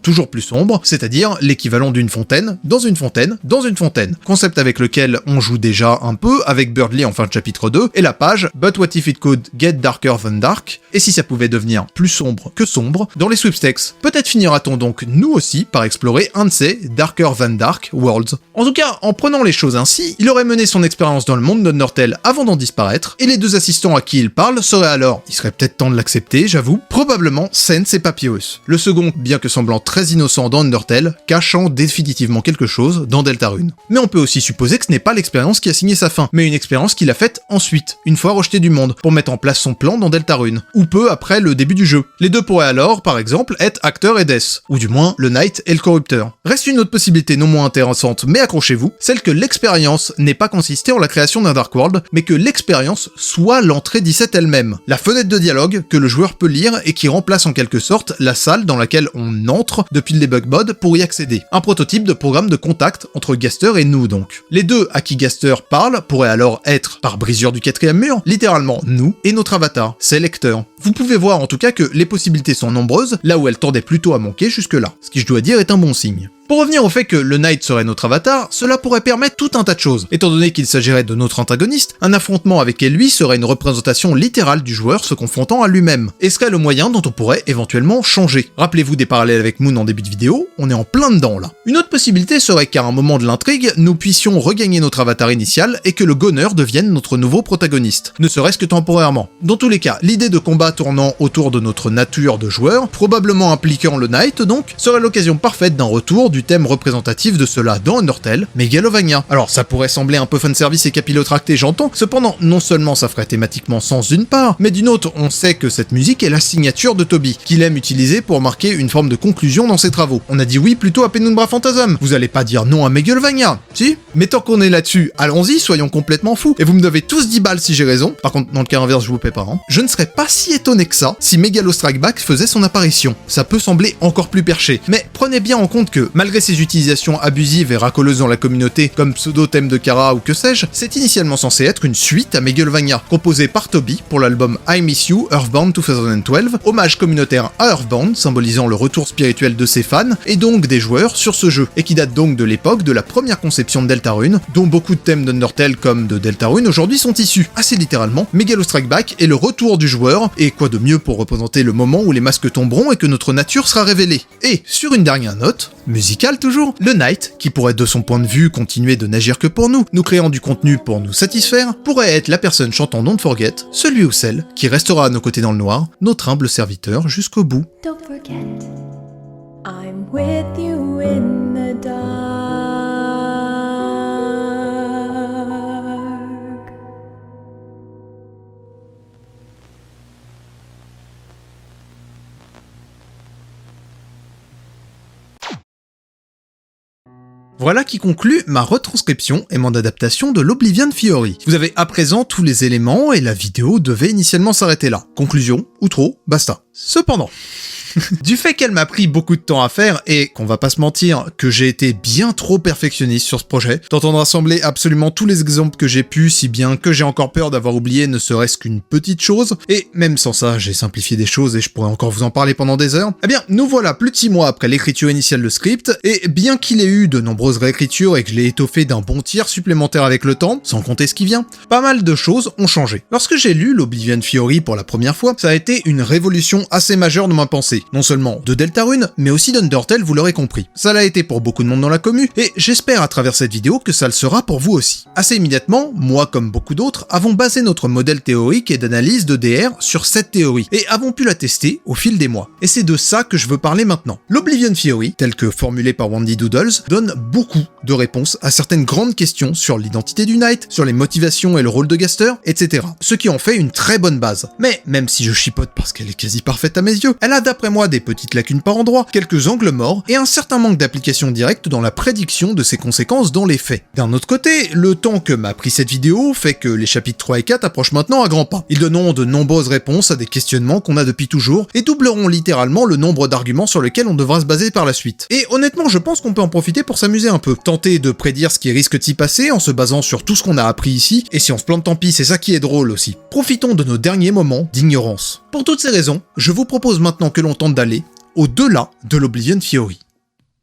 toujours plus sombre, c'est-à-dire l'équivalent d'une fontaine, dans une fontaine, dans une fontaine. Concept avec lequel on joue déjà un peu avec Birdly en fin de chapitre 2, et la page « But what if it could get darker than dark ?» et si ça pouvait devenir plus sombre que sombre dans les sweepstakes. Peut-être finira-t-on donc nous aussi par explorer un de ces Darker Than Dark Worlds. En tout cas, en prenant les choses ainsi, il aurait mené son expérience dans le monde d'Undertale avant d'en disparaître, et les deux assistants à qui il parle seraient alors, il serait peut-être temps de l'accepter, j'avoue, probablement Sense et Papyrus. Le second, bien que semblant très innocent dans Undertale, cachant définitivement quelque chose dans Deltarune. Mais on peut aussi supposer que ce n'est pas l'expérience qui a signé sa fin, mais une expérience qu'il a faite ensuite, une fois rejeté du monde, pour mettre en place son plan dans Deltarune, ou peu après le début du jeu. Les deux pourraient alors, par exemple, être Acteur et Death, ou du moins le Knight et le Corrupteur. Reste une autre possibilité non moins intéressante, mais accrochez-vous, celle que l'expérience n'ait pas consisté en la création d'un Dark World, mais que l'expérience soit l'entrée 17 elle-même, la fenêtre de dialogue que le joueur peut lire et qui remplace en quelque sorte la salle dans laquelle on entre depuis le debug mode pour y accéder. Un prototype de programme de contact entre Gaster et nous donc. Les deux à qui Gaster parle pourraient alors être, par brisure du quatrième mur, littéralement nous et notre avatar, c'est Lecteur. Vous pouvez voir en tout cas que les possibilités sont nombreuses, là où elles tendaient plutôt à manquer jusque-là, ce qui je dois dire est un bon signe. Pour revenir au fait que le Knight serait notre avatar, cela pourrait permettre tout un tas de choses. Étant donné qu'il s'agirait de notre antagoniste, un affrontement avec lui serait une représentation littérale du joueur se confrontant à lui-même, et serait le moyen dont on pourrait éventuellement changer. Rappelez-vous des parallèles avec Moon en début de vidéo, on est en plein dedans là. Une autre possibilité serait qu'à un moment de l'intrigue, nous puissions regagner notre avatar initial et que le Goner devienne notre nouveau protagoniste, ne serait-ce que temporairement. Dans tous les cas, l'idée de combat tournant autour de notre nature de joueur, probablement impliquant le Knight donc, serait l'occasion parfaite d'un retour du thème représentatif de cela dans Undertale, Megalovania. Alors ça pourrait sembler un peu fanservice et capillotracté, j'entends, cependant non seulement ça ferait thématiquement sens d'une part, mais d'une autre on sait que cette musique est la signature de Toby, qu'il aime utiliser pour marquer une forme de conclusion dans ses travaux. On a dit oui plutôt à Penumbra Phantasm, vous allez pas dire non à Megalovania, si? Mais tant qu'on est là-dessus, allons-y, soyons complètement fous, et vous me devez tous 10 balles si j'ai raison, par contre dans le cas inverse je vous paie pas, hein. Je ne serais pas si étonné que ça si Megalo Strike Back faisait son apparition. Ça peut sembler encore plus perché, mais prenez bien en compte que, malgré ses utilisations abusives et racoleuses dans la communauté, comme pseudo-thème de Kara ou que sais-je, c'est initialement censé être une suite à Megalovania, composée par Toby pour l'album I Miss You Earthbound 2012, hommage communautaire à Earthbound, symbolisant le retour spirituel de ses fans, et donc des joueurs sur ce jeu, et qui date donc de l'époque de la première conception de Deltarune, dont beaucoup de thèmes d'Undertale comme de Deltarune aujourd'hui sont issus. Assez littéralement, Megalo Strike Back est le retour du joueur, et quoi de mieux pour représenter le moment où les masques tomberont et que notre nature sera révélée. Et, sur une dernière note, musicale toujours, le Knight, qui pourrait de son point de vue continuer de n'agir que pour nous créant du contenu pour nous satisfaire, pourrait être la personne chantant Don't Forget, celui ou celle qui restera à nos côtés dans le noir, notre humble serviteur jusqu'au bout. Don't forget, I'm with you in the dark. Voilà qui conclut ma retranscription et mon adaptation de l'Oblivion Fiori. Vous avez à présent tous les éléments et la vidéo devait initialement s'arrêter là. Conclusion, outro, basta. Cependant, du fait qu'elle m'a pris beaucoup de temps à faire et qu'on va pas se mentir que j'ai été bien trop perfectionniste sur ce projet, tentant de rassembler absolument tous les exemples que j'ai pu, si bien que j'ai encore peur d'avoir oublié ne serait-ce qu'une petite chose, et même sans ça j'ai simplifié des choses et je pourrais encore vous en parler pendant des heures, eh bien nous voilà plus de 6 mois après l'écriture initiale de script, et bien qu'il ait eu de nombreuses réécritures et que je l'ai étoffé d'un bon tiers supplémentaire avec le temps, sans compter ce qui vient, pas mal de choses ont changé. Lorsque j'ai lu l'Oblivion Fiori pour la première fois, ça a été une révolution assez majeure de ma pensée. Non seulement de Deltarune, mais aussi d'Undertale, vous l'aurez compris. Ça l'a été pour beaucoup de monde dans la commu, et j'espère à travers cette vidéo que ça le sera pour vous aussi. Assez immédiatement, moi comme beaucoup d'autres, avons basé notre modèle théorique et d'analyse de DR sur cette théorie, et avons pu la tester au fil des mois. Et c'est de ça que je veux parler maintenant. L'Oblivion Fiori, tel que formulé par Wendy Doodles, donne beaucoup de réponses à certaines grandes questions sur l'identité du Knight, sur les motivations et le rôle de Gaster, etc. Ce qui en fait une très bonne base. Mais, même si je chipote parce qu'elle est quasi parfaite à mes yeux, elle a d'après moi des petites lacunes par endroits, quelques angles morts et un certain manque d'application directe dans la prédiction de ses conséquences dans les faits. D'un autre côté, le temps que m'a pris cette vidéo fait que les chapitres 3 et 4 approchent maintenant à grands pas. Ils donneront de nombreuses réponses à des questionnements qu'on a depuis toujours et doubleront littéralement le nombre d'arguments sur lesquels on devra se baser par la suite. Et honnêtement, je pense qu'on peut en profiter pour s'amuser un peu. Tenter de prédire ce qui risque de s'y passer en se basant sur tout ce qu'on a appris ici, et si on se plante tant pis, c'est ça qui est drôle aussi. Profitons de nos derniers moments d'ignorance. Pour toutes ces raisons, je vous propose maintenant que l'on tente d'aller au-delà de l'Oblivion Fiori.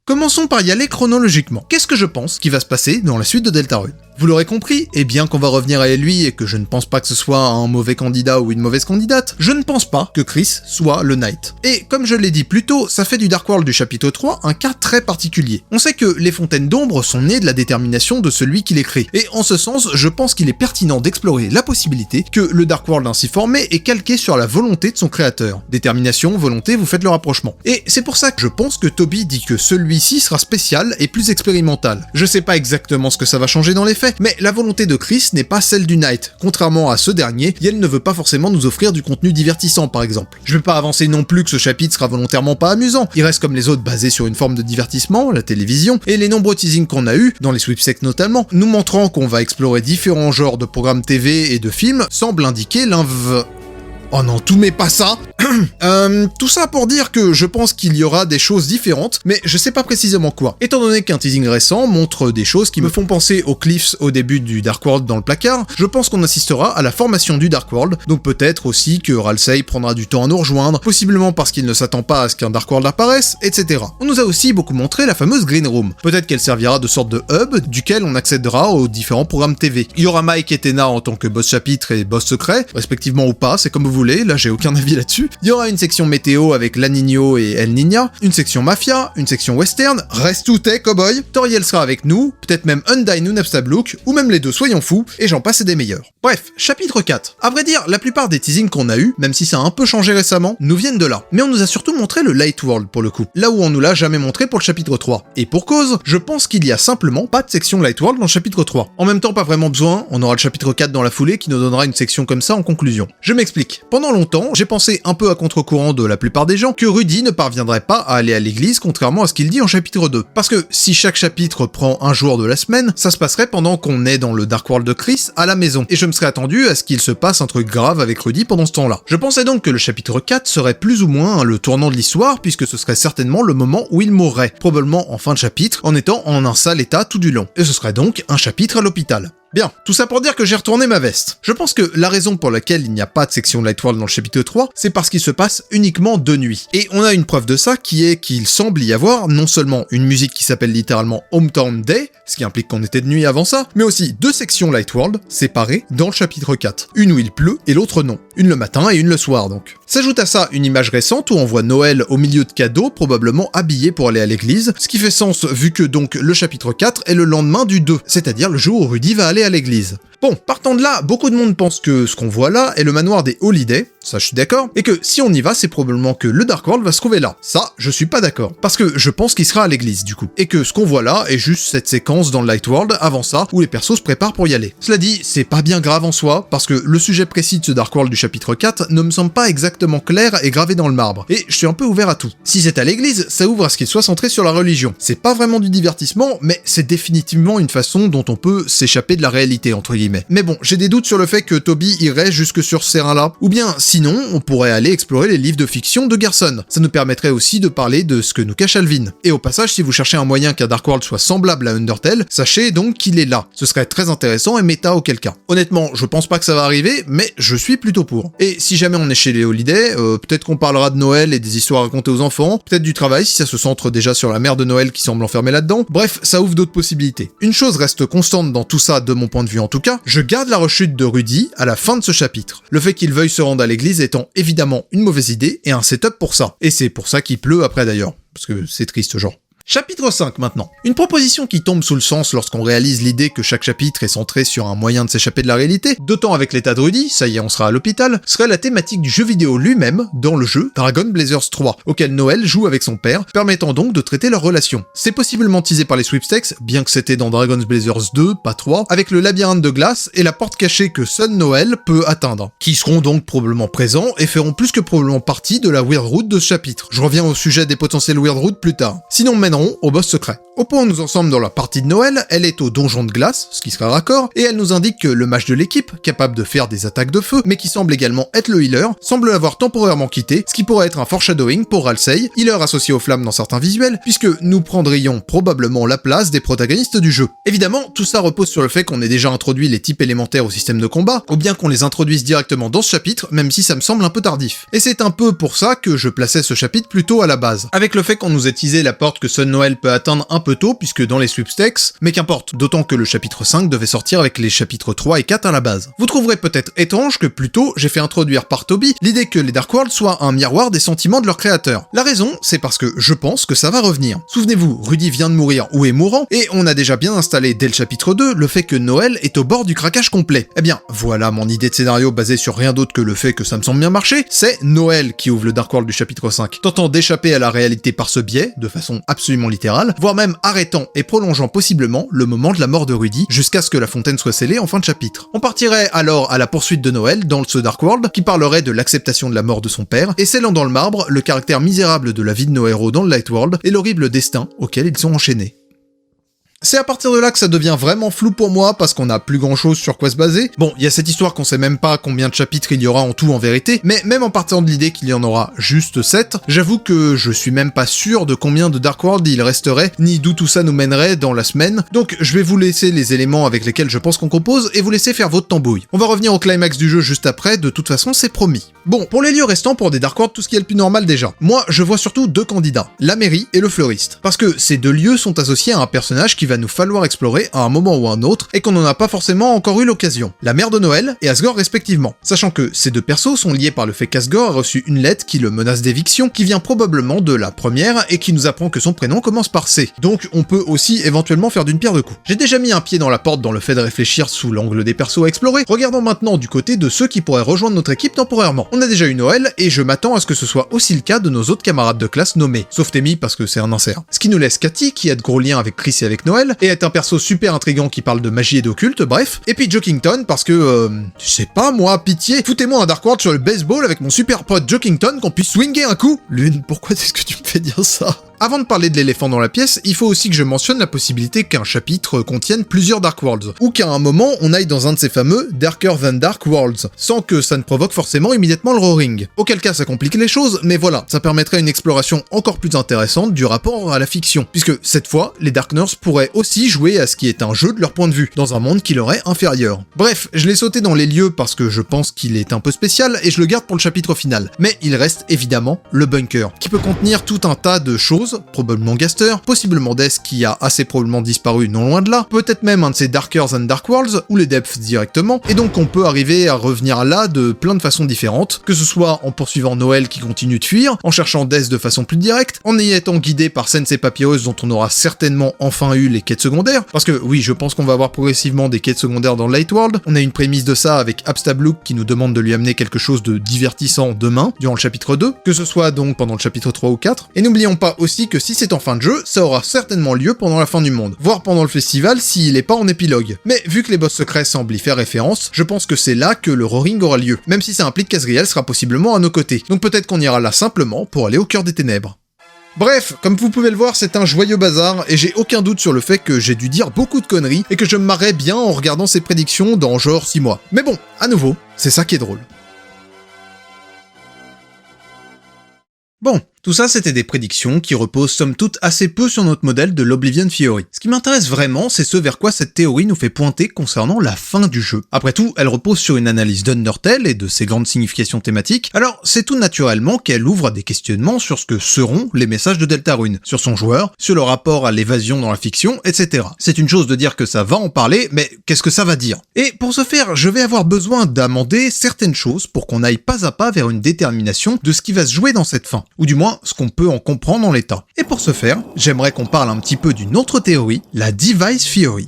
Commençons par y aller chronologiquement. Qu'est-ce que je pense qui va se passer dans la suite de Deltarune ? Vous l'aurez compris, et bien qu'on va revenir à lui et que je ne pense pas que ce soit un mauvais candidat ou une mauvaise candidate, je ne pense pas que Chris soit le Knight. Et comme je l'ai dit plus tôt, ça fait du Dark World du chapitre 3 un cas très particulier. On sait que les fontaines d'ombre sont nées de la détermination de celui qui les crée, et en ce sens, je pense qu'il est pertinent d'explorer la possibilité que le Dark World ainsi formé est calqué sur la volonté de son créateur. Détermination, volonté, vous faites le rapprochement. Et c'est pour ça que je pense que Toby dit que celui-ci sera spécial et plus expérimental. Je sais pas exactement ce que ça va changer dans les faits, mais la volonté de Chris n'est pas celle du Knight, contrairement à ce dernier, et elle ne veut pas forcément nous offrir du contenu divertissant par exemple. Je vais pas avancer non plus que ce chapitre sera volontairement pas amusant, il reste comme les autres basé sur une forme de divertissement, la télévision, et les nombreux teasings qu'on a eu, dans les sweepstakes notamment, nous montrant qu'on va explorer différents genres de programmes TV et de films, semble indiquer Oh non, tout mais pas ça. Tout ça pour dire que je pense qu'il y aura des choses différentes, mais je sais pas précisément quoi. Étant donné qu'un teasing récent montre des choses qui me font penser aux cliffs au début du Dark World dans le placard, je pense qu'on assistera à la formation du Dark World, donc peut-être aussi que Ralsei prendra du temps à nous rejoindre, possiblement parce qu'il ne s'attend pas à ce qu'un Dark World apparaisse, etc. On nous a aussi beaucoup montré la fameuse Green Room. Peut-être qu'elle servira de sorte de hub duquel on accédera aux différents programmes TV. Il y aura Mike et Tena en tant que boss chapitre et boss secret, respectivement ou pas, c'est comme vous voulez, là j'ai aucun avis là-dessus. Il y aura une section météo avec La Nino et El Niña, une section mafia, une section western, reste tout est cowboy, Toriel sera avec nous, peut-être même Undyne ou Napstablook, ou même les deux, soyons fous, et j'en passe et des meilleurs. Bref, chapitre 4. À vrai dire, la plupart des teasings qu'on a eu, même si ça a un peu changé récemment, nous viennent de là. Mais on nous a surtout montré le Light World pour le coup, là où on nous l'a jamais montré pour le chapitre 3. Et pour cause, je pense qu'il y a simplement pas de section Light World dans le chapitre 3. En même temps, pas vraiment besoin, on aura le chapitre 4 dans la foulée qui nous donnera une section comme ça en conclusion. Je m'explique. Pendant longtemps, j'ai pensé un peu à contre-courant de la plupart des gens que Rudy ne parviendrait pas à aller à l'église contrairement à ce qu'il dit en chapitre 2. Parce que si chaque chapitre prend un jour de la semaine, ça se passerait pendant qu'on est dans le Dark World de Chris à la maison. Et je me serais attendu à ce qu'il se passe un truc grave avec Rudy pendant ce temps-là. Je pensais donc que le chapitre 4 serait plus ou moins le tournant de l'histoire puisque ce serait certainement le moment où il mourrait, probablement en fin de chapitre, en étant en un sale état tout du long. Et ce serait donc un chapitre à l'hôpital. Bien, tout ça pour dire que j'ai retourné ma veste. Je pense que la raison pour laquelle il n'y a pas de section Light World dans le chapitre 3, c'est parce qu'il se passe uniquement de nuit. Et on a une preuve de ça qui est qu'il semble y avoir non seulement une musique qui s'appelle littéralement Hometown Day, ce qui implique qu'on était de nuit avant ça, mais aussi deux sections Light World séparées dans le chapitre 4. Une où il pleut et l'autre non. Une le matin et une le soir donc. S'ajoute à ça une image récente où on voit Noël au milieu de cadeaux, probablement habillé pour aller à l'église, ce qui fait sens vu que donc le chapitre 4 est le lendemain du 2, c'est-à-dire le jour où Rudy va aller à l'église. Bon, partant de là, beaucoup de monde pense que ce qu'on voit là est le manoir des Holiday, ça je suis d'accord, et que si on y va, c'est probablement que le Dark World va se trouver là. Ça, je suis pas d'accord, parce que je pense qu'il sera à l'église du coup, et que ce qu'on voit là est juste cette séquence dans le Light World avant ça, où les persos se préparent pour y aller. Cela dit, c'est pas bien grave en soi, parce que le sujet précis de ce Dark World du chapitre 4 ne me semble pas exactement clair et gravé dans le marbre, et je suis un peu ouvert à tout. Si c'est à l'église, ça ouvre à ce qu'il soit centré sur la religion. C'est pas vraiment du divertissement, mais c'est définitivement une façon dont on peut s'échapper de la réalité, entre guillemets. Mais bon, j'ai des doutes sur le fait que Toby irait jusque sur ce terrain-là, ou bien sinon, on pourrait aller explorer les livres de fiction de Gerson. Ça nous permettrait aussi de parler de ce que nous cache Alvin. Et au passage, si vous cherchez un moyen qu'un Dark World soit semblable à Undertale, sachez donc qu'il est là. Ce serait très intéressant et méta auquel cas. Honnêtement, je pense pas que ça va arriver, mais je suis plutôt pour. Et si jamais on est chez les Holiday, peut-être qu'on parlera de Noël et des histoires racontées aux enfants, peut-être du travail si ça se centre déjà sur la mère de Noël qui semble enfermée là-dedans. Bref, ça ouvre d'autres possibilités. Une chose reste constante dans tout ça, de mon point de vue en tout cas, je garde la rechute de Rudy à la fin de ce chapitre. Le fait qu'il veuille se rendre à l'église étant évidemment une mauvaise idée et un setup pour ça. Et c'est pour ça qu'il pleut après d'ailleurs, parce que c'est triste genre. Chapitre 5 maintenant. Une proposition qui tombe sous le sens lorsqu'on réalise l'idée que chaque chapitre est centré sur un moyen de s'échapper de la réalité, d'autant avec l'état de Rudy, ça y est on sera à l'hôpital, serait la thématique du jeu vidéo lui-même dans le jeu Dragon Blazers 3, auquel Noël joue avec son père, permettant donc de traiter leur relation. C'est possiblement teasé par les sweepstakes, bien que c'était dans Dragon Blazers 2, pas 3, avec le labyrinthe de glace et la porte cachée que seul Noël peut atteindre, qui seront donc probablement présents et feront plus que probablement partie de la Weird Route de ce chapitre. Je reviens au sujet des potentiels Weird Route plus tard. Sinon mèneront au boss secret. Au point où nous en sommes dans la partie de Noël, elle est au donjon de glace, ce qui sera raccord, et elle nous indique que le mage de l'équipe, capable de faire des attaques de feu, mais qui semble également être le healer, semble l'avoir temporairement quitté, ce qui pourrait être un foreshadowing pour Ralsei, healer associé aux flammes dans certains visuels, puisque nous prendrions probablement la place des protagonistes du jeu. Évidemment, tout ça repose sur le fait qu'on ait déjà introduit les types élémentaires au système de combat, ou bien qu'on les introduise directement dans ce chapitre, même si ça me semble un peu tardif. Et c'est un peu pour ça que je plaçais ce chapitre plutôt à la base. Avec le fait qu'on nous ait teasé la porte que seul Noël peut atteindre un peu tôt, puisque dans les sweepstakes, mais qu'importe, d'autant que le chapitre 5 devait sortir avec les chapitres 3 et 4 à la base. Vous trouverez peut-être étrange que plus tôt, j'ai fait introduire par Toby l'idée que les Dark Worlds soient un miroir des sentiments de leur créateur. La raison, c'est parce que je pense que ça va revenir. Souvenez-vous, Rudy vient de mourir ou est mourant, et on a déjà bien installé dès le chapitre 2 le fait que Noël est au bord du craquage complet. Eh bien, voilà mon idée de scénario basée sur rien d'autre que le fait que ça me semble bien marcher, c'est Noël qui ouvre le Dark World du chapitre 5, tentant d'échapper à la réalité par ce biais, de façon absolument littérale, voire même arrêtant et prolongeant possiblement le moment de la mort de Rudy jusqu'à ce que la fontaine soit scellée en fin de chapitre. On partirait alors à la poursuite de Noël dans ce Dark World qui parlerait de l'acceptation de la mort de son père et scellant dans le marbre le caractère misérable de la vie de nos héros dans le Light World et l'horrible destin auquel ils sont enchaînés. C'est à partir de là que ça devient vraiment flou pour moi, parce qu'on n'a plus grand chose sur quoi se baser. Bon, il y a cette histoire qu'on sait même pas combien de chapitres il y aura en tout en vérité, mais même en partant de l'idée qu'il y en aura juste 7, j'avoue que je suis même pas sûr de combien de Dark World il resterait, ni d'où tout ça nous mènerait dans la semaine, donc je vais vous laisser les éléments avec lesquels je pense qu'on compose, et vous laisser faire votre tambouille. On va revenir au climax du jeu juste après, de toute façon c'est promis. Bon, pour les lieux restants, pour des Dark World, tout ce qui est le plus normal déjà. Moi, je vois surtout deux candidats, la mairie et le fleuriste, parce que ces deux lieux sont associés à un personnage qui va nous falloir explorer à un moment ou à un autre, et qu'on n'en a pas forcément encore eu l'occasion. La mère de Noël et Asgore respectivement. Sachant que ces deux persos sont liés par le fait qu'Asgore a reçu une lettre qui le menace d'éviction, qui vient probablement de la première, et qui nous apprend que son prénom commence par C. Donc on peut aussi éventuellement faire d'une pierre deux coups. J'ai déjà mis un pied dans la porte dans le fait de réfléchir sous l'angle des persos à explorer, regardons maintenant du côté de ceux qui pourraient rejoindre notre équipe temporairement. On a déjà eu Noël, et je m'attends à ce que ce soit aussi le cas de nos autres camarades de classe nommés, sauf Temi parce que c'est un insert. Ce qui nous laisse Cathy, qui a de gros liens avec Chris et avec Noël, et est un perso super intriguant qui parle de magie et d'occulte, bref. Et puis Jokington, parce que, je sais pas moi, pitié, foutez-moi un Dark World sur le baseball avec mon super pote Jokington qu'on puisse swinger un coup. Lune, pourquoi est-ce que tu me fais dire ça ? Avant de parler de l'éléphant dans la pièce, il faut aussi que je mentionne la possibilité qu'un chapitre contienne plusieurs Dark Worlds, ou qu'à un moment on aille dans un de ces fameux Darker Than Dark Worlds, sans que ça ne provoque forcément immédiatement le roaring. Auquel cas ça complique les choses, mais voilà, ça permettrait une exploration encore plus intéressante du rapport à la fiction, puisque cette fois, les Darkners pourraient aussi jouer à ce qui est un jeu de leur point de vue, dans un monde qui leur est inférieur. Bref, je l'ai sauté dans les lieux parce que je pense qu'il est un peu spécial, et je le garde pour le chapitre final. Mais il reste évidemment le bunker, qui peut contenir tout un tas de choses Rose, probablement Gaster, possiblement Death qui a assez probablement disparu non loin de là, peut-être même un de ces Darkers and Dark Worlds, ou les Depths directement, et donc on peut arriver à revenir là de plein de façons différentes, que ce soit en poursuivant Noël qui continue de fuir, en cherchant Death de façon plus directe, en y étant guidé par Sense et Papyrus dont on aura certainement enfin eu les quêtes secondaires, parce que oui, je pense qu'on va avoir progressivement des quêtes secondaires dans Light World, on a une prémisse de ça avec Abstablook qui nous demande de lui amener quelque chose de divertissant demain, durant le chapitre 2, que ce soit donc pendant le chapitre 3 ou 4, et n'oublions pas aussi que si c'est en fin de jeu, ça aura certainement lieu pendant la fin du monde, voire pendant le festival s'il est pas en épilogue. Mais vu que les boss secrets semblent y faire référence, je pense que c'est là que le Roaring aura lieu, même si ça implique qu'Azriel sera possiblement à nos côtés, donc peut-être qu'on ira là simplement pour aller au cœur des ténèbres. Bref, comme vous pouvez le voir, c'est un joyeux bazar, et j'ai aucun doute sur le fait que j'ai dû dire beaucoup de conneries, et que je me marrais bien en regardant ces prédictions dans genre 6 mois. Mais bon, à nouveau, c'est ça qui est drôle. Bon, tout ça c'était des prédictions qui reposent somme toute assez peu sur notre modèle de l'Oblivion Theory. Ce qui m'intéresse vraiment, c'est ce vers quoi cette théorie nous fait pointer concernant la fin du jeu. Après tout, elle repose sur une analyse d'Undertale et de ses grandes significations thématiques, alors c'est tout naturellement qu'elle ouvre à des questionnements sur ce que seront les messages de Deltarune, sur son joueur, sur le rapport à l'évasion dans la fiction, etc. C'est une chose de dire que ça va en parler, mais qu'est-ce que ça va dire? Et pour ce faire, je vais avoir besoin d'amender certaines choses pour qu'on aille pas à pas vers une détermination de ce qui va se jouer dans cette fin, ou du moins ce qu'on peut en comprendre en l'état. Et pour ce faire, j'aimerais qu'on parle un petit peu d'une autre théorie, la Device Theory.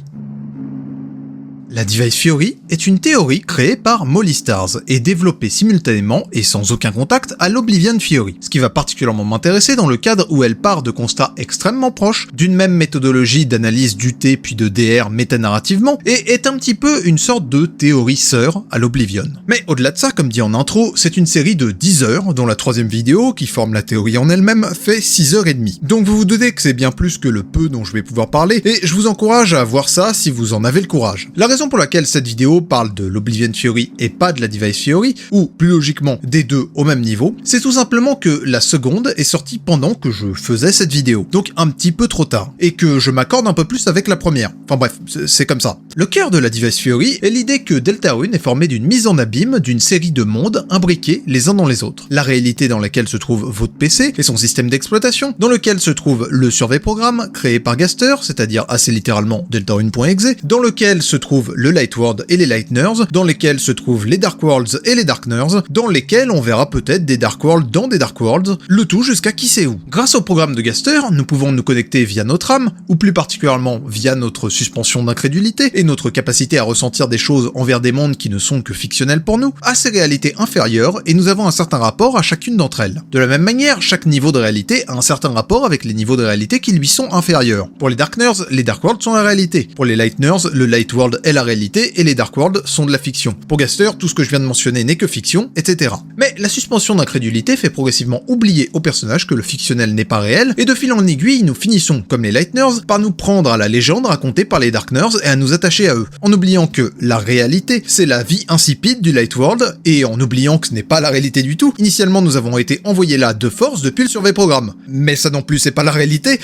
La Device Theory est une théorie créée par Molly Stars et développée simultanément et sans aucun contact à l'Oblivion Theory, ce qui va particulièrement m'intéresser dans le cadre où elle part de constats extrêmement proches, d'une même méthodologie d'analyse d'UT puis de DR métanarrativement, et est un petit peu une sorte de théorie sœur à l'Oblivion. Mais au-delà de ça, comme dit en intro, c'est une série de 10 heures, dont la troisième vidéo, qui forme la théorie en elle-même, fait 6h30. Donc vous vous doutez que c'est bien plus que le peu dont je vais pouvoir parler, et je vous encourage à voir ça si vous en avez le courage. La raison pour laquelle cette vidéo parle de l'Oblivion Theory et pas de la Device Theory, ou plus logiquement des deux au même niveau, c'est tout simplement que la seconde est sortie pendant que je faisais cette vidéo, donc un petit peu trop tard, et que je m'accorde un peu plus avec la première. Enfin bref, c'est comme ça. Le cœur de la Device Theory est l'idée que Deltarune est formée d'une mise en abîme d'une série de mondes imbriqués les uns dans les autres. La réalité dans laquelle se trouve votre PC et son système d'exploitation, dans lequel se trouve le Survey Programme créé par Gaster, c'est-à-dire assez littéralement Deltarune.exe, dans lequel se trouve le Light World et les Lightners, dans lesquels se trouvent les Dark Worlds et les Darkners, dans lesquels on verra peut-être des Dark Worlds dans des Dark Worlds, le tout jusqu'à qui sait où. Grâce au programme de Gaster, nous pouvons nous connecter via notre âme, ou plus particulièrement via notre suspension d'incrédulité et notre capacité à ressentir des choses envers des mondes qui ne sont que fictionnels pour nous, à ces réalités inférieures, et nous avons un certain rapport à chacune d'entre elles. De la même manière, chaque niveau de réalité a un certain rapport avec les niveaux de réalité qui lui sont inférieurs. Pour les Darkners, les Dark Worlds sont la réalité. Pour les Lightners, le Light World est la réalité, et les Dark Worlds sont de la fiction. Pour Gaster, tout ce que je viens de mentionner n'est que fiction, etc. Mais la suspension d'incrédulité fait progressivement oublier au personnage que le fictionnel n'est pas réel, et de fil en aiguille, nous finissons, comme les Lightners, par nous prendre à la légende racontée par les Darkners et à nous attacher à eux, en oubliant que la réalité, c'est la vie insipide du Light World, et en oubliant que ce n'est pas la réalité du tout. Initialement, nous avons été envoyés là de force depuis le Survey Programme. Mais ça non plus, c'est pas la réalité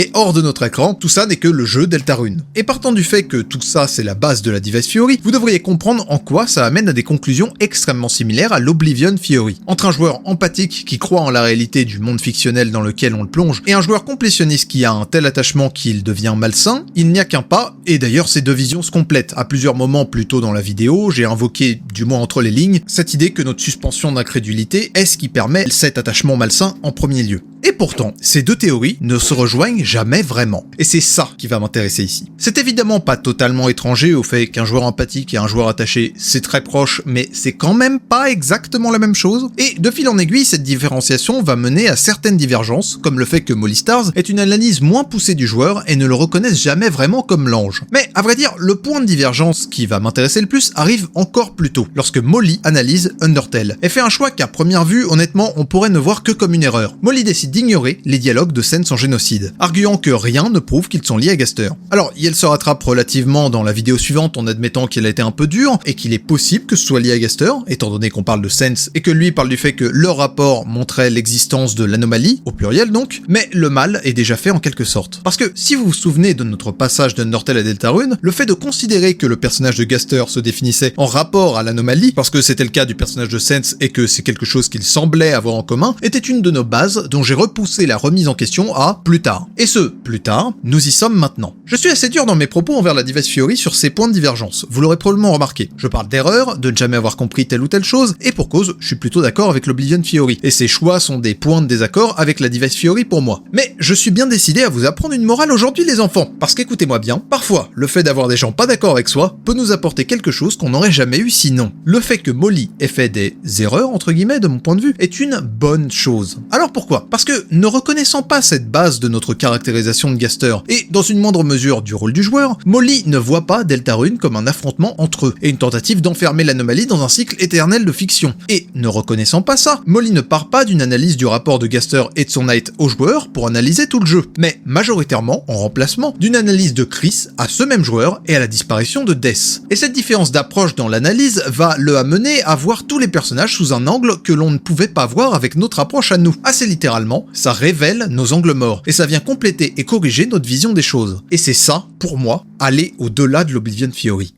est hors de notre écran, tout ça n'est que le jeu Deltarune. Et partant du fait que tout ça, c'est la base de la Device Theory, vous devriez comprendre en quoi ça amène à des conclusions extrêmement similaires à l'Oblivion Theory. Entre un joueur empathique qui croit en la réalité du monde fictionnel dans lequel on le plonge, et un joueur complétionniste qui a un tel attachement qu'il devient malsain, il n'y a qu'un pas, et d'ailleurs ces deux visions se complètent. À plusieurs moments plus tôt dans la vidéo, j'ai invoqué, du moins entre les lignes, cette idée que notre suspension d'incrédulité est ce qui permet cet attachement malsain en premier lieu. Et pourtant, ces deux théories ne se rejoignent jamais vraiment. Et c'est ça qui va m'intéresser ici. C'est évidemment pas totalement étranger au fait qu'un joueur empathique et un joueur attaché, c'est très proche, mais c'est quand même pas exactement la même chose. Et de fil en aiguille, cette différenciation va mener à certaines divergences, comme le fait que Molly Stars est une analyse moins poussée du joueur et ne le reconnaisse jamais vraiment comme l'ange. Mais à vrai dire, le point de divergence qui va m'intéresser le plus arrive encore plus tôt, lorsque Molly analyse Undertale. Elle fait un choix qu'à première vue, honnêtement, on pourrait ne voir que comme une erreur. Molly décide d'ignorer les dialogues de Sense en génocide, arguant que rien ne prouve qu'ils sont liés à Gaster. Alors, elle se rattrape relativement dans la vidéo suivante en admettant qu'elle a été un peu dure, et qu'il est possible que ce soit lié à Gaster, étant donné qu'on parle de Sense, et que lui parle du fait que leur rapport montrait l'existence de l'anomalie, au pluriel donc, mais le mal est déjà fait en quelque sorte. Parce que, si vous vous souvenez de notre passage d'Undertale à Deltarune, le fait de considérer que le personnage de Gaster se définissait en rapport à l'anomalie, parce que c'était le cas du personnage de Sense et que c'est quelque chose qu'ils semblaient avoir en commun, était une de nos bases dont j'ai repousser la remise en question à plus tard. Et ce plus tard, nous y sommes maintenant. Je suis assez dur dans mes propos envers la Device Theory sur ces points de divergence, vous l'aurez probablement remarqué. Je parle d'erreur, de ne jamais avoir compris telle ou telle chose, et pour cause, je suis plutôt d'accord avec l'Oblivion Theory, et ces choix sont des points de désaccord avec la Device Theory pour moi. Mais je suis bien décidé à vous apprendre une morale aujourd'hui les enfants, parce qu'écoutez-moi bien, parfois, le fait d'avoir des gens pas d'accord avec soi peut nous apporter quelque chose qu'on n'aurait jamais eu sinon. Le fait que Molly ait fait des erreurs, entre guillemets, de mon point de vue, est une bonne chose. Alors pourquoi? Parce que, ne reconnaissant pas cette base de notre caractérisation de Gaster, et dans une moindre mesure du rôle du joueur, Molly ne voit pas Deltarune comme un affrontement entre eux, et une tentative d'enfermer l'anomalie dans un cycle éternel de fiction. Et, ne reconnaissant pas ça, Molly ne part pas d'une analyse du rapport de Gaster et de son Knight au joueur pour analyser tout le jeu, mais majoritairement, en remplacement, d'une analyse de Chris à ce même joueur et à la disparition de Death. Et cette différence d'approche dans l'analyse va le amener à voir tous les personnages sous un angle que l'on ne pouvait pas voir avec notre approche à nous. Assez littéralement, ça révèle nos angles morts, et ça vient compléter et corriger notre vision des choses. Et c'est ça, pour moi, aller au-delà de l'Oblivion Theory.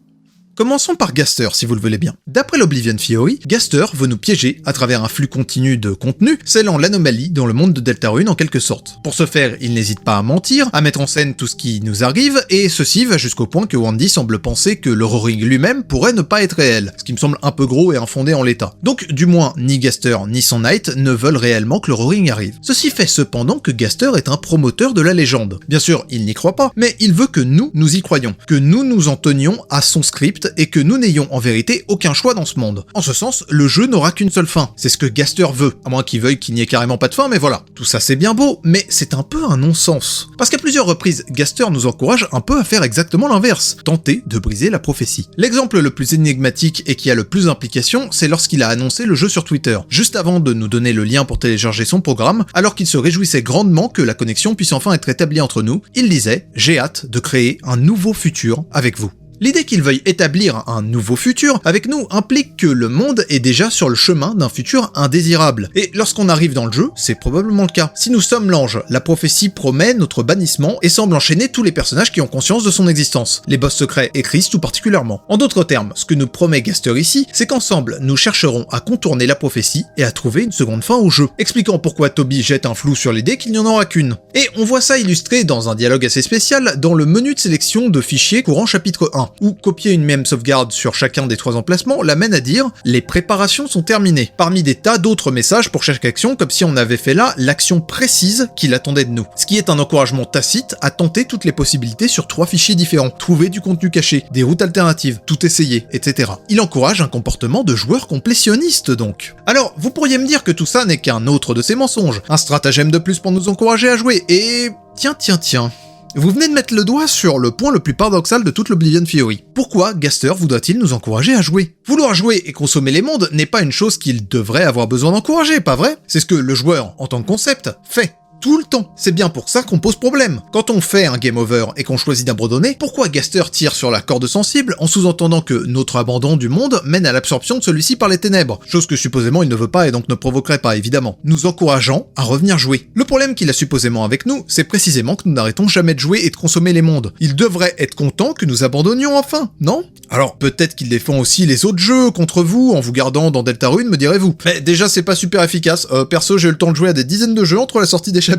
Commençons par Gaster, si vous le voulez bien. D'après l'Oblivion Theory, Gaster veut nous piéger à travers un flux continu de contenu, scellant l'anomalie dans le monde de Deltarune en quelque sorte. Pour ce faire, il n'hésite pas à mentir, à mettre en scène tout ce qui nous arrive, et ceci va jusqu'au point que Wendy semble penser que l'Horroring lui-même pourrait ne pas être réel, ce qui me semble un peu gros et infondé en l'état. Donc, du moins, ni Gaster ni son Knight ne veulent réellement que l'Horroring arrive. Ceci fait cependant que Gaster est un promoteur de la légende. Bien sûr, il n'y croit pas, mais il veut que nous y croyions, que nous nous en tenions à son script et que nous n'ayons en vérité aucun choix dans ce monde. En ce sens, le jeu n'aura qu'une seule fin. C'est ce que Gaster veut, à moins qu'il veuille qu'il n'y ait carrément pas de fin, mais voilà. Tout ça c'est bien beau, mais c'est un peu un non-sens. Parce qu'à plusieurs reprises, Gaster nous encourage un peu à faire exactement l'inverse, tenter de briser la prophétie. L'exemple le plus énigmatique et qui a le plus d'implications, c'est lorsqu'il a annoncé le jeu sur Twitter, juste avant de nous donner le lien pour télécharger son programme, alors qu'il se réjouissait grandement que la connexion puisse enfin être établie entre nous, il disait « J'ai hâte de créer un nouveau futur avec vous ». L'idée qu'il veuille établir un nouveau futur avec nous implique que le monde est déjà sur le chemin d'un futur indésirable. Et lorsqu'on arrive dans le jeu, c'est probablement le cas. Si nous sommes l'ange, la prophétie promet notre bannissement et semble enchaîner tous les personnages qui ont conscience de son existence. Les boss secrets et Chris tout particulièrement. En d'autres termes, ce que nous promet Gaster ici, c'est qu'ensemble, nous chercherons à contourner la prophétie et à trouver une seconde fin au jeu. Expliquant pourquoi Toby jette un flou sur l'idée qu'il n'y en aura qu'une. Et on voit ça illustré dans un dialogue assez spécial dans le menu de sélection de fichiers courant chapitre 1. Où copier une même sauvegarde sur chacun des 3 emplacements l'amène à dire « Les préparations sont terminées », parmi des tas d'autres messages pour chaque action, comme si on avait fait là l'action précise qu'il attendait de nous. Ce qui est un encouragement tacite à tenter toutes les possibilités sur 3 fichiers différents, trouver du contenu caché, des routes alternatives, tout essayer, etc. Il encourage un comportement de joueur complétionniste donc. Alors, vous pourriez me dire que tout ça n'est qu'un autre de ces mensonges, un stratagème de plus pour nous encourager à jouer, et... Tiens. Vous venez de mettre le doigt sur le point le plus paradoxal de toute l'Oblivion Theory. Pourquoi Gaster voudrait-il nous encourager à jouer? Vouloir jouer et consommer les mondes n'est pas une chose qu'il devrait avoir besoin d'encourager, pas vrai? C'est ce que le joueur, en tant que concept, fait. Tout le temps. C'est bien pour ça qu'on pose problème. Quand on fait un game over et qu'on choisit d'abandonner, pourquoi Gaster tire sur la corde sensible en sous-entendant que notre abandon du monde mène à l'absorption de celui-ci par les ténèbres, chose que supposément il ne veut pas et donc ne provoquerait pas évidemment, nous encourageant à revenir jouer. Le problème qu'il a supposément avec nous, c'est précisément que nous n'arrêtons jamais de jouer et de consommer les mondes. Il devrait être content que nous abandonnions enfin, non? Alors peut-être qu'il défend aussi les autres jeux contre vous en vous gardant dans Deltarune, me direz-vous. Mais déjà c'est pas super efficace, perso j'ai eu le temps de jouer à des dizaines de jeux entre la sortie des chapitres.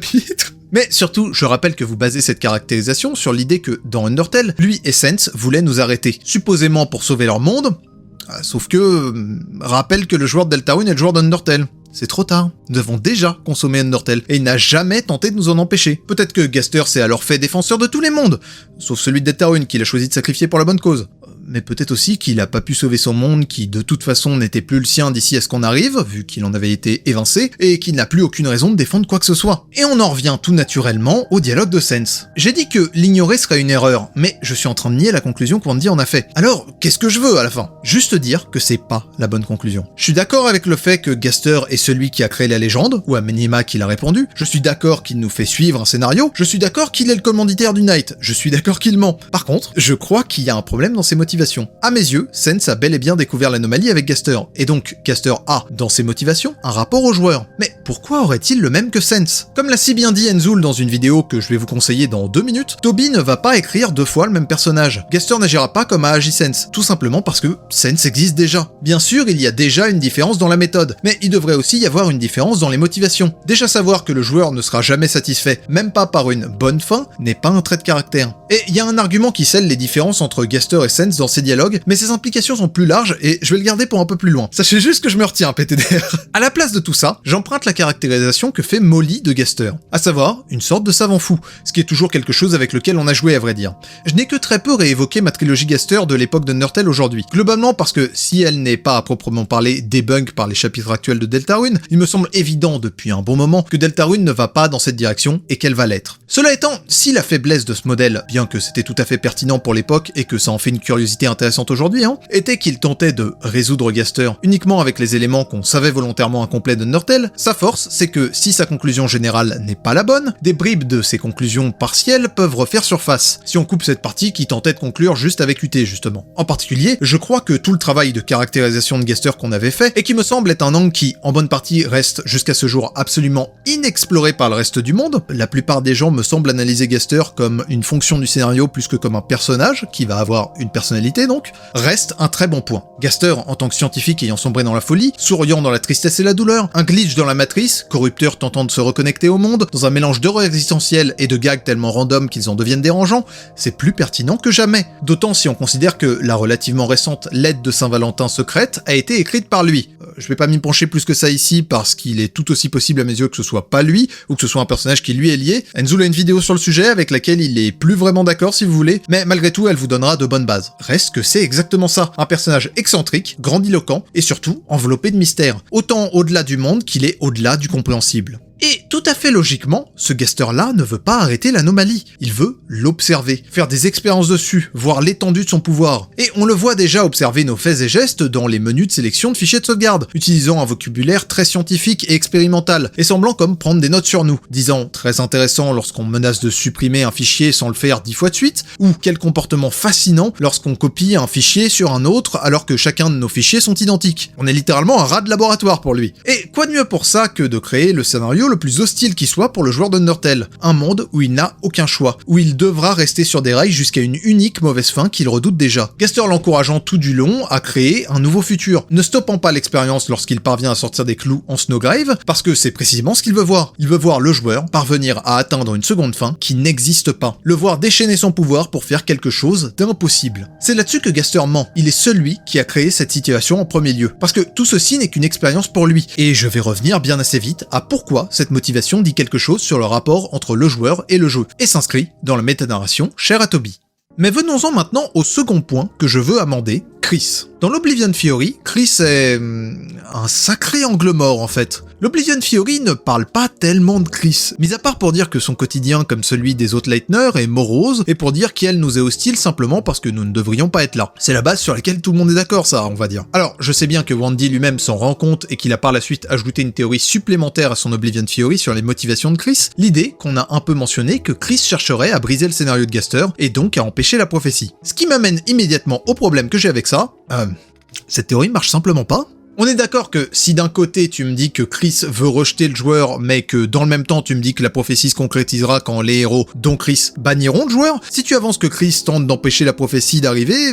Mais surtout, je rappelle que vous basez cette caractérisation sur l'idée que, dans Undertale, lui et Sense voulaient nous arrêter, supposément pour sauver leur monde, sauf que... rappelle que le joueur de Deltarune est le joueur d'Undertale. C'est trop tard, nous avons déjà consommé Undertale, et il n'a jamais tenté de nous en empêcher. Peut-être que Gaster s'est alors fait défenseur de tous les mondes, sauf celui de Deltarune qu'il a choisi de sacrifier pour la bonne cause. Mais peut-être aussi qu'il a pas pu sauver son monde qui de toute façon n'était plus le sien d'ici à ce qu'on arrive, vu qu'il en avait été évincé, et qu'il n'a plus aucune raison de défendre quoi que ce soit. Et on en revient tout naturellement au dialogue de Sense. J'ai dit que l'ignorer serait une erreur, mais je suis en train de nier la conclusion qu'Wandy en a fait. Alors, qu'est-ce que je veux à la fin? Juste dire que c'est pas la bonne conclusion. Je suis d'accord avec le fait que Gaster est celui qui a créé la légende, ou à minima qu'il a répondu, je suis d'accord qu'il nous fait suivre un scénario, je suis d'accord qu'il est le commanditaire du Knight, je suis d'accord qu'il ment. Par contre, je crois qu'il y a un problème dans ses motivations. motivations. À mes yeux, Sense a bel et bien découvert l'anomalie avec Gaster, et donc Gaster a, dans ses motivations, un rapport au joueur. Mais pourquoi aurait-il le même que Sense? Comme l'a si bien dit Enzoul dans une vidéo que je vais vous conseiller dans 2 minutes, Toby ne va pas écrire 2 fois le même personnage. Gaster n'agira pas comme a agi Sense, tout simplement parce que Sense existe déjà. Bien sûr, il y a déjà une différence dans la méthode, mais il devrait aussi y avoir une différence dans les motivations. Déjà savoir que le joueur ne sera jamais satisfait, même pas par une bonne fin, n'est pas un trait de caractère. Et il y a un argument qui scelle les différences entre Gaster et Sense dans ces dialogues, mais ses implications sont plus larges et je vais le garder pour un peu plus loin. Sachez juste que je me retiens, PTDR. À la place de tout ça, j'emprunte la caractérisation que fait Molly de Gaster, à savoir une sorte de savant fou, ce qui est toujours quelque chose avec lequel on a joué à vrai dire. Je n'ai que très peu réévoqué ma trilogie Gaster de l'époque d'Undertale aujourd'hui, globalement parce que si elle n'est pas à proprement parler debunk par les chapitres actuels de Deltarune, il me semble évident depuis un bon moment que Deltarune ne va pas dans cette direction et qu'elle va l'être. Cela étant, si la faiblesse de ce modèle, bien que c'était tout à fait pertinent pour l'époque et que ça en fait une curiosité intéressante aujourd'hui, était qu'il tentait de résoudre Gaster uniquement avec les éléments qu'on savait volontairement incomplets d'Undertale, sa force c'est que si sa conclusion générale n'est pas la bonne, des bribes de ses conclusions partielles peuvent refaire surface, si on coupe cette partie qui tentait de conclure juste avec UT justement. En particulier, je crois que tout le travail de caractérisation de Gaster qu'on avait fait, et qui me semble être un angle qui, en bonne partie, reste jusqu'à ce jour absolument inexploré par le reste du monde. La plupart des gens me semblent analyser Gaster comme une fonction du scénario plus que comme un personnage, qui va avoir une personnalité donc, reste un très bon point. Gaster, en tant que scientifique ayant sombré dans la folie, souriant dans la tristesse et la douleur, un glitch dans la matrice, corrupteur tentant de se reconnecter au monde, dans un mélange d'horreur existentielle et de gags tellement random qu'ils en deviennent dérangeants, c'est plus pertinent que jamais. D'autant si on considère que la relativement récente lettre de Saint-Valentin secrète a été écrite par lui. Je vais pas m'y pencher plus que ça ici parce qu'il est tout aussi possible à mes yeux que ce soit pas lui ou que ce soit un personnage qui lui est lié. Enzoul a une vidéo sur le sujet avec laquelle il est plus vraiment d'accord si vous voulez, mais malgré tout elle vous donnera de bonnes bases. Reste que c'est exactement ça, un personnage excentrique, grandiloquent et surtout enveloppé de mystère, autant au-delà du monde qu'il est au-delà du compréhensible. Et tout à fait logiquement, ce Gaster-là ne veut pas arrêter l'anomalie, il veut l'observer, faire des expériences dessus, voir l'étendue de son pouvoir. Et on le voit déjà observer nos faits et gestes dans les menus de sélection de fichiers de sauvegarde, utilisant un vocabulaire très scientifique et expérimental, et semblant comme prendre des notes sur nous, disant « très intéressant lorsqu'on menace de supprimer un fichier sans le faire 10 fois de suite », ou « quel comportement fascinant lorsqu'on copie un fichier sur un autre alors que chacun de nos fichiers sont identiques ». On est littéralement un rat de laboratoire pour lui. Et quoi de mieux pour ça que de créer le scénario le plus hostile qui soit pour le joueur d'Undertale, un monde où il n'a aucun choix, où il devra rester sur des rails jusqu'à une unique mauvaise fin qu'il redoute déjà. Gaster l'encourageant tout du long à créer un nouveau futur, ne stoppant pas l'expérience lorsqu'il parvient à sortir des clous en Snowgrave, parce que c'est précisément ce qu'il veut voir. Il veut voir le joueur parvenir à atteindre une seconde fin qui n'existe pas, le voir déchaîner son pouvoir pour faire quelque chose d'impossible. C'est là-dessus que Gaster ment, il est celui qui a créé cette situation en premier lieu, parce que tout ceci n'est qu'une expérience pour lui, et je vais revenir bien assez vite à pourquoi cette motivation dit quelque chose sur le rapport entre le joueur et le jeu, et s'inscrit dans la métanarration chère à Toby. Mais venons-en maintenant au second point que je veux amender, Chris. Dans l'Oblivion Fiori, Chris est un sacré angle mort en fait. L'Oblivion Fiori ne parle pas tellement de Chris, mis à part pour dire que son quotidien comme celui des autres Lightner est morose, et pour dire qu'elle nous est hostile simplement parce que nous ne devrions pas être là. C'est la base sur laquelle tout le monde est d'accord ça, on va dire. Alors, je sais bien que Wandy lui-même s'en rend compte et qu'il a par la suite ajouté une théorie supplémentaire à son Oblivion Fiori sur les motivations de Chris, l'idée qu'on a un peu mentionné que Chris chercherait à briser le scénario de Gaster et donc à empêcher la prophétie. Ce qui m'amène immédiatement au problème que j'ai avec ça, cette théorie marche simplement pas. On est d'accord que si d'un côté tu me dis que Chris veut rejeter le joueur, mais que dans le même temps tu me dis que la prophétie se concrétisera quand les héros, dont Chris, banniront le joueur, si tu avances que Chris tente d'empêcher la prophétie d'arriver,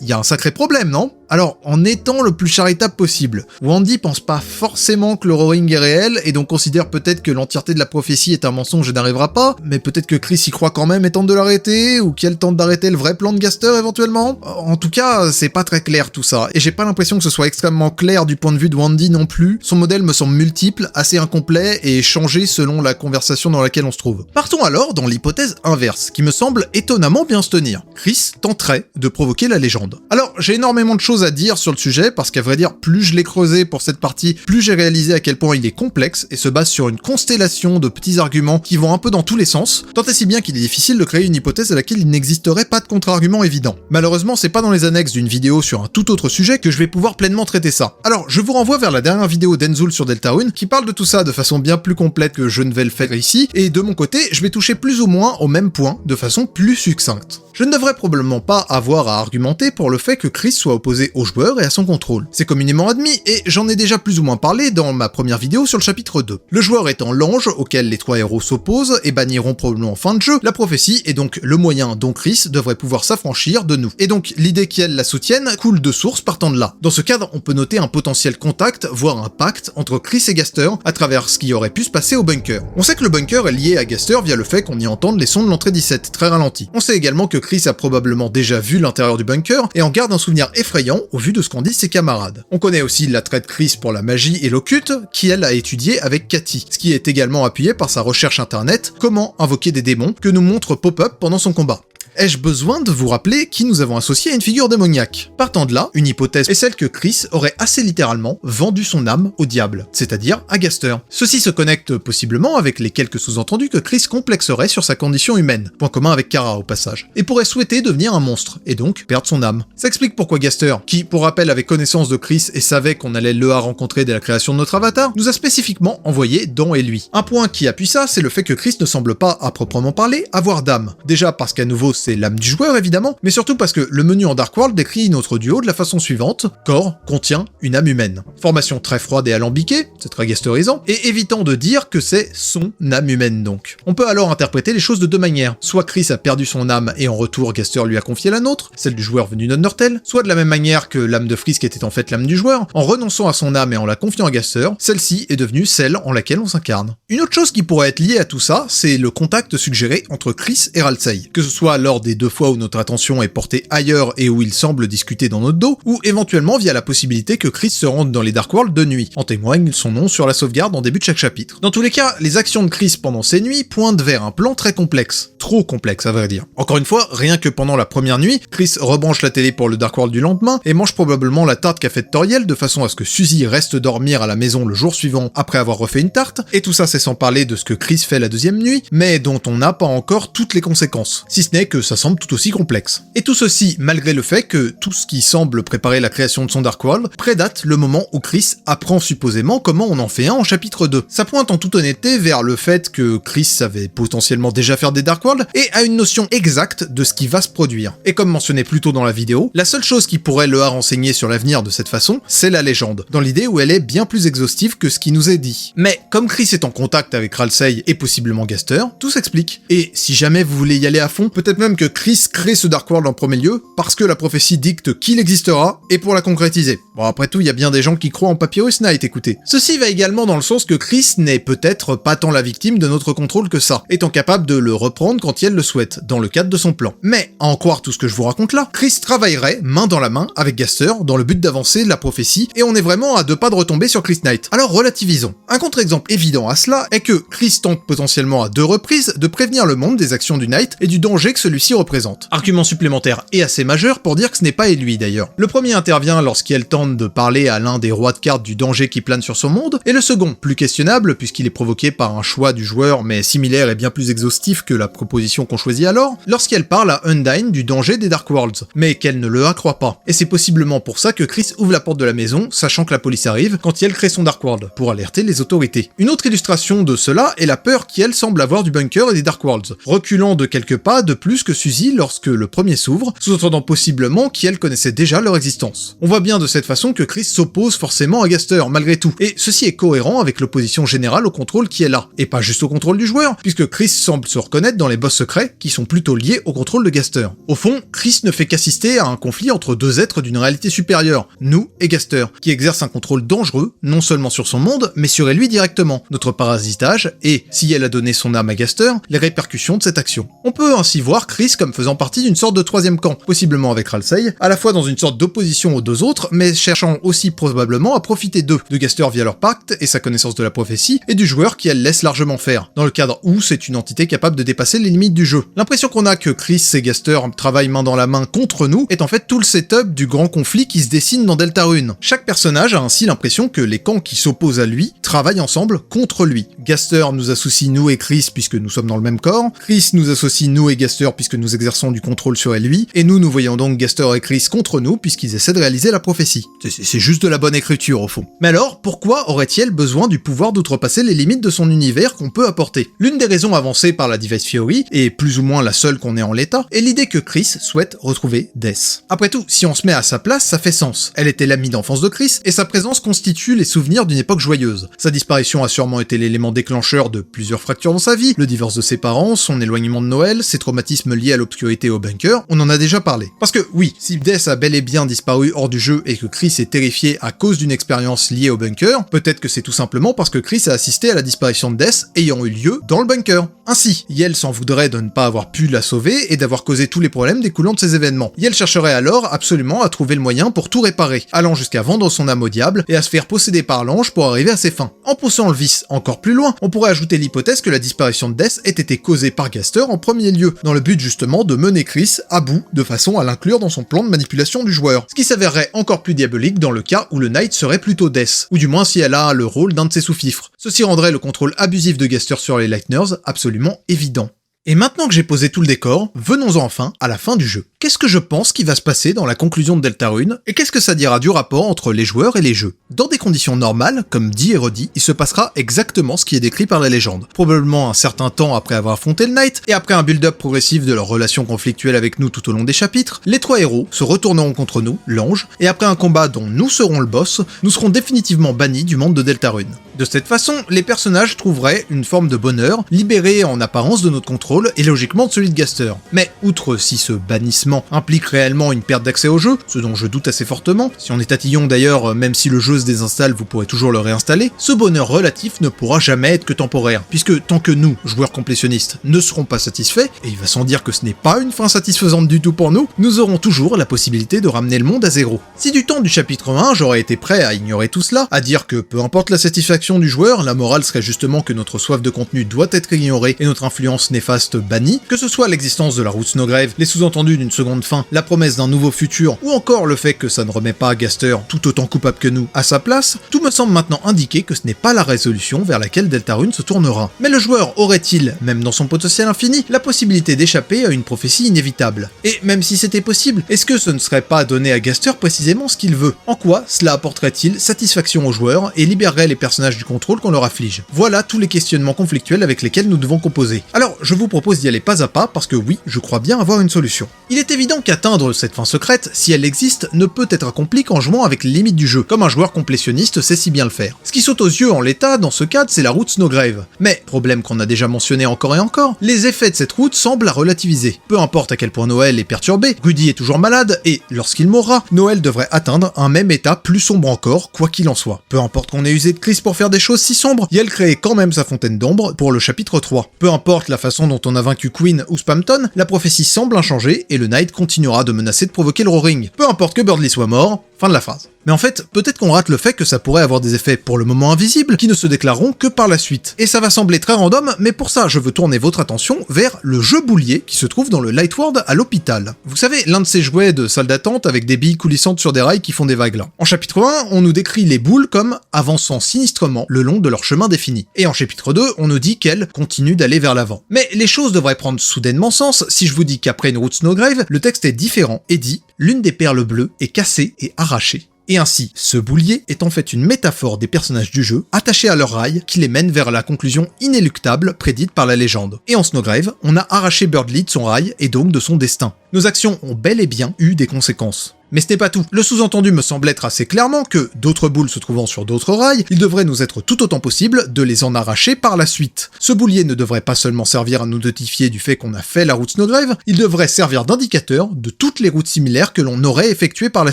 y a un sacré problème, non ? Alors, en étant le plus charitable possible, Wandy pense pas forcément que le Roaring est réel, et donc considère peut-être que l'entièreté de la prophétie est un mensonge et n'arrivera pas, mais peut-être que Chris y croit quand même et tente de l'arrêter, ou qu'elle tente d'arrêter le vrai plan de Gaster éventuellement. En tout cas, c'est pas très clair tout ça, et j'ai pas l'impression que ce soit extrêmement clair du point de vue de Wandy non plus. Son modèle me semble multiple, assez incomplet, et changé selon la conversation dans laquelle on se trouve. Partons alors dans l'hypothèse inverse, qui me semble étonnamment bien se tenir. Chris tenterait de provoquer la légende. Alors, j'ai énormément de choses choses à dire sur le sujet, parce qu'à vrai dire, plus je l'ai creusé pour cette partie, plus j'ai réalisé à quel point il est complexe et se base sur une constellation de petits arguments qui vont un peu dans tous les sens, tant et si bien qu'il est difficile de créer une hypothèse à laquelle il n'existerait pas de contre-argument évident. Malheureusement, c'est pas dans les annexes d'une vidéo sur un tout autre sujet que je vais pouvoir pleinement traiter ça. Alors, je vous renvoie vers la dernière vidéo d'Enzul sur Deltarune qui parle de tout ça de façon bien plus complète que je ne vais le faire ici, et de mon côté, je vais toucher plus ou moins au même point de façon plus succincte. Je ne devrais probablement pas avoir à argumenter pour le fait que Chris soit opposé au joueur et à son contrôle. C'est communément admis, et j'en ai déjà plus ou moins parlé dans ma première vidéo sur le chapitre 2. Le joueur étant l'ange auquel les trois héros s'opposent et banniront probablement en fin de jeu, la prophétie est donc le moyen dont Chris devrait pouvoir s'affranchir de nous. Et donc l'idée qu'elle la soutienne coule de source partant de là. Dans ce cadre, on peut noter un potentiel contact, voire un pacte entre Chris et Gaster à travers ce qui aurait pu se passer au bunker. On sait que le bunker est lié à Gaster via le fait qu'on y entende les sons de l'entrée 17, très ralenti. On sait également que Chris a probablement déjà vu l'intérieur du bunker et en garde un souvenir effrayant au vu de ce qu'en disent ses camarades. On connaît aussi l'attrait de Chris pour la magie et l'occulte, qui elle a étudié avec Cathy, ce qui est également appuyé par sa recherche internet « Comment invoquer des démons » que nous montre Pop-Up pendant son combat. Ai-je besoin de vous rappeler qui nous avons associé à une figure démoniaque? Partant de là, une hypothèse est celle que Chris aurait assez littéralement vendu son âme au diable, c'est-à-dire à Gaster. Ceci se connecte possiblement avec les quelques sous-entendus que Chris complexerait sur sa condition humaine, point commun avec Kara au passage, et pourrait souhaiter devenir un monstre, et donc perdre son âme. Ça explique pourquoi Gaster, qui pour rappel avait connaissance de Chris et savait qu'on allait le rencontrer dès la création de notre avatar, nous a spécifiquement envoyé dans et lui. Un point qui appuie ça, c'est le fait que Chris ne semble pas, à proprement parler, avoir d'âme. Déjà parce qu'à nouveau c'est l'âme du joueur évidemment, mais surtout parce que le menu en Dark World décrit notre duo de la façon suivante: corps contient une âme humaine. Formation très froide et alambiquée, c'est très gasterisant, et évitant de dire que c'est son âme humaine donc. On peut alors interpréter les choses de deux manières. Soit Chris a perdu son âme et en retour Gaster lui a confié la nôtre, celle du joueur venu d'Undertale, soit de la même manière que l'âme de Frisk était en fait l'âme du joueur, en renonçant à son âme et en la confiant à Gaster, celle-ci est devenue celle en laquelle on s'incarne. Une autre chose qui pourrait être liée à tout ça, c'est le contact suggéré entre Chris et Ralsei, que ce soit lors des deux fois où notre attention est portée ailleurs et où il semble discuter dans notre dos, ou éventuellement via la possibilité que Chris se rende dans les Dark World de nuit. En témoigne son nom sur la sauvegarde en début de chaque chapitre. Dans tous les cas, les actions de Chris pendant ces nuits pointent vers un plan très complexe. Trop complexe à vrai dire. Encore une fois, rien que pendant la première nuit, Chris rebranche la télé pour le Dark World du lendemain et mange probablement la tarte qu'a faite Toriel de façon à ce que Suzy reste dormir à la maison le jour suivant après avoir refait une tarte, et tout ça c'est sans parler de ce que Chris fait la deuxième nuit, mais dont on n'a pas encore toutes les conséquences, si ce n'est que ça semble tout aussi complexe. Et tout ceci malgré le fait que tout ce qui semble préparer la création de son Dark World prédate le moment où Chris apprend supposément comment on en fait un en chapitre 2. Ça pointe en toute honnêteté vers le fait que Chris savait potentiellement déjà faire des Dark World et a une notion exacte de ce qui va se produire. Et comme mentionné plus tôt dans la vidéo, la seule chose qui pourrait le renseigner sur l'avenir de cette façon, c'est la légende, dans l'idée où elle est bien plus exhaustive que ce qui nous est dit. Mais comme Chris est en contact avec Ralsei et possiblement Gaster, tout s'explique. Et si jamais vous voulez y aller à fond, peut-être même que Chris crée ce Dark World en premier lieu, parce que la prophétie dicte qu'il existera, et pour la concrétiser. Bon, après tout, il y a bien des gens qui croient en Papyrus Night, écoutez. Ceci va également dans le sens que Chris n'est peut-être pas tant la victime de notre contrôle que ça, étant capable de le reprendre quand elle le souhaite, dans le cadre de son plan. Mais, à en croire tout ce que je vous raconte là, Chris travaillerait main dans la main avec Gaster dans le but d'avancer la prophétie, et on est vraiment à 2 pas de retomber sur Chris Knight. Alors relativisons. Un contre-exemple évident à cela est que Chris tente potentiellement à 2 reprises de prévenir le monde des actions du Knight et du danger que celui-ci représente. Argument supplémentaire et assez majeur pour dire que ce n'est pas lui d'ailleurs. Le premier intervient lorsqu'elle tente de parler à l'un des rois de cartes du danger qui plane sur son monde, et le second, plus questionnable puisqu'il est provoqué par un choix du joueur mais similaire et bien plus exhaustif que la proposition qu'on choisit alors, lorsqu'elle parle à Undyne du danger des Dark Worlds, mais qu'elle ne le accroît pas. Et c'est possiblement pour ça que Chris ouvre la porte de la maison, sachant que la police arrive, quand elle crée son Dark World, pour alerter les autorités. Une autre illustration de cela est la peur qu'elle semble avoir du bunker et des Dark Worlds, reculant de quelques pas de plus que Suzy lorsque le premier s'ouvre, sous-entendant possiblement qu'elle connaissait déjà leur existence. On voit bien de cette façon que Chris s'oppose forcément à Gaster, malgré tout, et ceci est cohérent avec l'opposition générale au contrôle qui est là, et pas juste au contrôle du joueur, puisque Chris semble se reconnaître dans les boss secrets qui sont plutôt liés au contrôle de Gaster. Au fond, Chris ne fait qu'assister à un conflit entre 2 êtres d'une réalité supérieure, nous et Gaster, qui exercent un contrôle dangereux, non seulement sur son monde, mais sur lui directement, notre parasitage, et, si elle a donné son âme à Gaster, les répercussions de cette action. On peut ainsi voir Chris comme faisant partie d'une sorte de troisième camp, possiblement avec Ralsei, à la fois dans une sorte d'opposition aux deux autres, mais cherchant aussi probablement à profiter d'eux, de Gaster via leur pacte et sa connaissance de la prophétie, et du joueur qui elle laisse largement faire, dans le cadre où c'est une entité capable de dépasser les limites du jeu. L'impression qu'on a que Chris et Gaster travaillent main dans la main contre nous est en fait tout le setup du grand conflit qui se dessine dans Deltarune. Chaque personnage a ainsi l'impression que les camps qui s'opposent à lui travaillent ensemble contre lui. Gaster nous associe nous et Chris puisque nous sommes dans le même corps, Chris nous associe nous et Gaster puisque nous exerçons du contrôle sur lui, et nous voyons donc Gaster et Chris contre nous puisqu'ils essaient de réaliser la prophétie. C'est juste de la bonne écriture au fond. Mais alors, pourquoi aurait-il besoin du pouvoir d'outrepasser les limites de son univers qu'on peut apporter? L'une des raisons avancées par la Device Theory, et plus ou moins la seule qu'on ait en l'état, est l'idée que Chris souhaite retrouver Death. Après tout, si on se met à sa place, ça fait sens. Elle était l'amie d'enfance de Chris, et sa présence constitue les souvenirs d'une époque joyeuse. Sa disparition a sûrement été l'élément déclencheur de plusieurs fractures dans sa vie, le divorce de ses parents, son éloignement de Noël, ses traumatismes liés à l'obscurité et au bunker, on en a déjà parlé. Parce que oui, si Death a bel et bien disparu hors du jeu et que Chris est terrifié à cause d'une expérience liée au bunker, peut-être que c'est tout simplement parce que Chris a assisté à la disparition de Death ayant eu lieu dans le bunker. Ainsi, Yel s'en voudrait de ne pas avoir pu la sauver et d'avoir causé tous les problèmes découlant de ces événements. Yel chercherait alors absolument à trouver le moyen pour tout réparer, allant jusqu'à vendre son âme au diable et à se faire posséder par l'ange pour arriver à ses fins. En poussant le vice encore plus loin, on pourrait ajouter l'hypothèse que la disparition de Death ait été causée par Gaster en premier lieu, dans le but justement de mener Chris à bout de façon à l'inclure dans son plan de manipulation du joueur. Ce qui s'avérerait encore plus diabolique dans le cas où le Knight serait plutôt Death, ou du moins si elle a le rôle d'un de ses sous-fifres. Ceci rendrait le contrôle abusif de Gaster sur les Lightners absolument évident. Et maintenant que j'ai posé tout le décor, venons-en enfin à la fin du jeu. Qu'est-ce que je pense qui va se passer dans la conclusion de Deltarune, et qu'est-ce que ça dira du rapport entre les joueurs et les jeux? Dans des conditions normales, comme dit et redit, il se passera exactement ce qui est décrit par la légende. Probablement un certain temps après avoir affronté le Knight, et après un build-up progressif de leur relation conflictuelle avec nous tout au long des chapitres, les trois héros se retourneront contre nous, l'ange, et après un combat dont nous serons le boss, nous serons définitivement bannis du monde de Deltarune. De cette façon, les personnages trouveraient une forme de bonheur, libérés en apparence de notre contrôle, et logiquement de celui de Gaster. Mais, outre si ce bannissement implique réellement une perte d'accès au jeu, ce dont je doute assez fortement, si on est tatillon d'ailleurs, même si le jeu se désinstalle, vous pourrez toujours le réinstaller, ce bonheur relatif ne pourra jamais être que temporaire, puisque tant que nous, joueurs complétionnistes, ne serons pas satisfaits, et il va sans dire que ce n'est pas une fin satisfaisante du tout pour nous, nous aurons toujours la possibilité de ramener le monde à zéro. Si du temps du chapitre 1, j'aurais été prêt à ignorer tout cela, à dire que peu importe la satisfaction du joueur, la morale serait justement que notre soif de contenu doit être ignorée et notre influence néfaste bannie, que ce soit l'existence de la route Snowgrave, les sous-entendus d'une seconde fin, la promesse d'un nouveau futur, ou encore le fait que ça ne remet pas Gaster, tout autant coupable que nous, à sa place, tout me semble maintenant indiquer que ce n'est pas la résolution vers laquelle Deltarune se tournera. Mais le joueur aurait-il, même dans son potentiel infini, la possibilité d'échapper à une prophétie inévitable? Et même si c'était possible, est-ce que ce ne serait pas donner à Gaster précisément ce qu'il veut? En quoi cela apporterait-il satisfaction aux joueurs et libérerait les personnages du contrôle qu'on leur afflige? Voilà tous les questionnements conflictuels avec lesquels nous devons composer. Alors, je vous propose d'y aller pas à pas parce que oui, je crois bien avoir une solution. Il est évident qu'atteindre cette fin secrète, si elle existe, ne peut être accompli qu'en jouant avec les limites du jeu, comme un joueur complétionniste sait si bien le faire. Ce qui saute aux yeux en l'état, dans ce cadre, c'est la route Snowgrave. Mais, problème qu'on a déjà mentionné encore et encore, les effets de cette route semblent à relativiser. Peu importe à quel point Noël est perturbé, Rudy est toujours malade, et lorsqu'il mourra, Noël devrait atteindre un même état plus sombre encore, quoi qu'il en soit. Peu importe qu'on ait usé de Chris pour faire des choses si sombres, Yel crée quand même sa fontaine d'ombre pour le chapitre 3. Peu importe la façon dont on a vaincu Queen ou Spamton, la prophétie semble inchangée et le Knight continuera de menacer de provoquer le Roaring. Peu importe que Birdly soit mort, fin de la phrase. Mais en fait, peut-être qu'on rate le fait que ça pourrait avoir des effets pour le moment invisibles qui ne se déclareront que par la suite. Et ça va sembler très random, mais pour ça, je veux tourner votre attention vers le jeu boulier qui se trouve dans le Lightward à l'hôpital. Vous savez, l'un de ces jouets de salle d'attente avec des billes coulissantes sur des rails qui font des vagues là. En chapitre 1, on nous décrit les boules comme avançant sinistrement le long de leur chemin défini. Et en chapitre 2, on nous dit qu'elles continuent d'aller vers l'avant. Mais les choses devraient prendre soudainement sens si je vous dis qu'après une route Snowgrave, le texte est différent et dit « L'une des perles bleues est cassée et arrachée ». Et ainsi, ce boulier est en fait une métaphore des personnages du jeu, attachés à leurs rails, qui les mènent vers la conclusion inéluctable prédite par la légende. Et en Snowgrave, on a arraché Birdly de son rail et donc de son destin. Nos actions ont bel et bien eu des conséquences. Mais ce n'est pas tout. Le sous-entendu me semble être assez clairement que, d'autres boules se trouvant sur d'autres rails, il devrait nous être tout autant possible de les en arracher par la suite. Ce boulier ne devrait pas seulement servir à nous notifier du fait qu'on a fait la route Snowgrave, il devrait servir d'indicateur de toutes les routes similaires que l'on aurait effectuées par la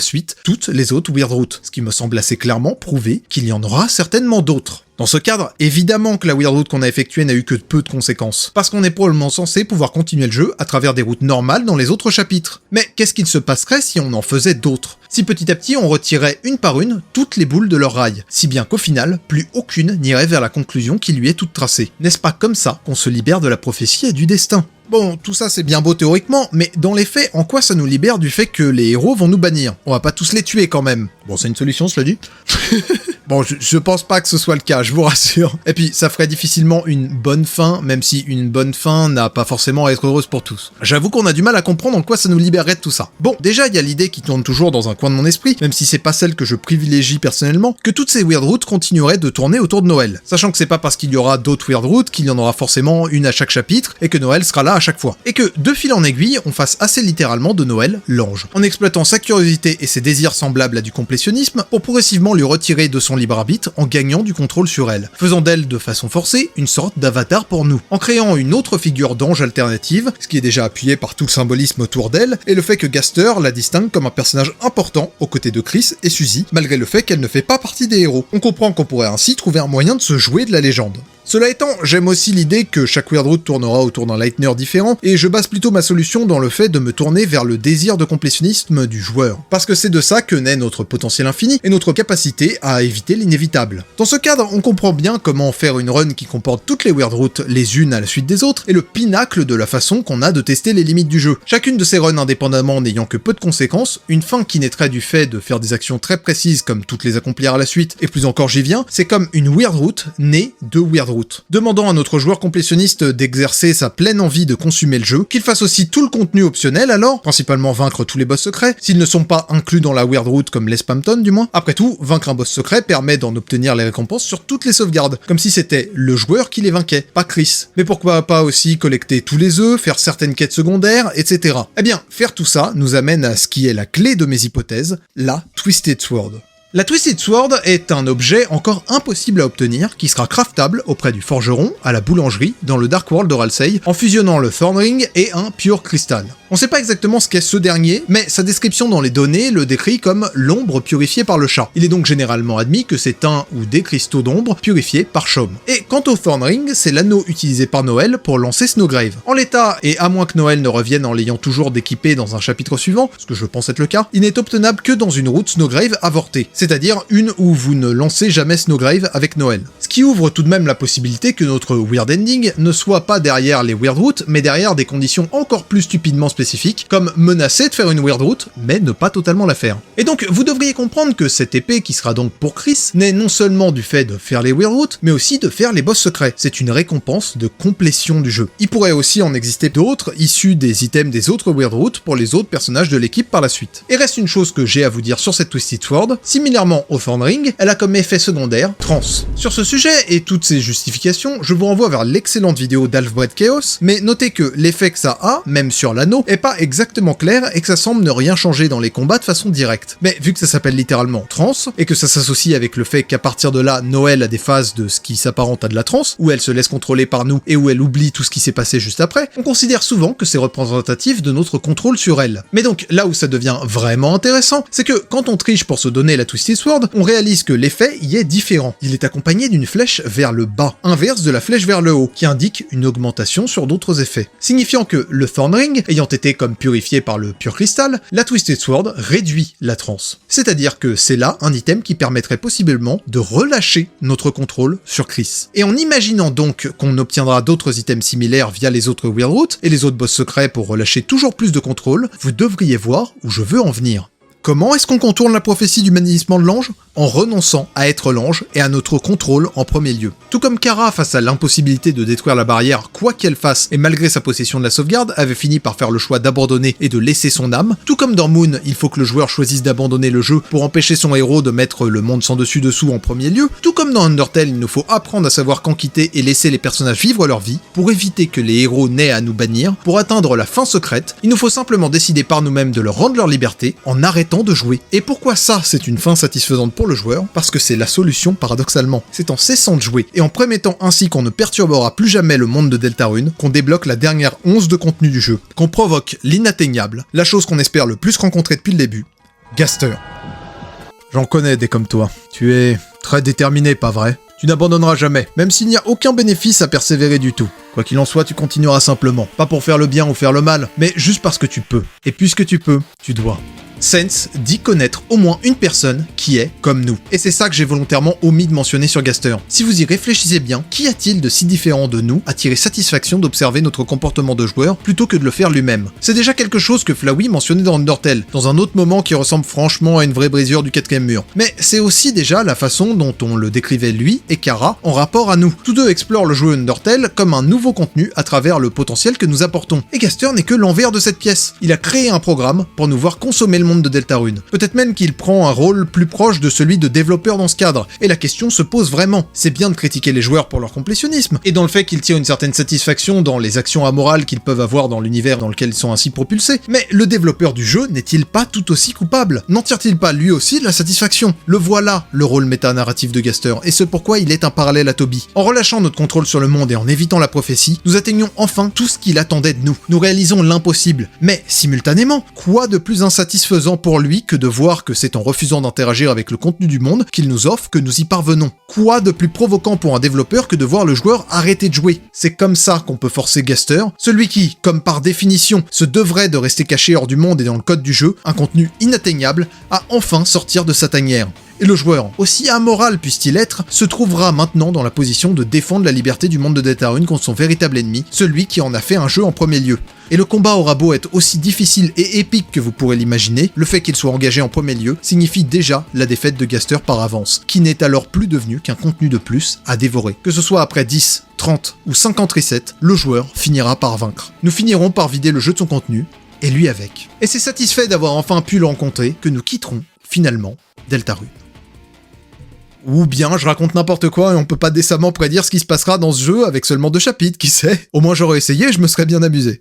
suite, toutes les autres Weird Routes, ce qui me semble assez clairement prouver qu'il y en aura certainement d'autres. Dans ce cadre, évidemment que la weird route qu'on a effectuée n'a eu que peu de conséquences, parce qu'on est probablement censé pouvoir continuer le jeu à travers des routes normales dans les autres chapitres. Mais qu'est-ce qu'il se passerait si on en faisait d'autres ? Si petit à petit on retirait une par une toutes les boules de leur rail, si bien qu'au final, plus aucune n'irait vers la conclusion qui lui est toute tracée. N'est-ce pas comme ça qu'on se libère de la prophétie et du destin ? Bon, tout ça c'est bien beau théoriquement, mais dans les faits, en quoi ça nous libère du fait que les héros vont nous bannir ? On va pas tous les tuer quand même. Bon, c'est une solution, cela dit. Bon, je pense pas que ce soit le cas, je vous rassure. Et puis, ça ferait difficilement une bonne fin, même si une bonne fin n'a pas forcément à être heureuse pour tous. J'avoue qu'on a du mal à comprendre en quoi ça nous libérerait de tout ça. Bon, déjà, il y a l'idée qui tourne toujours dans un coin de mon esprit, même si c'est pas celle que je privilégie personnellement, que toutes ces weird routes continueraient de tourner autour de Noël. Sachant que c'est pas parce qu'il y aura d'autres weird routes qu'il y en aura forcément une à chaque chapitre, et que Noël sera là à chaque fois. Et que, de fil en aiguille, on fasse assez littéralement de Noël l'ange, en exploitant sa curiosité et ses désirs semblables à du complétionnisme pour progressivement lui retirer de son libre arbitre en gagnant du contrôle sur elle, faisant d'elle de façon forcée une sorte d'avatar pour nous, en créant une autre figure d'ange alternative, ce qui est déjà appuyé par tout le symbolisme autour d'elle, et le fait que Gaster la distingue comme un personnage important aux côtés de Chris et Suzy, malgré le fait qu'elle ne fait pas partie des héros. On comprend qu'on pourrait ainsi trouver un moyen de se jouer de la légende. Cela étant, j'aime aussi l'idée que chaque weird route tournera autour d'un lightner différent, et je base plutôt ma solution dans le fait de me tourner vers le désir de complétionnisme du joueur. Parce que c'est de ça que naît notre potentiel infini et notre capacité à éviter l'inévitable. Dans ce cadre, on comprend bien comment faire une run qui comporte toutes les weird routes les unes à la suite des autres, est le pinacle de la façon qu'on a de tester les limites du jeu. Chacune de ces runs indépendamment n'ayant que peu de conséquences, une fin qui naîtrait du fait de faire des actions très précises comme toutes les accomplir à la suite, et plus encore j'y viens, c'est comme une weird route née de weird route. Demandant à notre joueur complétionniste d'exercer sa pleine envie de consommer le jeu, qu'il fasse aussi tout le contenu optionnel alors, principalement vaincre tous les boss secrets, s'ils ne sont pas inclus dans la weird route comme les Spampton du moins. Après tout, vaincre un boss secret permet d'en obtenir les récompenses sur toutes les sauvegardes, comme si c'était le joueur qui les vainquait, pas Chris. Mais pourquoi pas aussi collecter tous les œufs, faire certaines quêtes secondaires, etc. Eh bien, faire tout ça nous amène à ce qui est la clé de mes hypothèses, la Twisted Sword. La Twisted Sword est un objet encore impossible à obtenir qui sera craftable auprès du forgeron à la boulangerie dans le Dark World de Ralsei en fusionnant le Thorn Ring et un Pure Crystal. On sait pas exactement ce qu'est ce dernier, mais sa description dans les données le décrit comme l'ombre purifiée par le chat. Il est donc généralement admis que c'est un ou des cristaux d'ombre purifiés par Chaume. Et quant au Thorn Ring, c'est l'anneau utilisé par Noël pour lancer Snowgrave. En l'état, et à moins que Noël ne revienne en l'ayant toujours d'équipé dans un chapitre suivant, ce que je pense être le cas, il n'est obtenable que dans une route Snowgrave avortée, c'est-à-dire une où vous ne lancez jamais Snowgrave avec Noël. Ce qui ouvre tout de même la possibilité que notre Weird Ending ne soit pas derrière les Weird Routes, mais derrière des conditions encore plus stupidement spécifiques, comme menacer de faire une Weird Route, mais ne pas totalement la faire. Et donc, vous devriez comprendre que cette épée, qui sera donc pour Chris, n'est non seulement du fait de faire les Weird Routes, mais aussi de faire les boss secrets. C'est une récompense de complétion du jeu. Il pourrait aussi en exister d'autres, issus des items des autres Weird Routes pour les autres personnages de l'équipe par la suite. Et reste une chose que j'ai à vous dire sur cette Twisted Sword, similairement au Thorn Ring, elle a comme effet secondaire trans. Sur ce sujet et toutes ces justifications, je vous renvoie vers l'excellente vidéo d'Alfbred Chaos, mais notez que l'effet que ça a, même sur l'anneau, est pas exactement clair et que ça semble ne rien changer dans les combats de façon directe. Mais vu que ça s'appelle littéralement trans, et que ça s'associe avec le fait qu'à partir de là, Noël a des phases de ce qui s'apparente à de la transe, où elle se laisse contrôler par nous et où elle oublie tout ce qui s'est passé juste après, on considère souvent que c'est représentatif de notre contrôle sur elle. Mais donc, là où ça devient vraiment intéressant, c'est que quand on triche pour se donner la Twisted Sword, on réalise que l'effet y est différent. Il est accompagné d'une flèche vers le bas, inverse de la flèche vers le haut, qui indique une augmentation sur d'autres effets. Signifiant que le Thorn Ring, ayant été comme purifié par le Pure Crystal, la Twisted Sword réduit la transe. C'est-à-dire que c'est là un item qui permettrait possiblement de relâcher notre contrôle sur Chris. Et en imaginant donc qu'on obtiendra d'autres items similaires via les autres Weird Routes et les autres boss secrets pour relâcher toujours plus de contrôle, vous devriez voir où je veux en venir. Comment est-ce qu'on contourne la prophétie du bannissement de l'ange ? En renonçant à être l'ange et à notre contrôle en premier lieu. Tout comme Kara, face à l'impossibilité de détruire la barrière quoi qu'elle fasse, et malgré sa possession de la sauvegarde, avait fini par faire le choix d'abandonner et de laisser son âme, tout comme dans Moon, il faut que le joueur choisisse d'abandonner le jeu pour empêcher son héros de mettre le monde sans dessus-dessous en premier lieu, tout comme dans Undertale, il nous faut apprendre à savoir quand quitter et laisser les personnages vivre leur vie, pour éviter que les héros n'aient à nous bannir, pour atteindre la fin secrète, il nous faut simplement décider par nous-mêmes de leur rendre leur liberté, en arrêtant de jouer. Et pourquoi ça, c'est une fin satisfaisante pour le joueur ? Parce que c'est la solution paradoxalement. C'est en cessant de jouer, et en prémettant ainsi qu'on ne perturbera plus jamais le monde de Deltarune, qu'on débloque la dernière once de contenu du jeu, qu'on provoque l'inatteignable, la chose qu'on espère le plus rencontrer depuis le début, Gaster. J'en connais des comme toi. Tu es très déterminé, pas vrai ? Tu n'abandonneras jamais, même s'il n'y a aucun bénéfice à persévérer du tout. Quoi qu'il en soit, tu continueras simplement. Pas pour faire le bien ou faire le mal, mais juste parce que tu peux. Et puisque tu peux, tu dois. Sense dit connaître au moins une personne qui est comme nous. Et c'est ça que j'ai volontairement omis de mentionner sur Gaster. Si vous y réfléchissez bien, qu'y a-t-il de si différent de nous à tirer satisfaction d'observer notre comportement de joueur plutôt que de le faire lui-même? C'est déjà quelque chose que Flowey mentionnait dans Undertale, dans un autre moment qui ressemble franchement à une vraie brisure du 4ème mur. Mais c'est aussi déjà la façon dont on le décrivait lui et Kara en rapport à nous. Tous deux explorent le jeu Undertale comme un nouveau contenu à travers le potentiel que nous apportons. Et Gaster n'est que l'envers de cette pièce. Il a créé un programme pour nous voir consommer le monde de Deltarune. Peut-être même qu'il prend un rôle plus proche de celui de développeur dans ce cadre, et la question se pose vraiment. C'est bien de critiquer les joueurs pour leur complétionnisme, et dans le fait qu'ils tirent une certaine satisfaction dans les actions amorales qu'ils peuvent avoir dans l'univers dans lequel ils sont ainsi propulsés, mais le développeur du jeu n'est-il pas tout aussi coupable? N'en tire-t-il pas lui aussi de la satisfaction? Le voilà, le rôle méta-narratif de Gaster, et ce pourquoi il est un parallèle à Toby. En relâchant notre contrôle sur le monde et en évitant la prophétie, nous atteignons enfin tout ce qu'il attendait de nous. Nous réalisons l'impossible. Mais, simultanément, quoi de plus insatisfaisant pour lui que de voir que c'est en refusant d'interagir avec le contenu du monde qu'il nous offre que nous y parvenons? Quoi de plus provoquant pour un développeur que de voir le joueur arrêter de jouer? C'est comme ça qu'on peut forcer Gaster, celui qui, comme par définition, se devrait de rester caché hors du monde et dans le code du jeu, un contenu inatteignable, à enfin sortir de sa tanière. Et le joueur, aussi amoral puisse-t-il être, se trouvera maintenant dans la position de défendre la liberté du monde de Deltarune contre son véritable ennemi, celui qui en a fait un jeu en premier lieu. Et le combat aura beau être aussi difficile et épique que vous pourrez l'imaginer, le fait qu'il soit engagé en premier lieu signifie déjà la défaite de Gaster par avance, qui n'est alors plus devenu qu'un contenu de plus à dévorer. Que ce soit après 10, 30 ou 50 resets, le joueur finira par vaincre. Nous finirons par vider le jeu de son contenu, et lui avec. Et c'est satisfait d'avoir enfin pu le rencontrer que nous quitterons, finalement, Deltarune. Ou bien je raconte n'importe quoi et on peut pas décemment prédire ce qui se passera dans ce jeu avec seulement 2 chapitres, qui sait? Au moins j'aurais essayé et je me serais bien amusé.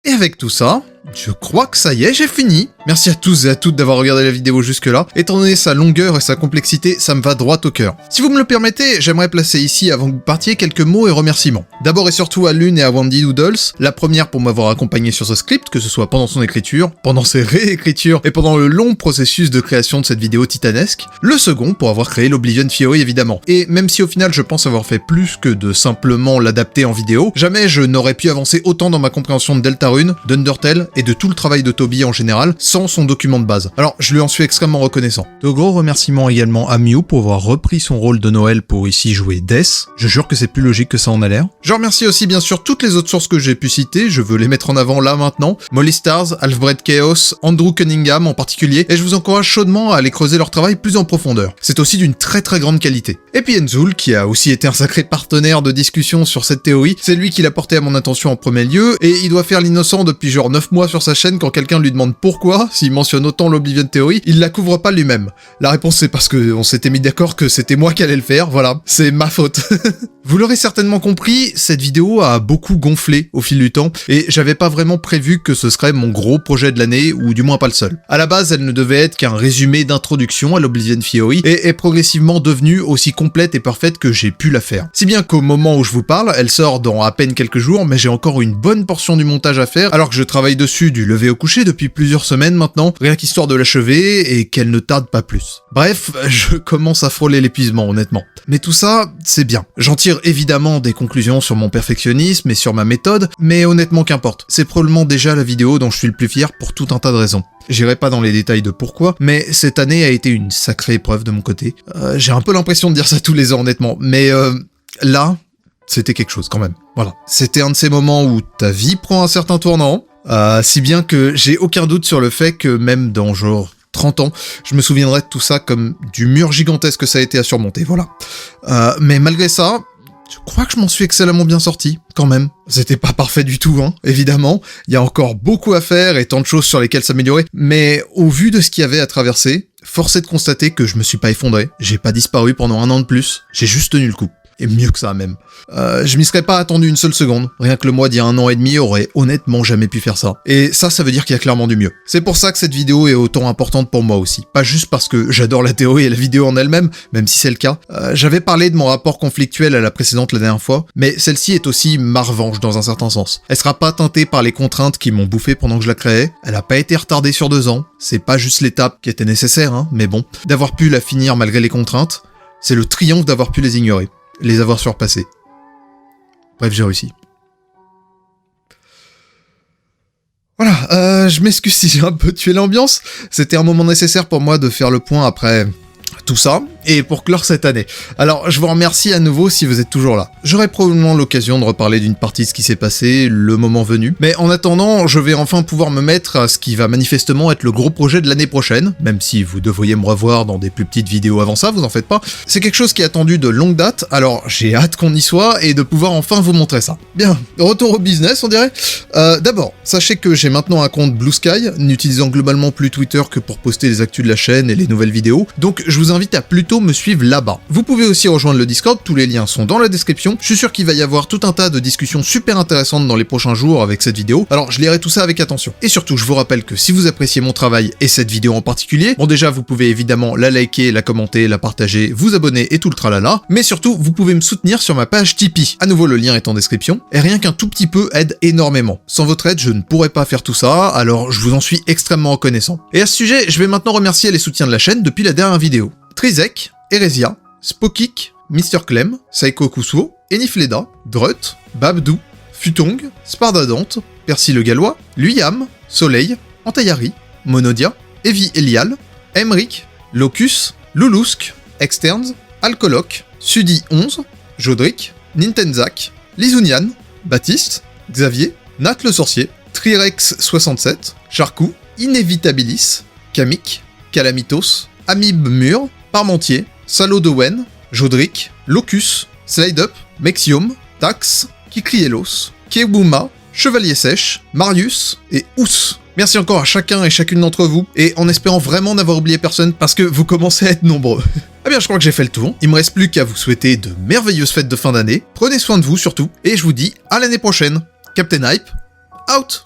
Et avec tout ça, je crois que ça y est, j'ai fini. Merci à tous et à toutes d'avoir regardé la vidéo jusque-là. Étant donné sa longueur et sa complexité, ça me va droit au cœur. Si vous me le permettez, j'aimerais placer ici, avant que vous partiez, quelques mots et remerciements. D'abord et surtout à Lune et à Wendy Doodles, la première pour m'avoir accompagné sur ce script, que ce soit pendant son écriture, pendant ses réécritures et pendant le long processus de création de cette vidéo titanesque. Le second pour avoir créé l'Oblivion Theory évidemment. Et même si au final je pense avoir fait plus que de simplement l'adapter en vidéo, jamais je n'aurais pu avancer autant dans ma compréhension de Deltarune, d'Undertale et de tout le travail de Toby en général, sans son document de base. Alors, je lui en suis extrêmement reconnaissant. De gros remerciements également à Mew pour avoir repris son rôle de Noël pour ici jouer Death. Je jure que c'est plus logique que ça en a l'air. Je remercie aussi bien sûr toutes les autres sources que j'ai pu citer, je veux les mettre en avant là maintenant. Molly Stars, Alfred Chaos, Andrew Cunningham en particulier, et je vous encourage chaudement à aller creuser leur travail plus en profondeur. C'est aussi d'une très grande qualité. Et puis Enzoul, qui a aussi été un sacré partenaire de discussion sur cette théorie, c'est lui qui l'a porté à mon attention en premier lieu, et il doit faire l'innocent depuis genre 9 mois sur sa chaîne quand quelqu'un lui demande pourquoi, s'il mentionne autant l'Oblivion Theory, il la couvre pas lui-même. La réponse c'est parce que on s'était mis d'accord que c'était moi qui allais le faire, voilà, c'est ma faute. Vous l'aurez certainement compris, cette vidéo a beaucoup gonflé au fil du temps, et j'avais pas vraiment prévu que ce serait mon gros projet de l'année, ou du moins pas le seul. À la base, elle ne devait être qu'un résumé d'introduction à l'Oblivion Theory, et est progressivement devenue aussi complète et parfaite que j'ai pu la faire. Si bien qu'au moment où je vous parle, elle sort dans à peine quelques jours, mais j'ai encore une bonne portion du montage à faire, alors que je travaille dessus du lever au coucher depuis plusieurs semaines maintenant, rien qu'histoire de l'achever, et qu'elle ne tarde pas plus. Bref, je commence à frôler l'épuisement honnêtement. Mais tout ça, c'est bien. J'en tire évidemment des conclusions sur mon perfectionnisme et sur ma méthode, mais honnêtement qu'importe. C'est probablement déjà la vidéo dont je suis le plus fier pour tout un tas de raisons. J'irai pas dans les détails de pourquoi, mais cette année a été une sacrée épreuve de mon côté. J'ai un peu l'impression de dire ça tous les ans honnêtement, mais là, c'était quelque chose quand même. Voilà. C'était un de ces moments où ta vie prend un certain tournant, si bien que j'ai aucun doute sur le fait que même dans genre 30 ans, je me souviendrai de tout ça comme du mur gigantesque que ça a été à surmonter, voilà. Mais malgré ça, je crois que je m'en suis excellemment bien sorti, quand même. C'était pas parfait du tout, hein, évidemment. Il y a encore beaucoup à faire et tant de choses sur lesquelles s'améliorer, mais au vu de ce qu'il y avait à traverser, force est de constater que je me suis pas effondré, j'ai pas disparu pendant 1 an de plus, j'ai juste tenu le coup. Et mieux que ça même. Je m'y serais pas attendu une seule seconde. Rien que le mois d'il y a 1 an et demi aurait honnêtement jamais pu faire ça. Et ça veut dire qu'il y a clairement du mieux. C'est pour ça que cette vidéo est autant importante pour moi aussi. Pas juste parce que j'adore la théorie et la vidéo en elle-même, même si c'est le cas. J'avais parlé de mon rapport conflictuel à la précédente la dernière fois, mais celle-ci est aussi ma revanche dans un certain sens. Elle sera pas teintée par les contraintes qui m'ont bouffé pendant que je la créais. Elle a pas été retardée sur 2 ans. C'est pas juste l'étape qui était nécessaire, hein, mais bon. D'avoir pu la finir malgré les contraintes, C'est le triomphe d'avoir pu les ignorer, les avoir surpassés. Bref, j'ai réussi. Voilà, je m'excuse si j'ai un peu tué l'ambiance, c'était un moment nécessaire pour moi de faire le point après tout ça, et pour clore cette année. Alors, je vous remercie à nouveau si vous êtes toujours là. J'aurai probablement l'occasion de reparler d'une partie de ce qui s'est passé, le moment venu, mais en attendant, je vais enfin pouvoir me mettre à ce qui va manifestement être le gros projet de l'année prochaine, même si vous devriez me revoir dans des plus petites vidéos avant ça, vous en faites pas. C'est quelque chose qui est attendu de longue date, alors j'ai hâte qu'on y soit, et de pouvoir enfin vous montrer ça. Bien, retour au business, on dirait. D'abord, sachez que j'ai maintenant un compte Blue Sky, n'utilisant globalement plus Twitter que pour poster les actus de la chaîne et les nouvelles vidéos, donc je vous invite à plutôt me suivre là-bas. Vous pouvez aussi rejoindre le Discord, tous les liens sont dans la description. Je suis sûr qu'il va y avoir tout un tas de discussions super intéressantes dans les prochains jours avec cette vidéo, alors je lirai tout ça avec attention. Et surtout, je vous rappelle que si vous appréciez mon travail et cette vidéo en particulier, bon déjà vous pouvez évidemment la liker, la commenter, la partager, vous abonner et tout le tralala, mais surtout vous pouvez me soutenir sur ma page Tipeee. À nouveau le lien est en description, et rien qu'un tout petit peu aide énormément. Sans votre aide, je ne pourrais pas faire tout ça, alors je vous en suis extrêmement reconnaissant. Et à ce sujet, je vais maintenant remercier les soutiens de la chaîne depuis la dernière vidéo. Trizek, Eresia, Spokik, Mr. Clem, Saiko Kusuo, Enifleda, Drut, Babdou, Futong, Spardadante, Percy le Gallois, Luyam, Soleil, Antayari, Monodia, Evi Elial, Emric, Locus, Loulousk, Externs, Alcoloc, Sudi 11, Jodric, Nintenzak, Lizunian, Baptiste, Xavier, Nat le Sorcier, Trirex 67, Charcou, Inévitabilis, Kamik, Calamitos, Amib Mur, Parmentier, Salo de Wen, Jodric, Locus, Slide Up, Mexium, Tax, Kikrielos, Kebuma, Chevalier Sèche, Marius et Ous. Merci encore à chacun et chacune d'entre vous, et en espérant vraiment n'avoir oublié personne parce que vous commencez à être nombreux. Eh bien, je crois que j'ai fait le tour, il me reste plus qu'à vous souhaiter de merveilleuses fêtes de fin d'année, prenez soin de vous surtout, et je vous dis à l'année prochaine. Captain Hype, out!